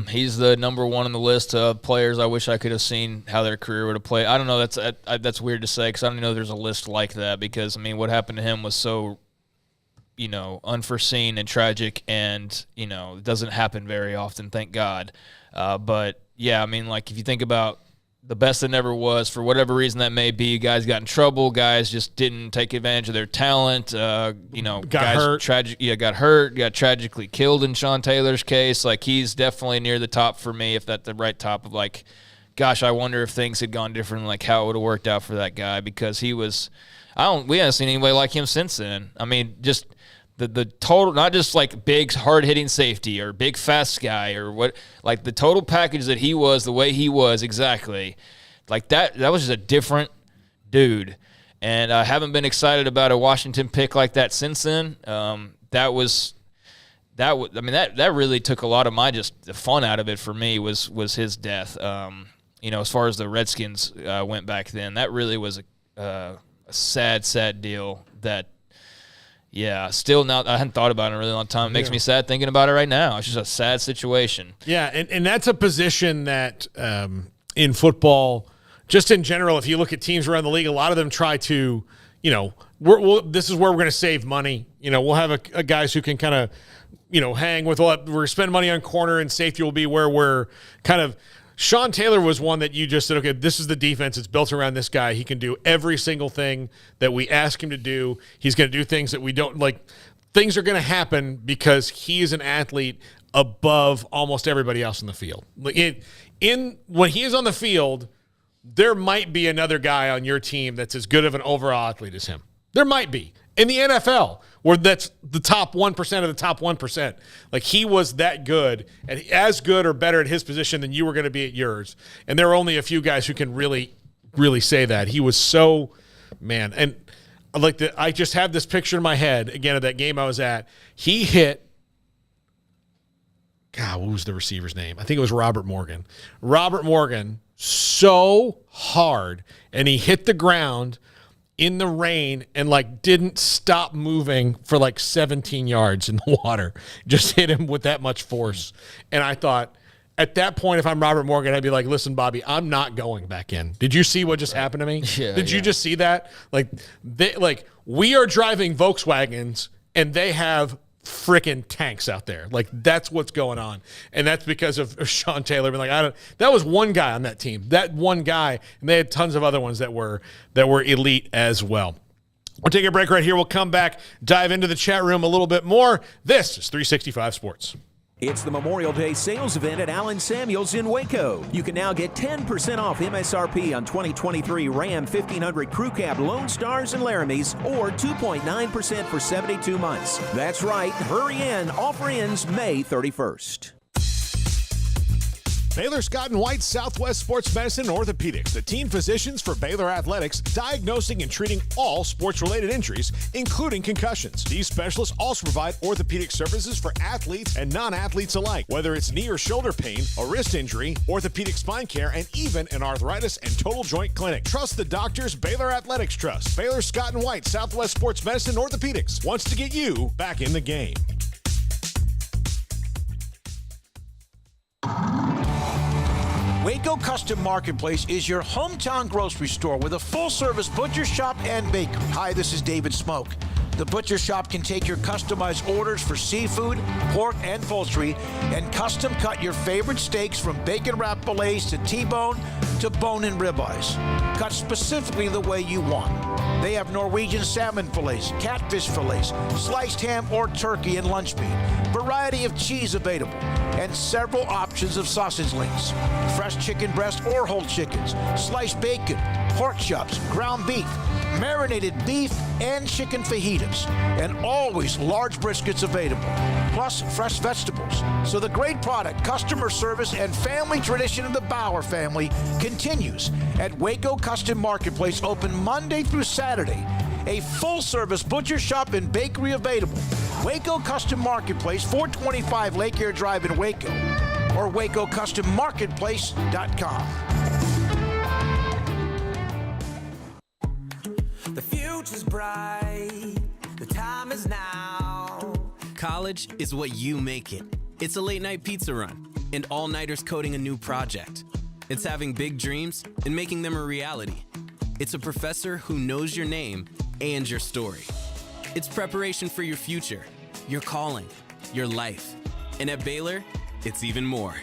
He's the number 1 on the list of players I wish I could have seen how their career would have played. I don't know. That's weird to say, because I don't know there's a list like that, because, I mean, what happened to him was so, unforeseen and tragic, and, it doesn't happen very often, thank God. But, yeah, I mean, like, if you think about the best that never was, for whatever reason that may be, guys got in trouble, guys just didn't take advantage of their talent, got hurt, got tragically killed in Sean Taylor's case. Like, he's definitely near the top for me, if that's the right top of, like, gosh, I wonder if things had gone different, like how it would have worked out for that guy, because he was, we haven't seen anybody like him since then. I mean, just the total, not just like big hard-hitting safety or big fast guy or what, like the total package that he was, the way he was, exactly, like that was just a different dude. And I haven't been excited about a Washington pick like that since then. That really took a lot of my just the fun out of it for me was his death. As far as the Redskins went back then, that really was a sad deal that. Yeah, still not. I hadn't thought about it in a really long time. It makes me sad thinking about it right now. It's just a sad situation. Yeah, and that's a position that in football, just in general, if you look at teams around the league, a lot of them try to, this is where we're going to save money. We'll have a guys who can kind of, hang with what we're spending money on corner, and safety will be where we're kind of. Sean Taylor was one that you just said, okay, this is the defense. It's built around this guy. He can do every single thing that we ask him to do. He's going to do things that we don't like. Things are going to happen because he is an athlete above almost everybody else in the field. When he is on the field, there might be another guy on your team that's as good of an overall athlete as him. There might be. In the NFL, where that's the top 1% of the top 1%. Like, he was that good, and as good or better at his position than you were going to be at yours. And there are only a few guys who can really, really say that. He was so, man. And I just have this picture in my head, again, of that game I was at. He hit, God, what was the receiver's name? I think it was Robert Morgan. Robert Morgan, so hard, and he hit the ground in the rain and didn't stop moving for 17 yards in the water. Just hit him with that much force. And I thought, at that point, if I'm Robert Morgan, I'd be like, listen, Bobby, I'm not going back in. Did you see what just happened to me? Yeah, Did you just see that? We are driving Volkswagens and they have freaking tanks out there. That's what's going on. And that's because of Sean Taylor. That was one guy on that team. That one guy, and they had tons of other ones that were elite as well. We'll take a break right here. We'll come back, dive into the chat room a little bit more. This is 365 Sports. It's the Memorial Day sales event at Allen Samuels in Waco. You can now get 10% off MSRP on 2023 Ram 1500 Crew Cab Lone Stars and Laramies, or 2.9% for 72 months. That's right. Hurry in. Offer ends May 31st. Baylor Scott & White Southwest Sports Medicine and Orthopedics, the team physicians for Baylor Athletics, diagnosing and treating all sports-related injuries, including concussions. These specialists also provide orthopedic services for athletes and non-athletes alike, whether it's knee or shoulder pain, a wrist injury, orthopedic spine care, and even an arthritis and total joint clinic. Trust the doctors Baylor Athletics trust. Baylor Scott & White Southwest Sports Medicine and Orthopedics wants to get you back in the game. Waco Custom Marketplace is your hometown grocery store with a full-service butcher shop and bakery. Hi, this is David Smoak. The butcher shop can take your customized orders for seafood, pork, and poultry and custom cut your favorite steaks from bacon wrapped fillets to T-bone to bone-in ribeyes. Cut specifically the way you want. They have Norwegian salmon fillets, catfish fillets, sliced ham or turkey and lunch meat, variety of cheese available, and several options of sausage links, fresh chicken breast or whole chickens, sliced bacon, pork chops, ground beef, marinated beef, and chicken fajitas, and always large briskets available, plus fresh vegetables. So the great product, customer service, and family tradition of the Bauer family continues at Waco Custom Marketplace, open Monday through Saturday. A full-service butcher shop and bakery available. Waco Custom Marketplace, 425 Lake Air Drive in Waco, or WacoCustomMarketplace.com. The future's bright, the time is now. College is what you make it. It's a late-night pizza run and all-nighters coding a new project. It's having big dreams and making them a reality. It's a professor who knows your name and your story. It's preparation for your future, your calling, your life. And at Baylor, it's even more.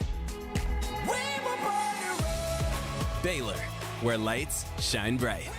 Baylor, where lights shine bright.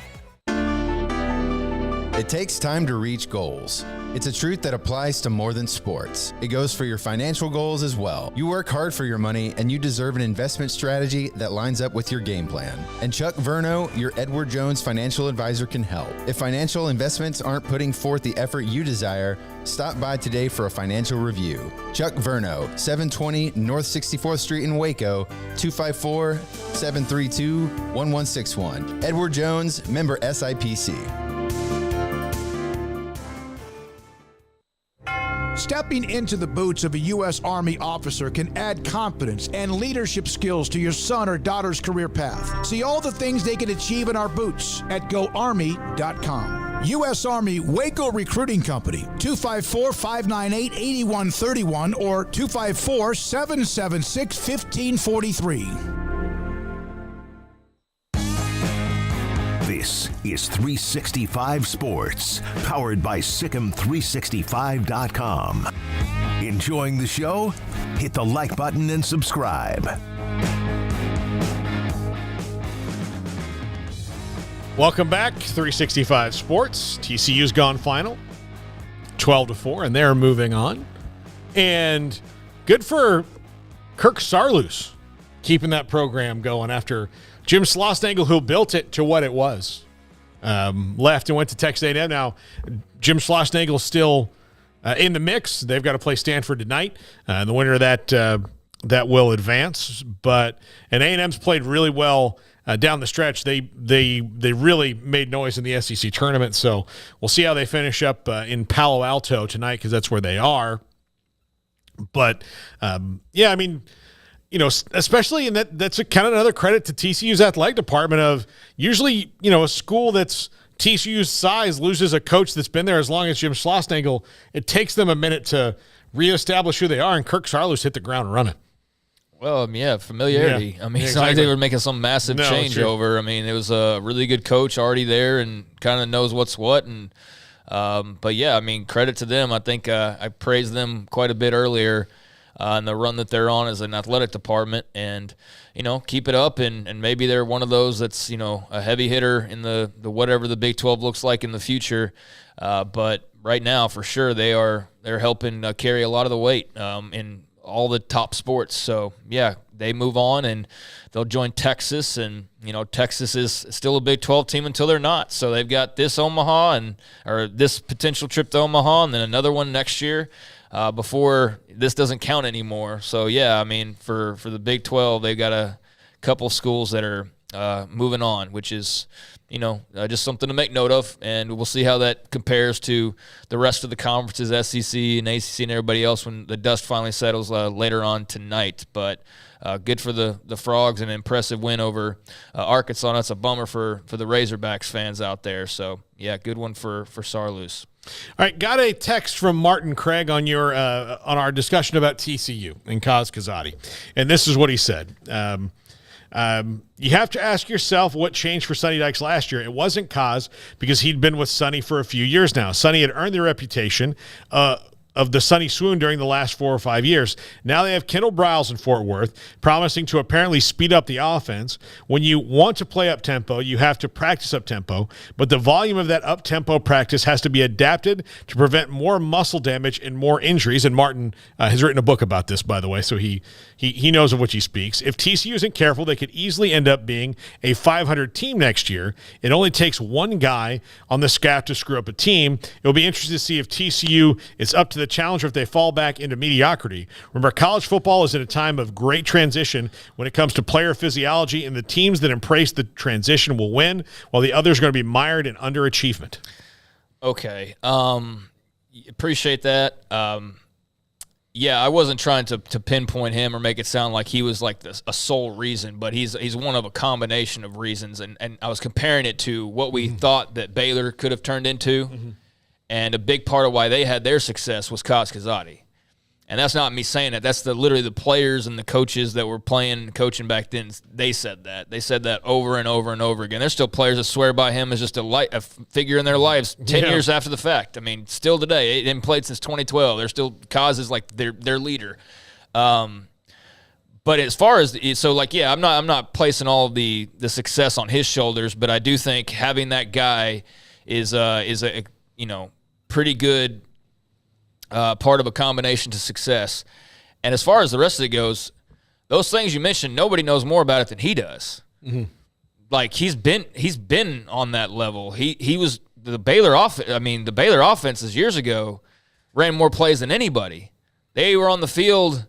It takes time to reach goals. It's a truth that applies to more than sports. It goes for your financial goals as well. You work hard for your money, and you deserve an investment strategy that lines up with your game plan. And Chuck Verno, your Edward Jones financial advisor, can help. If financial investments aren't putting forth the effort you desire, stop by today for a financial review. Chuck Verno, 720 North 64th Street in Waco, 254-732-1161. Edward Jones, member SIPC. Stepping into the boots of a U.S. Army officer can add confidence and leadership skills to your son or daughter's career path. See all the things they can achieve in our boots at GoArmy.com. U.S. Army Waco Recruiting Company, 254-598-8131 or 254-776-1543. This is 365 Sports, powered by Sikkim365.com. Enjoying the show? Hit the like button and subscribe. Welcome back, 365 Sports. TCU's gone final, 12-4, and they're moving on. And good for Kirk Saarloos keeping that program going after Jim Schlossnagle, who built it to what it was, left and went to Texas A&M. Now, Jim Schlossnagle's still in the mix. They've got to play Stanford tonight. The winner of that will advance. But A&M's played really well down the stretch. They really made noise in the SEC tournament. So we'll see how they finish up in Palo Alto tonight, because that's where they are. But yeah, I mean, you know, especially in that's a kind of another credit to TCU's athletic department of usually, you know, a school that's TCU's size loses a coach that's been there as long as Jim Schlossnagle. It takes them a minute to reestablish who they are, and Kirk Saarloos hit the ground running. Well, yeah, familiarity. Yeah. I mean, Yeah, it's not like exactly. they were making some massive changeover. I mean, it was a really good coach already there and kind of knows what's what. And but, yeah, I mean, credit to them. I think I praised them quite a bit earlier in the run that they're on as an athletic department, and, you know, keep it up, and maybe they're one of those that's, you know, a heavy hitter in the whatever the Big 12 looks like in the future. But right now, for sure, they're helping carry a lot of the weight in all the top sports. So, yeah, they move on, and they'll join Texas, and, you know, Texas is still a Big 12 team until they're not. So they've got this or this potential trip to Omaha, and then another one next year. Before this doesn't count anymore. So, yeah, I mean, for the Big 12, they've got a couple schools that are moving on, which is, you know, just something to make note of. And we'll see how that compares to the rest of the conferences, SEC and ACC and everybody else, when the dust finally settles later on tonight. But good for the Frogs, an impressive win over Arkansas. That's a bummer for the Razorbacks fans out there. So, yeah, good one for Saarloos. All right, got a text from Martin Craig on your on our discussion about TCU and Kaz Kazadi, and this is what he said. You have to ask yourself what changed for Sonny Dykes last year. It wasn't Kaz, because he'd been with Sonny for a few years now. Sonny had earned the reputation of the Sonny swoon during the last 4 or 5 years. Now they have Kendall Briles in Fort Worth, promising to apparently speed up the offense. When you want to play up-tempo, you have to practice up-tempo, but the volume of that up-tempo practice has to be adapted to prevent more muscle damage and more injuries. And Martin has written a book about this, by the way, so he knows of which he speaks. If TCU isn't careful, they could easily end up being a 500 team next year. It only takes one guy on the staff to screw up a team. It'll be interesting to see if TCU is up to the challenge or if they fall back into mediocrity. Remember, college football is in a time of great transition when it comes to player physiology, and the teams that embrace the transition will win, while the others are going to be mired in underachievement. Okay. Appreciate that. Yeah, I wasn't trying to pinpoint him or make it sound like he was like a sole reason, but he's one of a combination of reasons, and I was comparing it to what we thought that Baylor could have turned into, and a big part of why they had their success was Kaz Kazadi. And that's not me saying it. That's literally the players and the coaches that were playing and coaching back then. They said that. They said that over and over and over again. There's still players that swear by him as just a figure in their lives 10 years after the fact. I mean, still today. He hadn't played since 2012. They're still Kaz is like their leader. But as far as I'm not placing all of the success on his shoulders, but I do think having that guy is a pretty good part of a combination to success. And as far as the rest of it goes, those things you mentioned, nobody knows more about it than he does. Like he's been on that level. He was the Baylor offense. I mean, the Baylor offenses years ago ran more plays than anybody. They were on the field,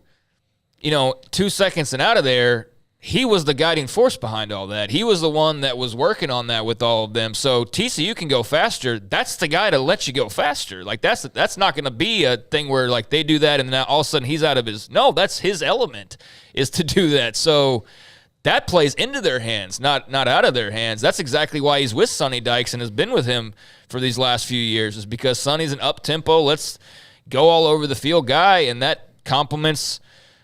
2 seconds and out of there. He was the guiding force behind all that. He was the one that was working on that with all of them. So TCU can go faster. That's the guy to let you go faster. Like that's not going to be a thing where like they do that and now all of a sudden he's out of his. No, that's his element is to do that. So that plays into their hands, not out of their hands. That's exactly why he's with Sonny Dykes and has been with him for these last few years, is because Sonny's an up-tempo, let's go all over the field guy, and that complements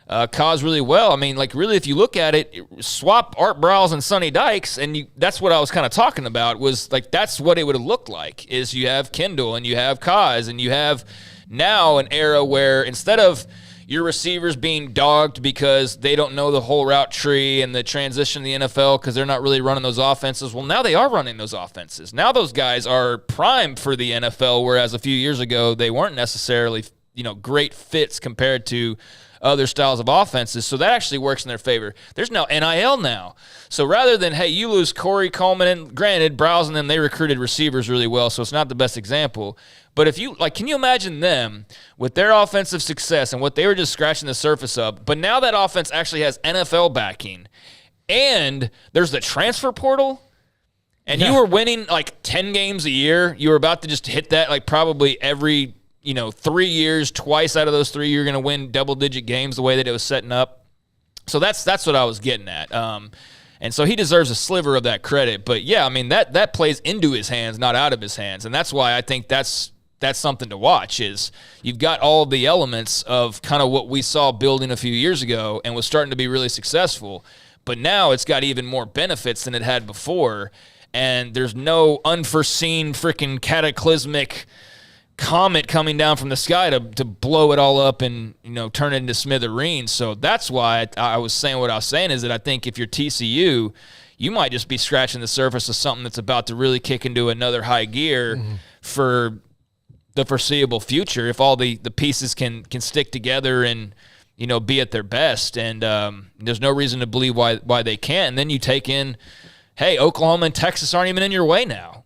Kaz really well. I mean, like really, if you look at it, swap Art Briles and Sonny Dykes, and that's what I was kind of talking about, was like that's what it would have looked like, is you have Kendall and you have Kaz, and you have now an era where instead of your receivers being dogged because they don't know the whole route tree and the transition to the NFL because they're not really running those offenses, well, now they are running those offenses. Now those guys are primed for the NFL, whereas a few years ago they weren't necessarily, great fits compared to other styles of offenses. So that actually works in their favor. There's now NIL now. So rather than, hey, you lose Corey Coleman, and granted, Briles and them, they recruited receivers really well, so it's not the best example. But if you, can you imagine them with their offensive success and what they were just scratching the surface of, but now that offense actually has NFL backing, and there's the transfer portal, and you were winning 10 games a year. You were about to just hit that probably every 3 years, twice out of those 3, you're going to win double-digit games the way that it was setting up. So that's what I was getting at. And so he deserves a sliver of that credit. But, yeah, I mean, that plays into his hands, not out of his hands. And that's why I think that's something to watch, is you've got all the elements of kind of what we saw building a few years ago and was starting to be really successful. But now it's got even more benefits than it had before. And there's no unforeseen freaking cataclysmic comet coming down from the sky to blow it all up and turn it into smithereens. So that's why I was saying what I was saying, is that I think if you're TCU, you might just be scratching the surface of something that's about to really kick into another high gear for the foreseeable future, if all the pieces can stick together and be at their best. And there's no reason to believe why they can't. And then you take in, hey, Oklahoma and Texas aren't even in your way now.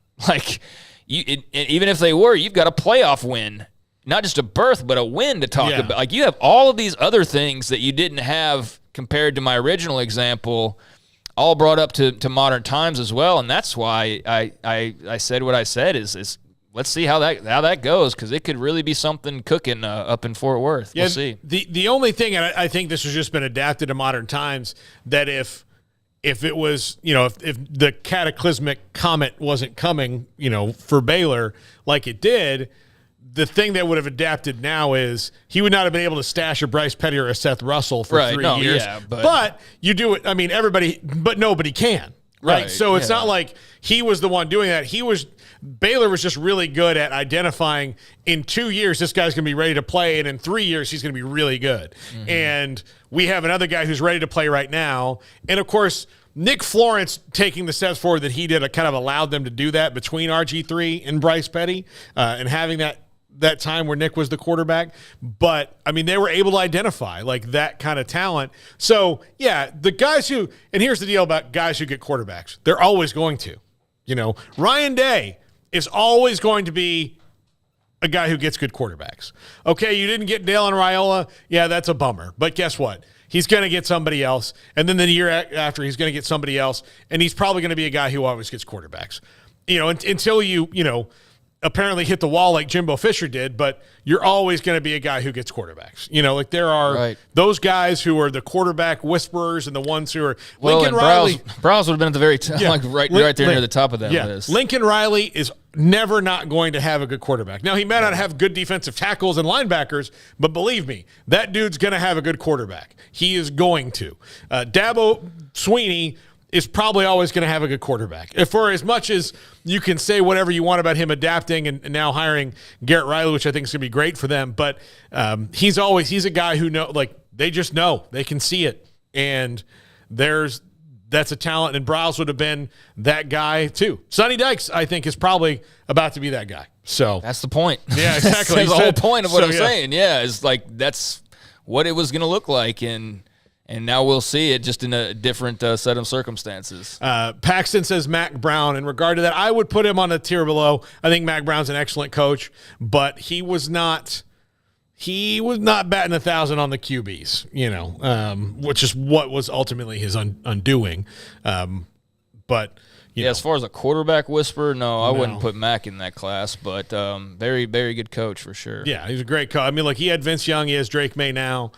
Even if they were, you've got a playoff win, not just a berth, but a win to talk about. You have all of these other things that you didn't have compared to my original example, all brought up to modern times as well. And that's why I said what I said is let's see how that goes, because it could really be something cooking up in Fort Worth. We'll see. The only thing, and I think this has just been adapted to modern times, that if it was, if the cataclysmic comet wasn't coming, for Baylor like it did, the thing that would have adapted now is he would not have been able to stash a Bryce Petty or a Seth Russell for 3 years. Yeah, but you do it. I mean, but nobody can. Right. So it's not like he was the one doing that. Baylor was just really good at identifying in 2 years, this guy's going to be ready to play. And in 3 years, he's going to be really good. Mm-hmm. And we have another guy who's ready to play right now. And of course, Nick Florence taking the steps forward that he did kind of allowed them to do that between RG3 and Bryce Petty and having that time where Nick was the quarterback. But, I mean, they were able to identify, like, that kind of talent. So, yeah, the guys who – and here's the deal about guys who get quarterbacks. They're always going to. You know, Ryan Day is always going to be a guy who gets good quarterbacks. Okay, you didn't get Dale and Raiola. Yeah, that's a bummer. But guess what? He's going to get somebody else. And then the year after, he's going to get somebody else. And he's probably going to be a guy who always gets quarterbacks. You know, until you apparently hit the wall like Jimbo Fisher did, but you're always going to be a guy who gets quarterbacks. You know, like there are those guys who are the quarterback whisperers and the ones who are Lincoln Riley. Browse would have been at the very top, right there near the top of that list. Lincoln Riley is never not going to have a good quarterback. Now, he may not have good defensive tackles and linebackers, but believe me, that dude's going to have a good quarterback. He is going to. Dabo Sweeney is probably always going to have a good quarterback. For as much as you can say whatever you want about him adapting and now hiring Garrett Riley, which I think is going to be great for them, but he's a guy who they just know. They can see it. And that's a talent, and Browse would have been that guy too. Sonny Dykes, I think, is probably about to be that guy. So that's the point. Yeah, exactly. That's the whole point of what I'm saying. Yeah, is like that's what it was going to look like, and now we'll see it just in a different set of circumstances. Paxton says Mac Brown. In regard to that, I would put him on a tier below. I think Mac Brown's an excellent coach, but he was not batting 1,000 on the QBs, which is what was ultimately his undoing. But as far as a quarterback whisperer, no, I wouldn't put Mac in that class, but very, very good coach for sure. Yeah, he's a great coach. I mean, he had Vince Young, he has Drake May now.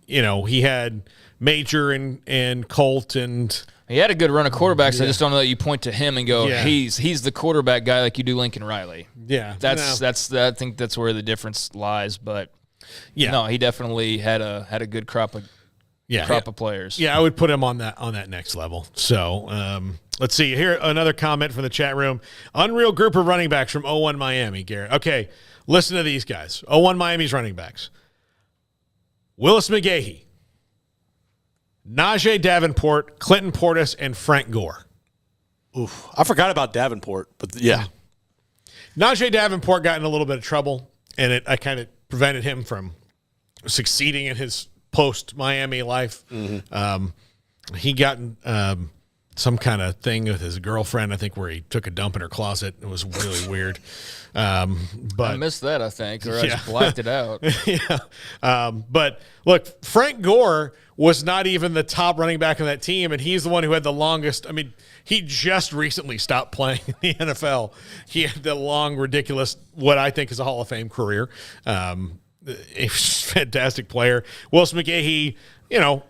He had Major and Colt, and he had a good run of quarterbacks. I just don't know that you point to him and go, he's the quarterback guy like you do Lincoln Riley. Yeah, I think that's where the difference lies. But no, he definitely had a good crop of players. Yeah, I would put him on that next level. So let's see here. Another comment from the chat room. Unreal group of running backs from 01 Miami, Garrett. Okay, listen to these guys. 01 Miami's running backs. Willis McGahee, Najee Davenport, Clinton Portis, and Frank Gore. Oof, I forgot about Davenport, but yeah. Najee Davenport got in a little bit of trouble, and I kind of prevented him from succeeding in his post-Miami life. Mm-hmm. He got some kind of thing with his girlfriend, I think, where he took a dump in her closet. It was really weird. But I missed that, I think, or I just blacked it out. But look, Frank Gore was not even the top running back on that team, and he's the one who had the longest. I mean, he just recently stopped playing in the NFL. He had the long, ridiculous, what I think is a Hall of Fame career. A fantastic player. Willis McGahee,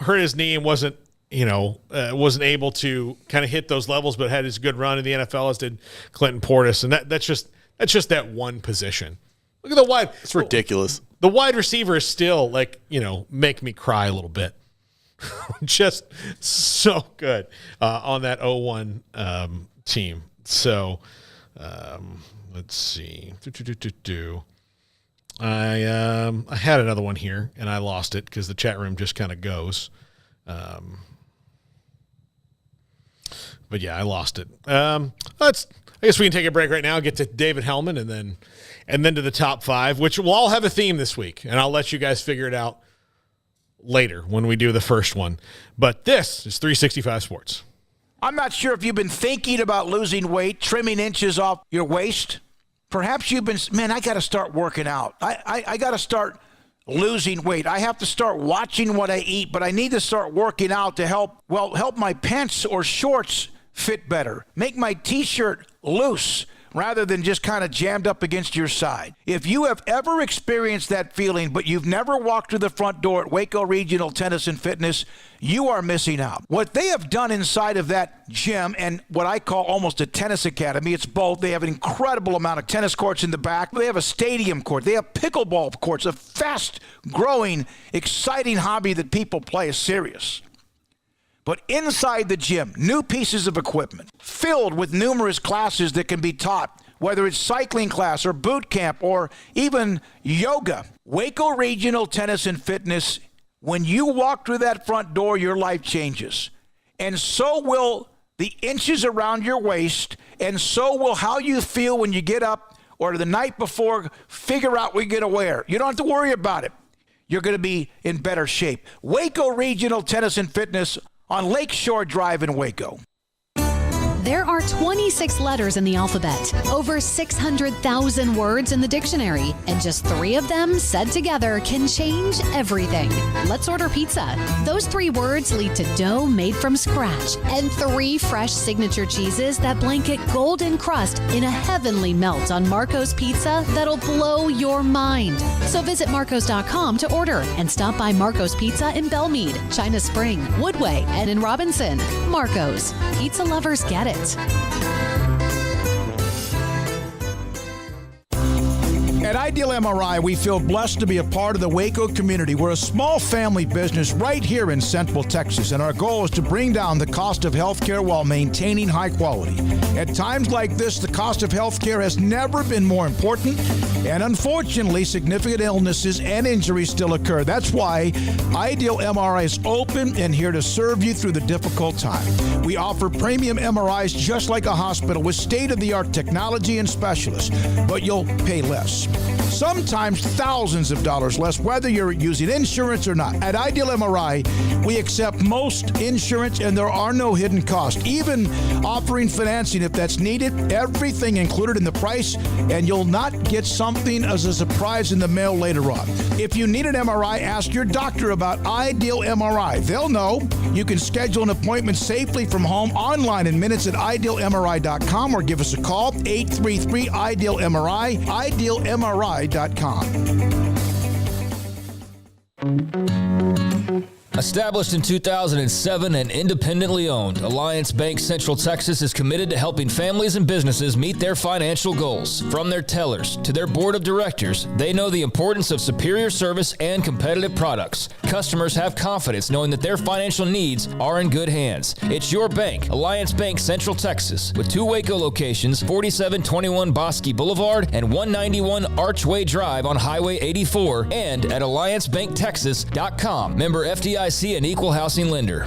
hurt his knee and wasn't able to kind of hit those levels, but had his good run in the NFL, as did Clinton Portis. And that's just that one position. Look at the wide. It's ridiculous. The wide receiver is still make me cry a little bit. Just so good on that 01 team. So let's see. I had another one here, and I lost it because the chat room just kind of goes. But yeah, I lost it. I guess we can take a break right now, get to David Hellman, and then to the top 5, which will all have a theme this week, and I'll let you guys figure it out later when we do the first one. But this is 365 Sports. I'm not sure if you've been thinking about losing weight, trimming inches off your waist. Perhaps you've been, I got to start working out. I got to start losing weight. I have to start watching what I eat, but I need to start working out to help my pants or shorts fit better, make my T-shirt loose. rather than just kind of jammed up against your side. If you have ever experienced that feeling, but you've never walked through the front door at Waco Regional Tennis and Fitness, you are missing out. What they have done inside of that gym, and what I call almost a tennis academy, it's both. They have an incredible amount of tennis courts in the back. They have a stadium court. They have pickleball courts, a fast-growing, exciting hobby that people play is serious. But inside the gym, new pieces of equipment filled with numerous classes that can be taught, whether it's cycling class or boot camp or even yoga. Waco Regional Tennis and Fitness, when you walk through that front door, your life changes. And so will the inches around your waist, and so will how you feel when you get up or the night before, figure out what you're going to wear. You don't have to worry about it. You're going to be in better shape. Waco Regional Tennis and Fitness on Lakeshore Drive in Waco. There are 26 letters in the alphabet, over 600,000 words in the dictionary, and just 3 of them said together can change everything. Let's order pizza. Those 3 words lead to dough made from scratch and 3 fresh signature cheeses that blanket golden crust in a heavenly melt on Marco's Pizza that'll blow your mind. So visit marcos.com to order and stop by Marco's Pizza in Belmead, China Spring, Woodway, and in Robinson. Marco's. Pizza lovers get it. At Ideal MRI, we feel blessed to be a part of the Waco community. We're a small family business right here in Central Texas, and our goal is to bring down the cost of healthcare while maintaining high quality. At times like this, the cost of healthcare has never been more important, and unfortunately, significant illnesses and injuries still occur. That's why Ideal MRI is open and here to serve you through the difficult time. We offer premium MRIs just like a hospital with state-of-the-art technology and specialists, but you'll pay less. Sometimes thousands of dollars less, whether you're using insurance or not. At Ideal MRI, we accept most insurance and there are no hidden costs, even offering financing if that's needed. Everything included in the price, and you'll not get something as a surprise in the mail later on. If you need an MRI, ask your doctor about Ideal MRI. They'll know. You can schedule an appointment safely from home online in minutes at idealmri.com or give us a call, 833-IDEAL-MRI, idealmri.com. Established in 2007 and independently owned, Alliance Bank Central Texas is committed to helping families and businesses meet their financial goals. From their tellers to their board of directors, they know the importance of superior service and competitive products. Customers have confidence knowing that their financial needs are in good hands. It's your bank, Alliance Bank Central Texas, with 2 Waco locations, 4721 Bosque Boulevard and 191 Archway Drive on Highway 84, and at alliancebanktexas.com. Member FDIC and equal housing lender.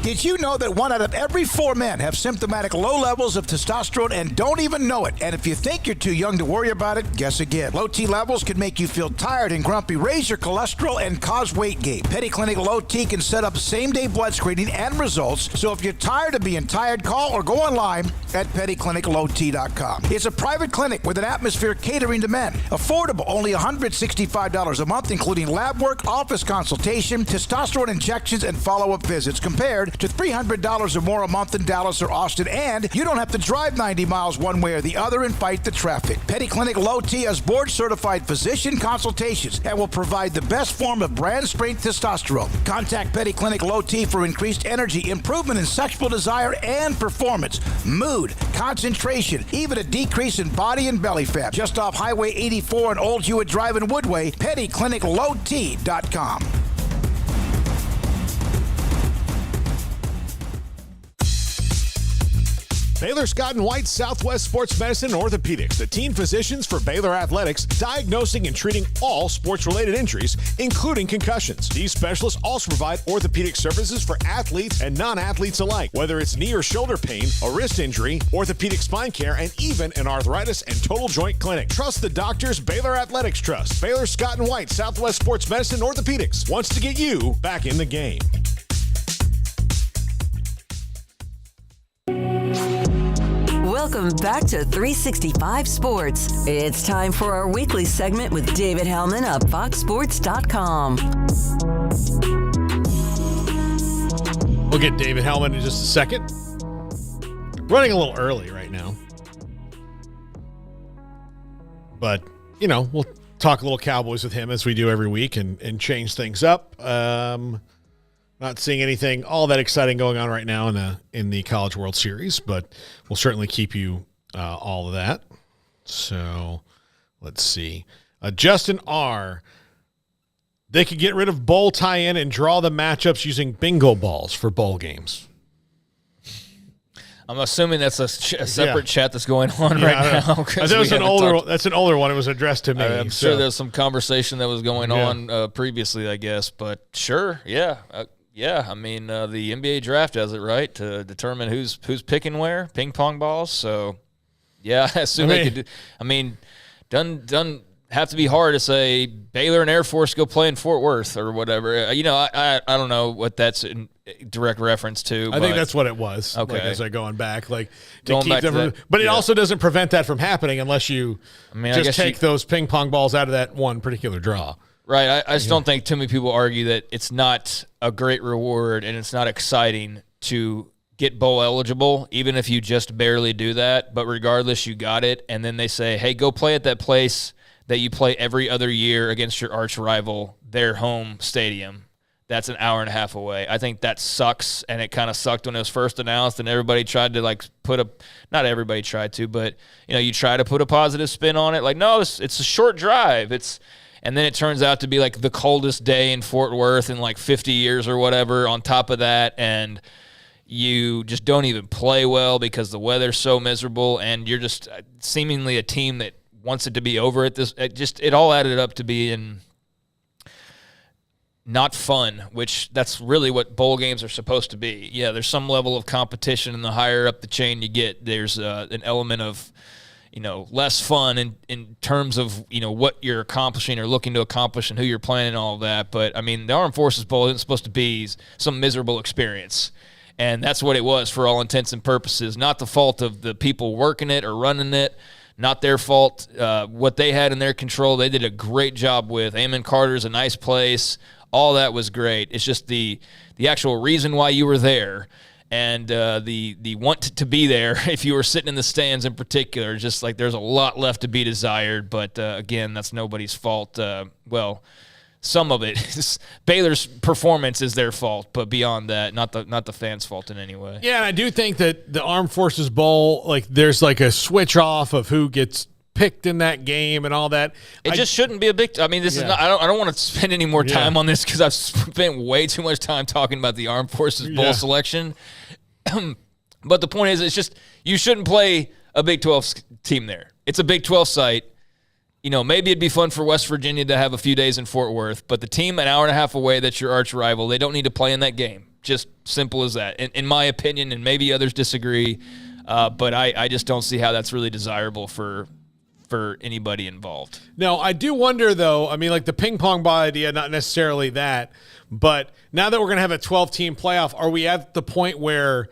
Did you know that 1 out of every 4 men have symptomatic low levels of testosterone and don't even know it? And if you think you're too young to worry about it, guess again. Low T levels can make you feel tired and grumpy, raise your cholesterol, and cause weight gain. Petty Clinic Low T can set up same-day blood screening and results. So if you're tired of being tired, call or go online at pettycliniclowt.com. It's a private clinic with an atmosphere catering to men. Affordable, only $165 a month, including lab work, office consultation, testosterone injections, and follow-up visits, compared to $300 or more a month in Dallas or Austin, and you don't have to drive 90 miles one way or the other and fight the traffic. Petty Clinic Low T has board-certified physician consultations and will provide the best form of brand-strength testosterone. Contact Petty Clinic Low T for increased energy, improvement in sexual desire and performance, mood, concentration, even a decrease in body and belly fat. Just off Highway 84 and Old Hewitt Drive in Woodway, pettycliniclowt.com. Baylor Scott & White Southwest Sports Medicine and Orthopedics, the team physicians for Baylor Athletics, diagnosing and treating all sports-related injuries, including concussions. These specialists also provide orthopedic services for athletes and non-athletes alike, whether it's knee or shoulder pain, a wrist injury, orthopedic spine care, and even an arthritis and total joint clinic. Trust the doctors Baylor Athletics trust. Baylor Scott & White Southwest Sports Medicine and Orthopedics wants to get you back in the game. Welcome back to 365 Sports. It's time for our weekly segment with David Hellman of FoxSports.com. We'll get David Hellman in just a second. running a little early right now. But, we'll talk a little Cowboys with him as we do every week and change things up. Not seeing anything all that exciting going on right now in the College World Series, but we'll certainly keep you all of that. So let's see. Justin R. They could get rid of bowl tie-in and draw the matchups using bingo balls for bowl games. I'm assuming that's a separate chat that's going on right now. That's an older one. It was addressed to me. I'm sure there's some conversation that was going on previously, I guess. But sure, yeah. I mean, the NBA draft does it, right, to determine who's picking where, ping pong balls. So, yeah, I assume they could do. I mean, doesn't have to be hard to say Baylor and Air Force go play in Fort Worth or whatever. I don't know what that's in direct reference to. I think that's what it was. Okay, as I going back, to going keep back them. to that, but it also doesn't prevent that from happening unless you just take those ping pong balls out of that one particular draw. Right. I just don't think too many people argue that it's not a great reward and it's not exciting to get bowl eligible, even if you just barely do that. But regardless, you got it. And then they say, hey, go play at that place that you play every other year against your arch rival, their home stadium. That's an hour and a half away. I think that sucks, and it kind of sucked when it was first announced, and everybody tried to not everybody tried to, but you try to put a positive spin on it. Like, no, it's a short drive. And then it turns out to be like the coldest day in Fort Worth in like 50 years or whatever on top of that, and you just don't even play well because the weather's so miserable, and you're just seemingly a team that wants it to be over at this. It all added up to being not fun, which that's really what bowl games are supposed to be. Yeah, there's some level of competition, and the higher up the chain you get, there's an element of less fun in terms of, what you're accomplishing or looking to accomplish and who you're playing and all of that. But, I mean, the Armed Forces Bowl isn't supposed to be some miserable experience. And that's what it was for all intents and purposes. Not the fault of the people working it or running it. Not their fault. What they had in their control, they did a great job with. Amon Carter's a nice place. All that was great. It's just the actual reason why you were there. And the want to be there, if you were sitting in the stands in particular, just like there's a lot left to be desired. But, again, that's nobody's fault. Some of it is Baylor's performance is their fault, but beyond that, not the fans' fault in any way. Yeah, and I do think that the Armed Forces Bowl, there's a switch off of who gets picked in that game and all that. It just shouldn't be a big. I mean, this is not. I don't want to spend any more time on this because I've spent way too much time talking about the Armed Forces Bowl selection. But the point is, it's just you shouldn't play a Big 12 team there. It's a Big 12 site. Maybe it'd be fun for West Virginia to have a few days in Fort Worth, but the team an hour and a half away that's your arch rival, they don't need to play in that game. Just simple as that, in my opinion, and maybe others disagree. But I just don't see how that's really desirable for anybody involved. No, I do wonder, though, I mean, the ping pong ball idea, not necessarily that, but now that we're going to have a 12-team playoff, are we at the point where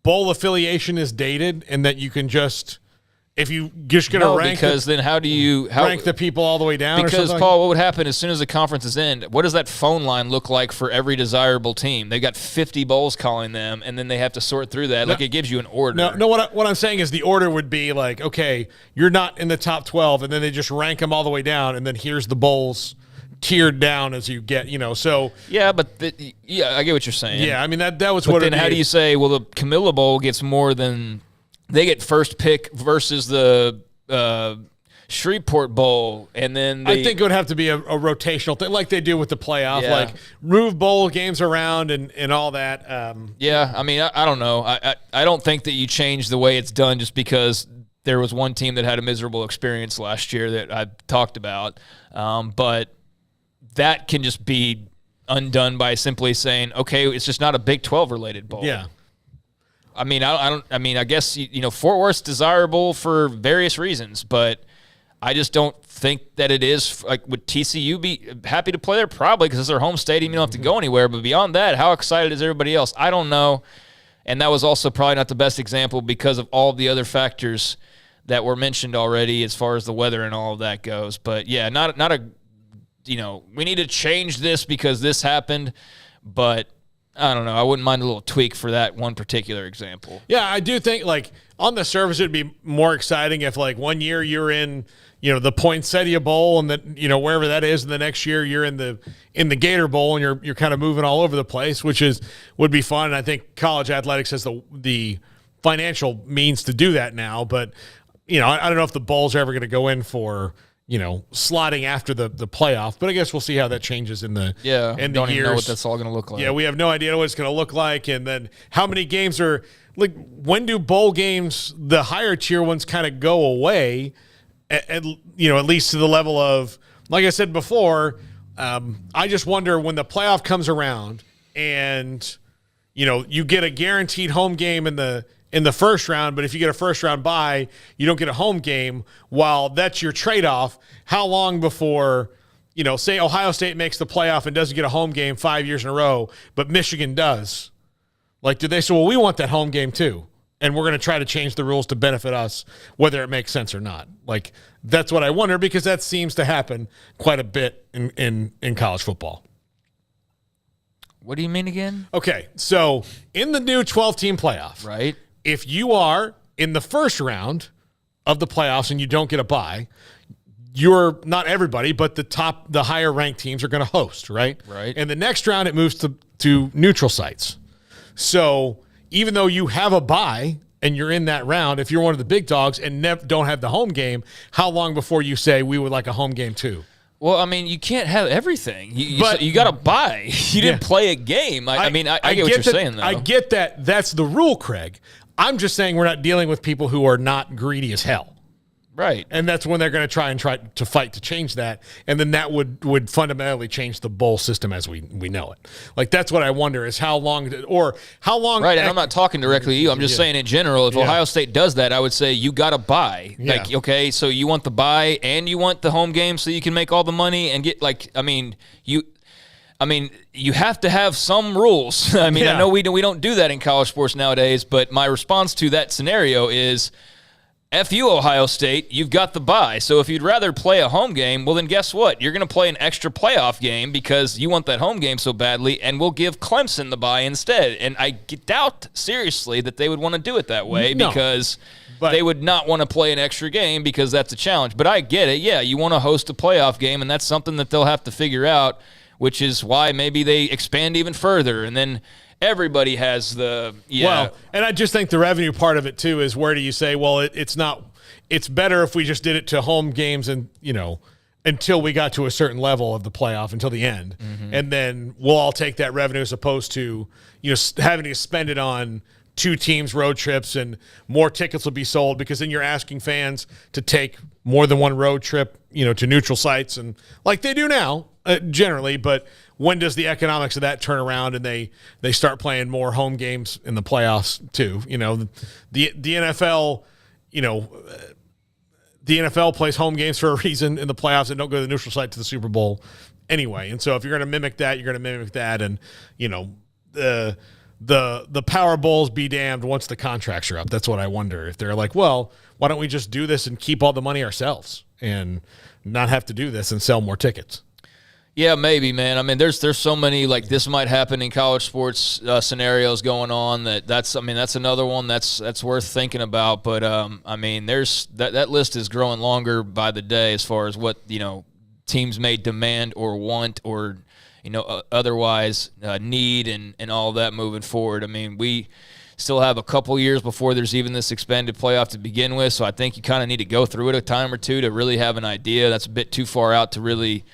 bowl affiliation is dated and that you can just – if you just going to rank then how do you rank the people all the way down? Because, or something? Paul, what would happen as soon as the conferences end? What does that phone line look like for every desirable team? They've got 50 bowls calling them, and then they have to sort through that. It gives you an order. No. What I'm saying is the order would be okay, you're not in the top 12, and then they just rank them all the way down, and then here's the bowls tiered down as you get, so. Yeah, but I get what you're saying. Yeah, I mean, that was but what then it how do you say, well, the Camilla Bowl gets more than – they get first pick versus the Shreveport Bowl, and then I think it would have to be a rotational thing, like they do with the playoff, move bowl games around and all that. I mean, I don't know. I don't think that you change the way it's done just because there was one team that had a miserable experience last year that I talked about, but that can just be undone by simply saying, okay, it's just not a Big 12 related bowl. Yeah. I mean, I guess Fort Worth's desirable for various reasons, but I just don't think that it is. Would TCU be happy to play there? Probably, because it's their home stadium. You don't have to go anywhere. But beyond that, how excited is everybody else? I don't know. And that was also probably not the best example because of all the other factors that were mentioned already as far as the weather and all of that goes. But yeah, not a. We need to change this because this happened, but. I don't know. I wouldn't mind a little tweak for that one particular example. Yeah, I do think, like, on the surface, it would be more exciting if, like, one year you're in, the Poinsettia Bowl and wherever that is, and the next year you're in the Gator Bowl and you're kind of moving all over the place, which would be fun. And I think college athletics has the financial means to do that now. But, I don't know if the bowls are ever going to go in for – slotting after the playoff, but I guess we'll see how that changes in the don't years. even know what that's all going to look like. Yeah, we have no idea what it's going to look like, and then how many games are like. When do bowl games, the higher tier ones, kind of go away? At least to the level of, like I said before, I just wonder when the playoff comes around, and you get a guaranteed home game in the first round, but if you get a first-round bye, you don't get a home game. While that's your trade-off, how long before, say Ohio State makes the playoff and doesn't get a home game 5 years in a row, but Michigan does? Like, do they say, well, we want that home game too, and we're going to try to change the rules to benefit us, whether it makes sense or not? Like, that's what I wonder, because that seems to happen quite a bit in college football. What do you mean again? Okay, so in the new 12-team playoff, right? If you are in the first round of the playoffs and you don't get a bye, you're not everybody, but the higher ranked teams are going to host, right? Right. And the next round, it moves to neutral sites. So even though you have a bye and you're in that round, if you're one of the big dogs and don't have the home game, how long before you say we would like a home game too? Well, I mean, you can't have everything. You got to buy. You didn't play a game. I get what you're saying, though. I get that. That's the rule, Craig. I'm just saying we're not dealing with people who are not greedy as hell. Right. And that's when they're going to try to fight to change that. And then that would fundamentally change the bowl system as we know it. Like, that's what I wonder is how long. Right, and I'm not talking directly to you. I'm just saying in general, if Ohio State does that, I would say you got to buy. Yeah. Like, okay, so you want the buy and you want the home game so you can make all the money and get, you have to have some rules. I know we don't do that in college sports nowadays, but my response to that scenario is, F you, Ohio State, you've got the bye. So if you'd rather play a home game, well, then guess what? You're going to play an extra playoff game because you want that home game so badly, and we'll give Clemson the bye instead. And I doubt, seriously, that they would want to do it that way because they would not want to play an extra game because that's a challenge. But I get it. Yeah, you want to host a playoff game, and that's something that they'll have to figure out, which is why maybe they expand even further. And then everybody has Well, and I just think the revenue part of it too is, where do you say, well, it's better if we just did it to home games and, until we got to a certain level of the playoff, until the end. Mm-hmm. And then we'll all take that revenue as opposed to, having to spend it on two teams' road trips, and more tickets will be sold because then you're asking fans to take more than one road trip, to neutral sites, and like they do now generally. But when does the economics of that turn around and they start playing more home games in the playoffs too? The NFL, the NFL plays home games for a reason in the playoffs and don't go to the neutral site to the Super Bowl anyway. And so if you're going to mimic that, you're going to mimic that. And, the Power Bowls be damned once the contracts are up. That's what I wonder. If they're like, well, why don't we just do this and keep all the money ourselves and not have to do this and sell more tickets? Yeah, maybe, man. There's so many, like, this might happen in college sports scenarios going on that's another one that's worth thinking about. But there's that list is growing longer by the day as far as what teams may demand or want or otherwise need and all that moving forward. We still have a couple years before there's even this expanded playoff to begin with, so I think you kind of need to go through it a time or two to really have an idea. That's a bit too far out to really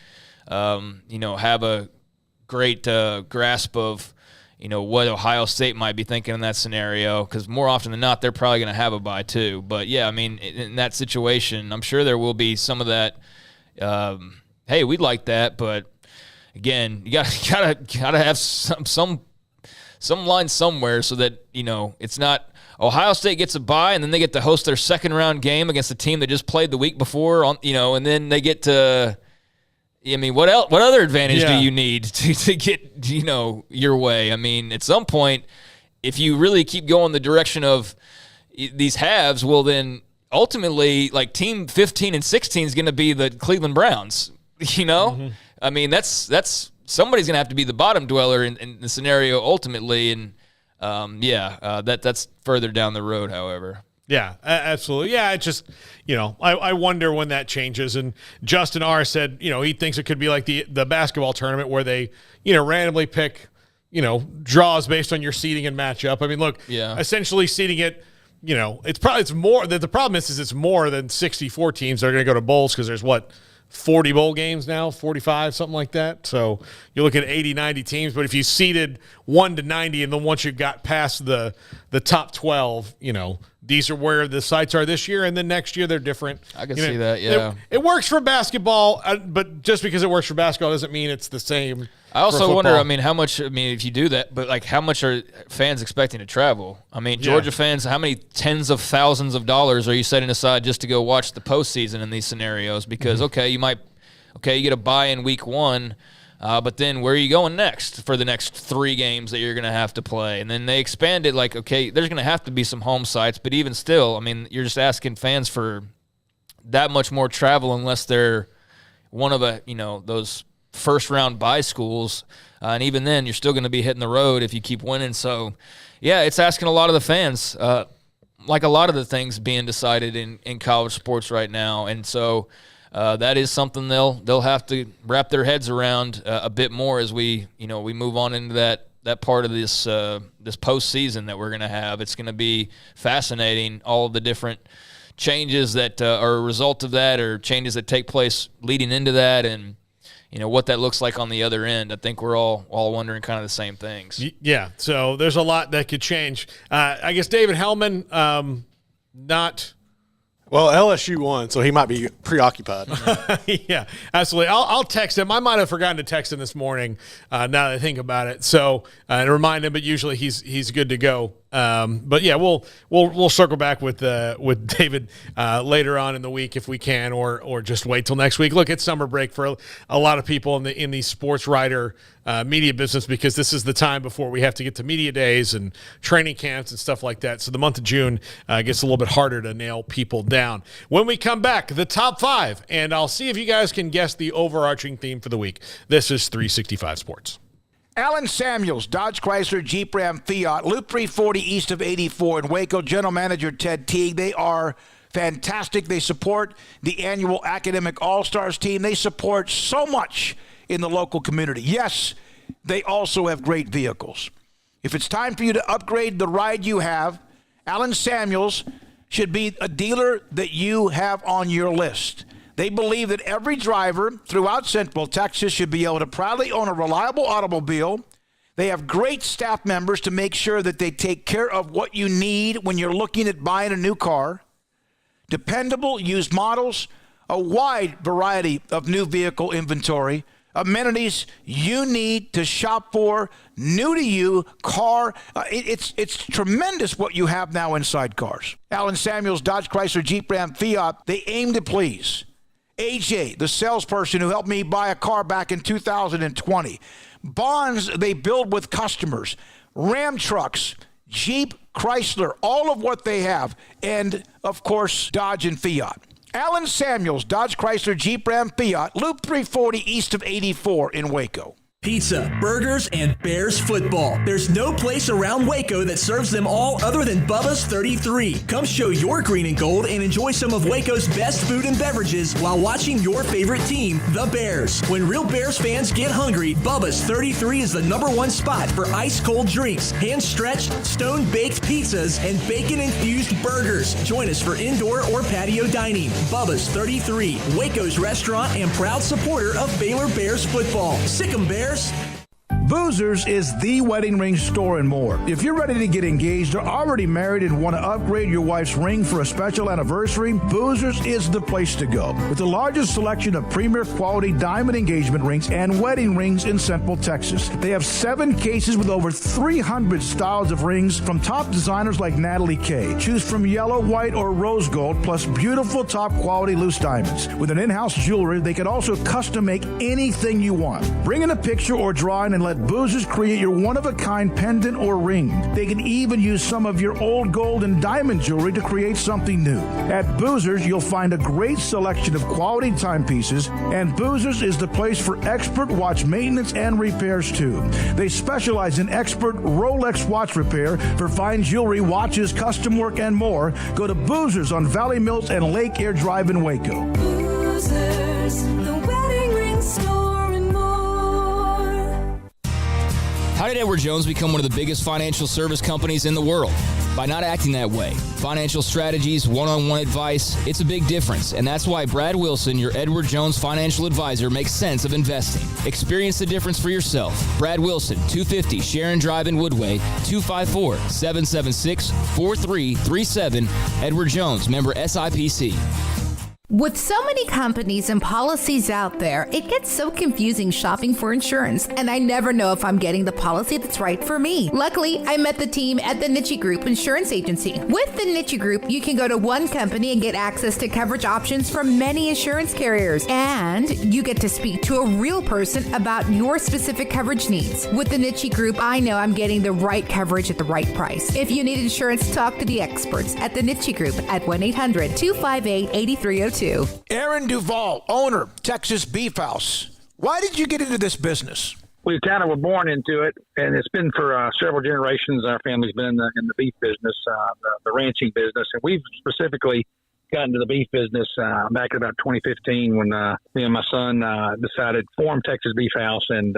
have a great grasp of, what Ohio State might be thinking in that scenario, because more often than not, they're probably going to have a bye too. But, yeah, in that situation, I'm sure there will be some of that, hey, we'd like that, but, again, you gotta have some line somewhere so that, it's not Ohio State gets a bye and then they get to host their second-round game against a team that just played the week before, and then they get to – what other advantage do you need to get, your way? At some point, if you really keep going the direction of these halves, well, then ultimately, like, team 15 and 16 is going to be the Cleveland Browns, Mm-hmm. That's somebody's going to have to be the bottom dweller in the scenario ultimately. And that's further down the road, however. Yeah, absolutely. Yeah, it just, I wonder when that changes. And Justin R. said, he thinks it could be like the basketball tournament where they, randomly pick, draws based on your seeding and matchup. I mean, look, essentially seeding it, it's more. The problem is it's more than 64 teams that are going to go to bowls because there's 40 bowl games now, 45, something like that. So you look at 80, 90 teams. But if you seeded 1 to 90 and then once you got past the top 12, these are where the sites are this year, and then next year they're different. I can see that, yeah. It works for basketball, but just because it works for basketball doesn't mean it's the same. I also wonder, how much, if you do that, but how much are fans expecting to travel? Georgia fans, how many tens of thousands of dollars are you setting aside just to go watch the postseason in these scenarios? Because, you get a bye in week 1, but then where are you going next for the next 3 games that you're going to have to play? And then they expand it there's going to have to be some home sites, but even still, you're just asking fans for that much more travel unless they're one of those first-round bye schools. And even then, you're still going to be hitting the road if you keep winning. So, yeah, it's asking a lot of the fans, like a lot of the things being decided in college sports right now. And so that is something they'll have to wrap their heads around a bit more as we move on into that part of this postseason that we're going to have. It's going to be fascinating, all of the different changes that are a result of that or changes that take place leading into that and what that looks like on the other end. I think we're all wondering kind of the same things. Yeah, so there's a lot that could change. I guess David Hellman, not... Well, LSU won, so he might be preoccupied. Yeah, absolutely. I'll text him. I might have forgotten to text him this morning. Now that I think about it, so and remind him. But usually he's good to go. But yeah, we'll circle back with David later on in the week if we can, or just wait till next week. Look, it's summer break for a lot of people in the sports writer media business because this is the time before we have to get to media days and training camps and stuff like that. So the month of June gets a little bit harder to nail people down. When we come back, the top 5, and I'll see if you guys can guess the overarching theme for the week. This is 365 Sports. Alan Samuels, Dodge Chrysler, Jeep Ram, Fiat, Loop 340 east of 84 in Waco, General Manager Ted Teague. They are fantastic. They support the annual Academic All-Stars team. They support so much in the local community. Yes, they also have great vehicles. If it's time for you to upgrade the ride you have, Alan Samuels should be a dealer that you have on your list. They believe that every driver throughout Central Texas should be able to proudly own a reliable automobile. They have great staff members to make sure that they take care of what you need when you're looking at buying a new car. Dependable used models, a wide variety of new vehicle inventory, amenities you need to shop for, new to you car. It's tremendous what you have now inside cars. Alan Samuels, Dodge Chrysler, Jeep Ram, Fiat, they aim to please. AJ, the salesperson who helped me buy a car back in 2020. Bonds they build with customers. Ram trucks, Jeep, Chrysler, all of what they have. And, of course, Dodge and Fiat. Alan Samuels, Dodge Chrysler, Jeep Ram, Fiat, Loop 340 east of 84 in Waco. Pizza, burgers, and Bears football. There's no place around Waco that serves them all other than Bubba's 33. Come show your green and gold and enjoy some of Waco's best food and beverages while watching your favorite team, the Bears. When real Bears fans get hungry, Bubba's 33 is the #1 spot for ice-cold drinks, hand-stretched, stone-baked pizzas, and bacon-infused burgers. Join us for indoor or patio dining. Bubba's 33, Waco's restaurant and proud supporter of Baylor Bears football. Sick 'em, Bears. Boozers is the wedding ring store and more. If you're ready to get engaged or already married and want to upgrade your wife's ring for a special anniversary, Boozers is the place to go. With the largest selection of premier quality diamond engagement rings and wedding rings in Central Texas. They have 7 cases with over 300 styles of rings from top designers like Natalie Kay. Choose from yellow, white, or rose gold, plus beautiful top quality loose diamonds. With an in-house jewelry, they can also custom make anything you want. Bring in a picture or drawing and let let Boozers create your one-of-a-kind pendant or ring. They can even use some of your old gold and diamond jewelry to create something new. At Boozers, you'll find a great selection of quality timepieces, and Boozers is the place for expert watch maintenance and repairs too. They specialize in expert Rolex watch repair for fine jewelry, watches, custom work, and more. Go to Boozers on Valley Mills and Lake Air Drive in Waco. Boozers, the wedding ring store and more. How did Edward Jones become one of the biggest financial service companies in the world? By not acting that way. Financial strategies, one-on-one advice, it's a big difference. And that's why Brad Wilson, your Edward Jones financial advisor, makes sense of investing. Experience the difference for yourself. Brad Wilson, 250 Sharon Drive in Woodway, 254-776-4337. Edward Jones, member SIPC. With so many companies and policies out there, it gets so confusing shopping for insurance, and I never know if I'm getting the policy that's right for me. Luckily, I met the team at the Nitsche Group Insurance Agency. With the Nitsche Group, you can go to one company and get access to coverage options from many insurance carriers, and you get to speak to a real person about your specific coverage needs. With the Nitsche Group, I know I'm getting the right coverage at the right price. If you need insurance, talk to the experts at the Nitsche Group at 1-800-258-8302. Aaron Duvall, owner, Texas Beef House. Why did you get into this business? We kind of were born into it, and it's been for several generations. Our family's been in the beef business, the ranching business, and we've specifically got into the beef business back in about 2015 when me and my son decided to form Texas Beef House and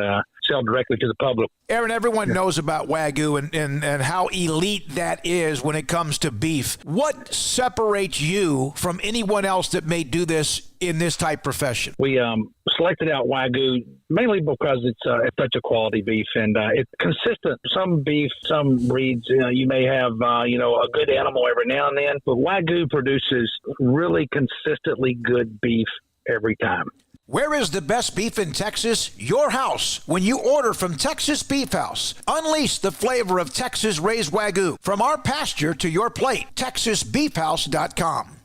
sell directly to the public. Aaron, everyone knows about Wagyu and how elite that is when it comes to beef. What separates you from anyone else that may do this in this type profession? We selected out Wagyu mainly because it's such a quality beef and it's consistent. Some beef, some breeds, you may have a good animal every now and then, but Wagyu produces really consistently good beef every time. Where is the best beef in Texas? Your house. When you order from Texas Beef House, unleash the flavor of Texas raised Wagyu. From our pasture to your plate, TexasBeefHouse.com.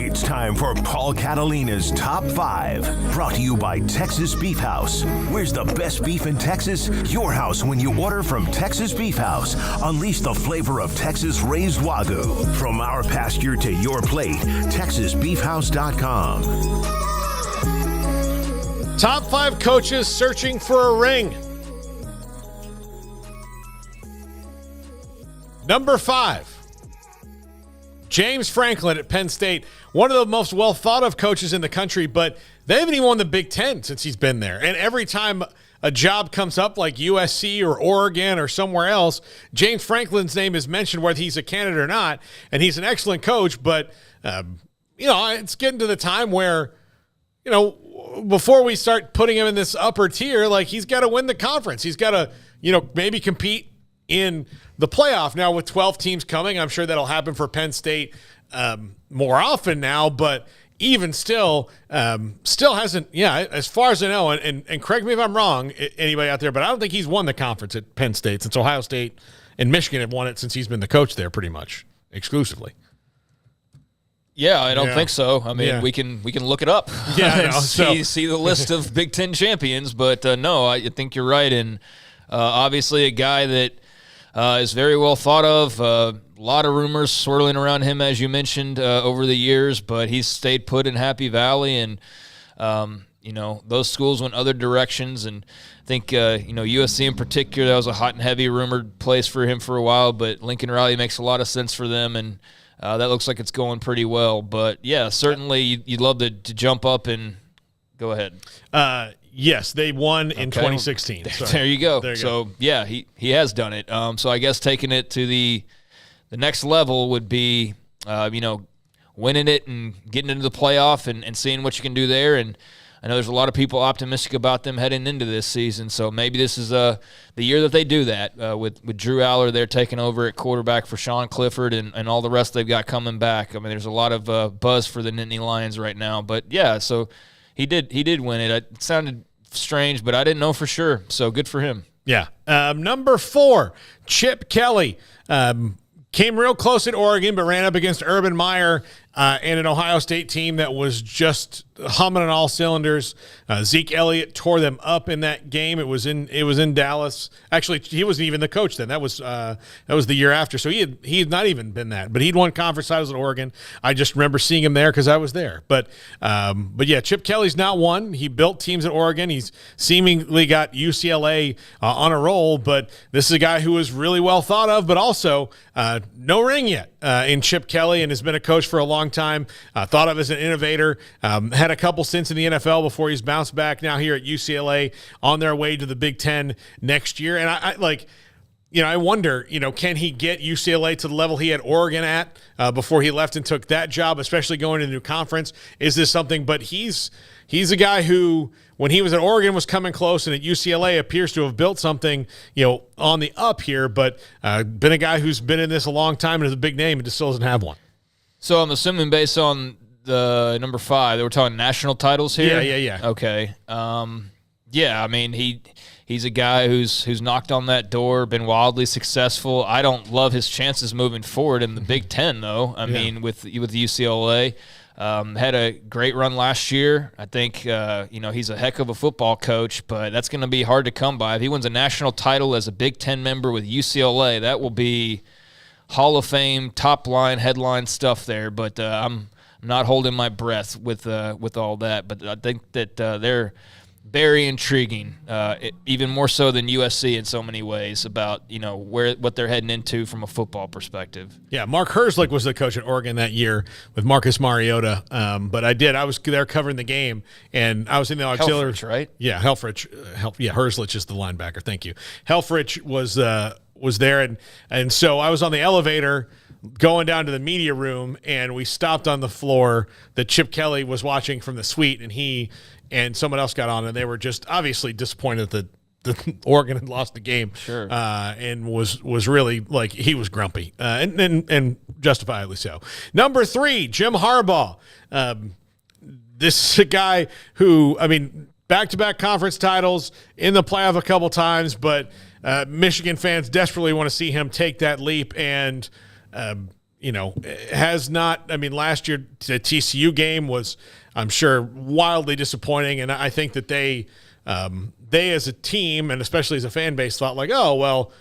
It's time for Paul Catalina's Top 5. Brought to you by Texas Beef House. Where's the best beef in Texas? Your house when you order from Texas Beef House. Unleash the flavor of Texas raised Wagyu. From our pasture to your plate, TexasBeefHouse.com. Top 5 coaches searching for a ring. Number 5, James Franklin at Penn State. One of the most well-thought-of coaches in the country, but they haven't even won the Big Ten since he's been there. And every time a job comes up like USC or Oregon or somewhere else, James Franklin's name is mentioned whether he's a candidate or not, and he's an excellent coach, but, it's getting to the time where, before we start putting him in this upper tier, like he's got to win the conference. He's got to, maybe compete in the playoff. Now with 12 teams coming, I'm sure that'll happen for Penn State more often now, but even still hasn't, as far as I know, and correct me if I'm wrong, anybody out there, but I don't think he's won the conference at Penn State since Ohio State and Michigan have won it since he's been the coach there pretty much exclusively. Yeah, I don't think so. I mean, we can look it up. Yeah, see the list of Big Ten champions. But no, I think you're right. And obviously, a guy that is very well thought of. A lot of rumors swirling around him, as you mentioned, over the years. But he's stayed put in Happy Valley, and those schools went other directions. And I think USC in particular, that was a hot and heavy rumored place for him for a while. But Lincoln Riley makes a lot of sense for them, and that looks like it's going pretty well. But, yeah, certainly you'd love to jump up and go ahead. Yes, they won in 2016. There you go. So, yeah, he has done it. So I guess taking it to the next level would be, winning it and getting into the playoff and seeing what you can do there. And I know there's a lot of people optimistic about them heading into this season, so maybe this is the year that they do that with Drew Aller there taking over at quarterback for Sean Clifford and all the rest they've got coming back. I mean, there's a lot of buzz for the Nittany Lions right now. But, yeah, so he did win it. It sounded strange, but I didn't know for sure, so good for him. Yeah. Number 4, Chip Kelly. Came real close at Oregon, but ran up against Urban Meyer and an Ohio State team that was just humming on all cylinders. Zeke Elliott tore them up in that game. It was in Dallas. Actually, he wasn't even the coach then. That was the year after. So he had not even been that. But he'd won conference titles at Oregon. I just remember seeing him there because I was there. But yeah, Chip Kelly's not one. He built teams at Oregon. He's seemingly got UCLA on a roll. But this is a guy who was really well thought of, but also no ring yet in Chip Kelly, and has been a coach for a long time. Thought of as an innovator. Had a couple stints in the NFL before he's bounced back now here at UCLA on their way to the Big Ten next year. And I wonder, can he get UCLA to the level he had Oregon at before he left and took that job, especially going to the new conference? Is this something? But he's a guy who, when he was at Oregon, was coming close, and at UCLA appears to have built something, on the up here, but been a guy who's been in this a long time and is a big name and just still doesn't have one. So I'm assuming based on the number 5, they were talking national titles here? Yeah. Okay. Yeah, I mean, he's a guy who's knocked on that door, been wildly successful. I don't love his chances moving forward in the Big Ten, though. I mean, with UCLA. Had a great run last year. I think, he's a heck of a football coach, but that's going to be hard to come by. If he wins a national title as a Big Ten member with UCLA, that will be Hall of Fame, top line, headline stuff there. But I'm not holding my breath with all that. But I think that they're very intriguing, even more so than USC in so many ways about, what they're heading into from a football perspective. Yeah, Mark Herzlich was the coach at Oregon that year with Marcus Mariota. But I was there covering the game, and I was in the auxiliary. Helfrich, right? Yeah, Herzlich is the linebacker. Thank you. Helfrich was there, and so I was on the elevator going down to the media room, and we stopped on the floor that Chip Kelly was watching from the suite, and he and someone else got on, and they were just obviously disappointed that Oregon had lost the game. Sure. And was really, he was grumpy, and justifiably so. Number 3, Jim Harbaugh. This is a guy who, back-to-back conference titles, in the playoff a couple times, but Michigan fans desperately want to see him take that leap, and has not. Last year the TCU game was, I'm sure, wildly disappointing, and I think that they as a team, and especially as a fan base, thought oh, well,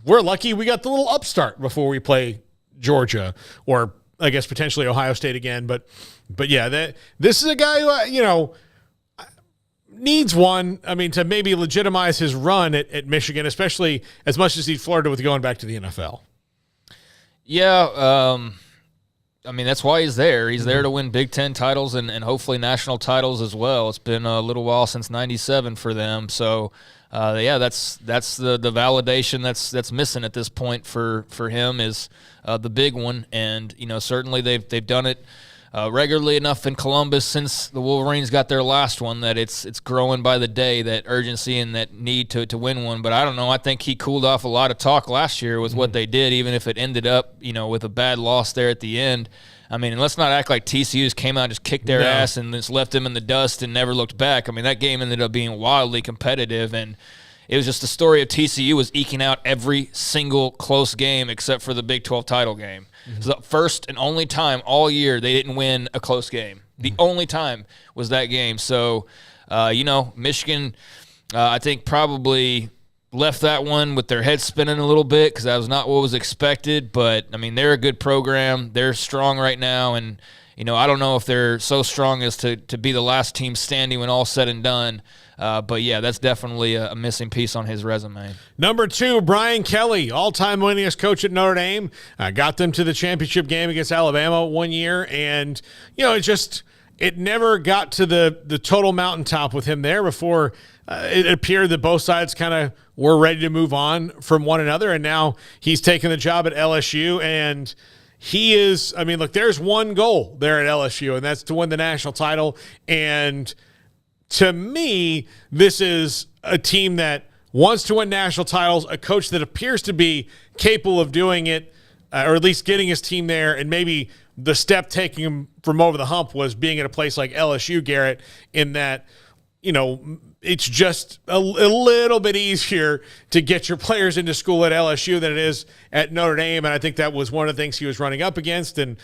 we're lucky we got the little upstart before we play Georgia, or I guess potentially Ohio State again. But yeah, this is a guy who, needs one, to maybe legitimize his run at Michigan, especially as much as he flirted with going back to the NFL. Yeah, that's why he's there. He's there to win Big Ten titles and hopefully national titles as well. It's been a little while since '97 for them. So, that's the validation that's missing at this point for him is the big one. And, certainly they've done it regularly enough in Columbus since the Wolverines got their last one that it's growing by the day, that urgency and that need to win one. But I don't know. I think he cooled off a lot of talk last year with what they did, even if it ended up, with a bad loss there at the end. And let's not act like TCU just came out and just kicked their ass and just left them in the dust and never looked back. that game ended up being wildly competitive, and it was just the story of TCU was eking out every single close game except for the Big 12 title game. It was the first and only time all year they didn't win a close game. The only time was that game. So, Michigan, I think probably left that one with their head spinning a little bit because that was not what was expected. But, they're a good program. They're strong right now. And, I don't know if they're so strong as to be the last team standing when all's said and done. But, yeah, that's definitely a missing piece on his resume. Number 2, Brian Kelly, all-time winningest coach at Notre Dame. Got them to the championship game against Alabama one year. And, it never got to the total mountaintop with him there before it appeared that both sides kind of were ready to move on from one another. And now he's taken the job at LSU, and he is, there's one goal there at LSU, and that's to win the national title. And to me, this is a team that wants to win national titles, a coach that appears to be capable of doing it, or at least getting his team there, and maybe the step taking him from over the hump was being at a place like LSU, Garrett, in that it's just a little bit easier to get your players into school at LSU than it is at Notre Dame. And I think that was one of the things he was running up against. And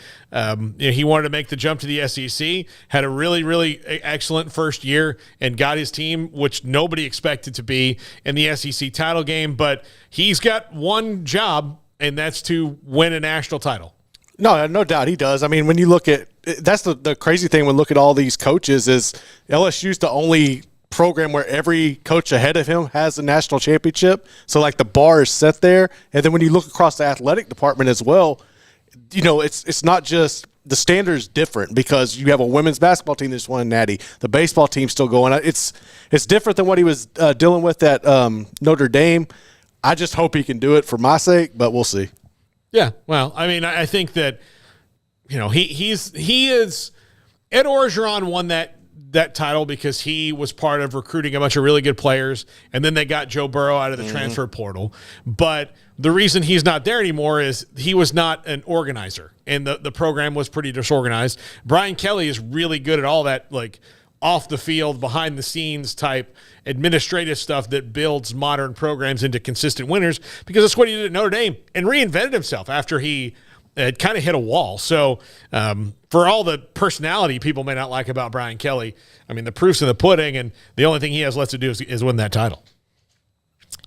he wanted to make the jump to the SEC, had a really, really excellent first year and got his team, which nobody expected to be, in the SEC title game. But he's got one job, and that's to win a national title. No doubt he does. I mean, when you look at – that's the crazy thing when you look at all these coaches is LSU's the only program where every coach ahead of him has a national championship. So, like, the bar is set there. And then when you look across the athletic department as well, it's not just – the standard's different because you have a women's basketball team that's won a natty. The baseball team's still going. It's different than what he was dealing with at Notre Dame. I just hope he can do it for my sake, but we'll see. Yeah, well, I mean, I think that he is Ed Orgeron won that title because he was part of recruiting a bunch of really good players, and then they got Joe Burrow out of the transfer portal. But the reason he's not there anymore is he was not an organizer, and the program was pretty disorganized. Brian Kelly is really good at all that, like, off the field, behind the scenes type administrative stuff that builds modern programs into consistent winners, because that's what he did at Notre Dame and reinvented himself after he had kind of hit a wall. So for all the personality people may not like about Brian Kelly, I mean, the proof's in the pudding, and the only thing he has left to do is win that title.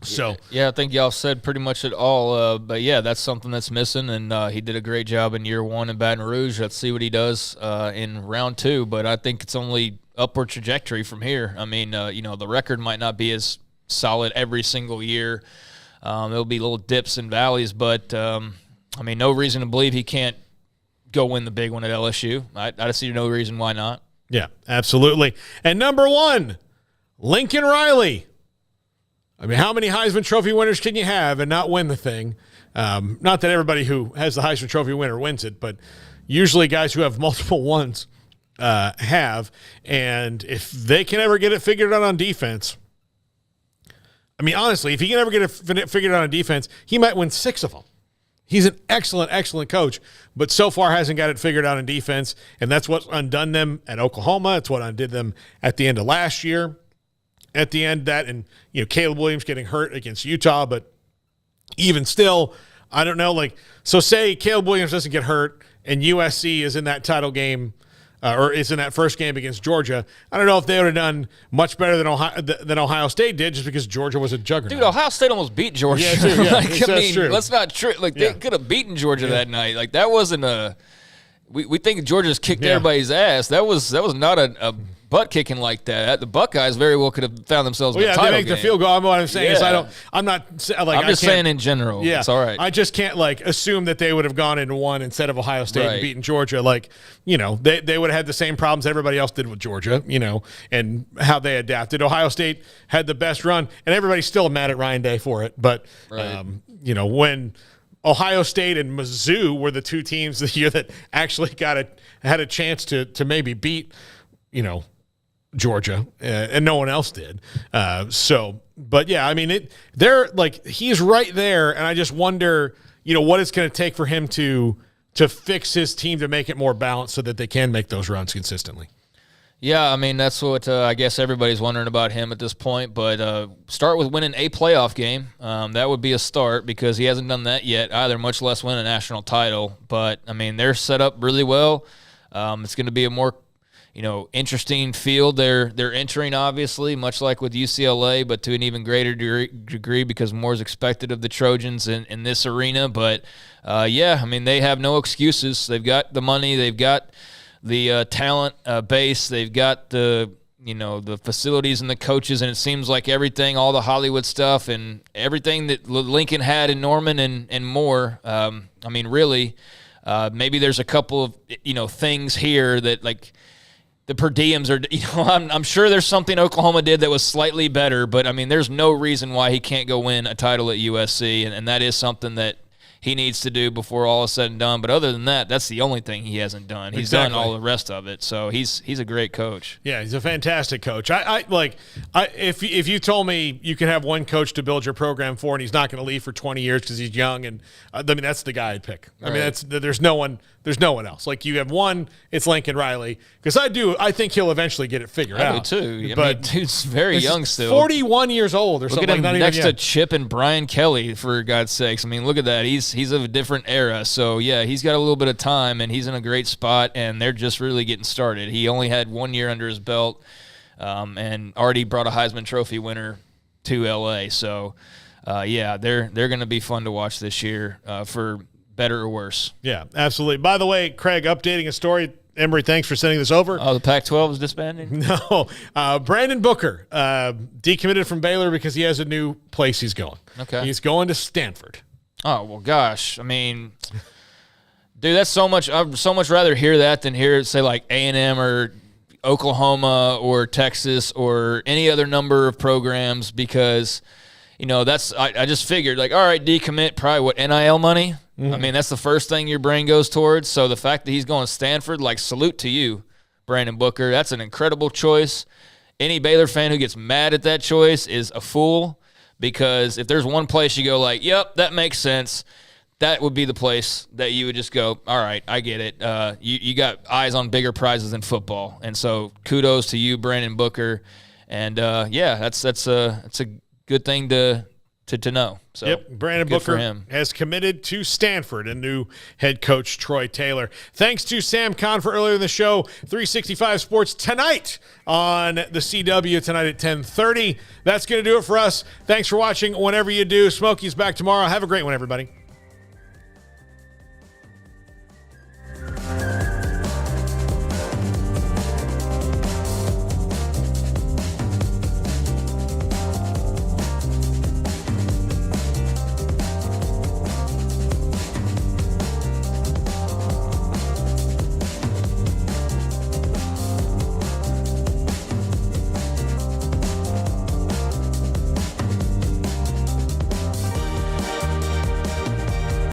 So yeah, I think y'all said pretty much it all. But yeah, that's something that's missing, and he did a great job in year one in Baton Rouge. Let's see what he does in round two. But I think it's only upward trajectory from here. I mean, the record might not be as solid every single year. There'll be little dips and valleys, but I mean, no reason to believe he can't go win the big one at LSU. I see no reason why not. Yeah, absolutely. And number one, Lincoln Riley. I mean, how many Heisman Trophy winners can you have and not win the thing? Not that everybody who has the Heisman Trophy winner wins it, but usually guys who have multiple ones have. And if they can ever get it figured out on defense, I mean, honestly, if he can ever get it figured out on defense, he might win 6 of them. He's an excellent, excellent coach, but so far hasn't got it figured out in defense, and that's what's undone them at Oklahoma. It's what undid them at the end of last year. At the end, that and Caleb Williams getting hurt against Utah, but even still, I don't know. Like, so say Caleb Williams doesn't get hurt, and USC is in that title game, or is in that first game against Georgia. I don't know if they would have done much better than Ohio State did, just because Georgia was a juggernaut. Dude, Ohio State almost beat Georgia. Yeah, true, yeah. That's true. Let's not trick. Like, they could have beaten Georgia that night. Like, that wasn't a. We think Georgia just kicked everybody's ass. That was not a butt kicking like that. The Buckeyes very well could have found themselves in a title they make game. the field goal. What I'm saying is I'm just saying in general. Yeah, it's all right. I just can't assume that they would have gone into one instead of Ohio State and beaten Georgia. They would have had the same problems everybody else did with Georgia, and how they adapted. Ohio State had the best run, and everybody's still mad at Ryan Day for it. But when Ohio State and Mizzou were the two teams this year that actually had a chance to maybe beat, Georgia, and no one else did. But yeah, I mean, he's right there, and I just wonder, what it's going to take for him to fix his team to make it more balanced so that they can make those runs consistently. Yeah, I mean, that's what I guess everybody's wondering about him at this point. But start with winning a playoff game. That would be a start, because he hasn't done that yet either, much less win a national title. But, I mean, they're set up really well. It's going to be a more, interesting field they're entering, obviously, much like with UCLA, but to an even greater degree because more is expected of the Trojans in this arena. But, I mean, they have no excuses. They've got the money. They've got the talent base. They've got the facilities and the coaches, and it seems like everything, all the Hollywood stuff and everything that Lincoln had in Norman and more. I mean, really, maybe there's a couple of things here that, like, the per diems are. I'm sure there's something Oklahoma did that was slightly better, but I mean, there's no reason why he can't go win a title at USC, and that is something that he needs to do before all is said and done. But other than that, that's the only thing he hasn't done. He's done all the rest of it. So he's a great coach. Yeah, he's a fantastic coach. If you told me you can have one coach to build your program for, and he's not going to leave for 20 years because he's young, and I mean, that's the guy I'd pick. Right. I mean, there's no one There's no one else. Like, you have one, it's Lincoln Riley. Because I think he'll eventually get it figured out. I do too. But dude's very young still. 41 years old or look something at him like that. next to Chip and Brian Kelly, for God's sakes. I mean, look at that. He's of a different era. So, yeah, he's got a little bit of time, and he's in a great spot, and they're just really getting started. He only had 1 year under his belt and already brought a Heisman Trophy winner to L.A. So, yeah, they're going to be fun to watch this year for better or worse. Yeah, absolutely. By the way, Craig, updating a story. Emery, thanks for sending this over. Oh, the Pac-12 is disbanding? No. Brandon Booker decommitted from Baylor because he has a new place he's going. Okay. He's going to Stanford. Oh, well, gosh. I mean, dude, that's so much. I'd so much rather hear that than hear it say like A&M or Oklahoma or Texas or any other number of programs, because, you know, that's I just figured, like, all right, decommit, probably what, NIL money? I mean, that's the first thing your brain goes towards. So the fact that he's going to Stanford, like, salute to you, Brandon Booker. That's an incredible choice. Any Baylor fan who gets mad at that choice is a fool, because if there's one place you go like, yep, that makes sense, that would be the place that you would just go, all right, I get it. You got eyes on bigger prizes than football. And so kudos to you, Brandon Booker. And, yeah, that's a good thing to know. So yep, Brandon good Booker for him. has committed to Stanford, and new head coach Troy Taylor. Thanks to Sam Kahn for earlier in the show. 365 Sports tonight on the CW tonight at 10:30. That's going to do it for us. Thanks for watching. Whenever you do, Smokey's back tomorrow. Have a great one, everybody.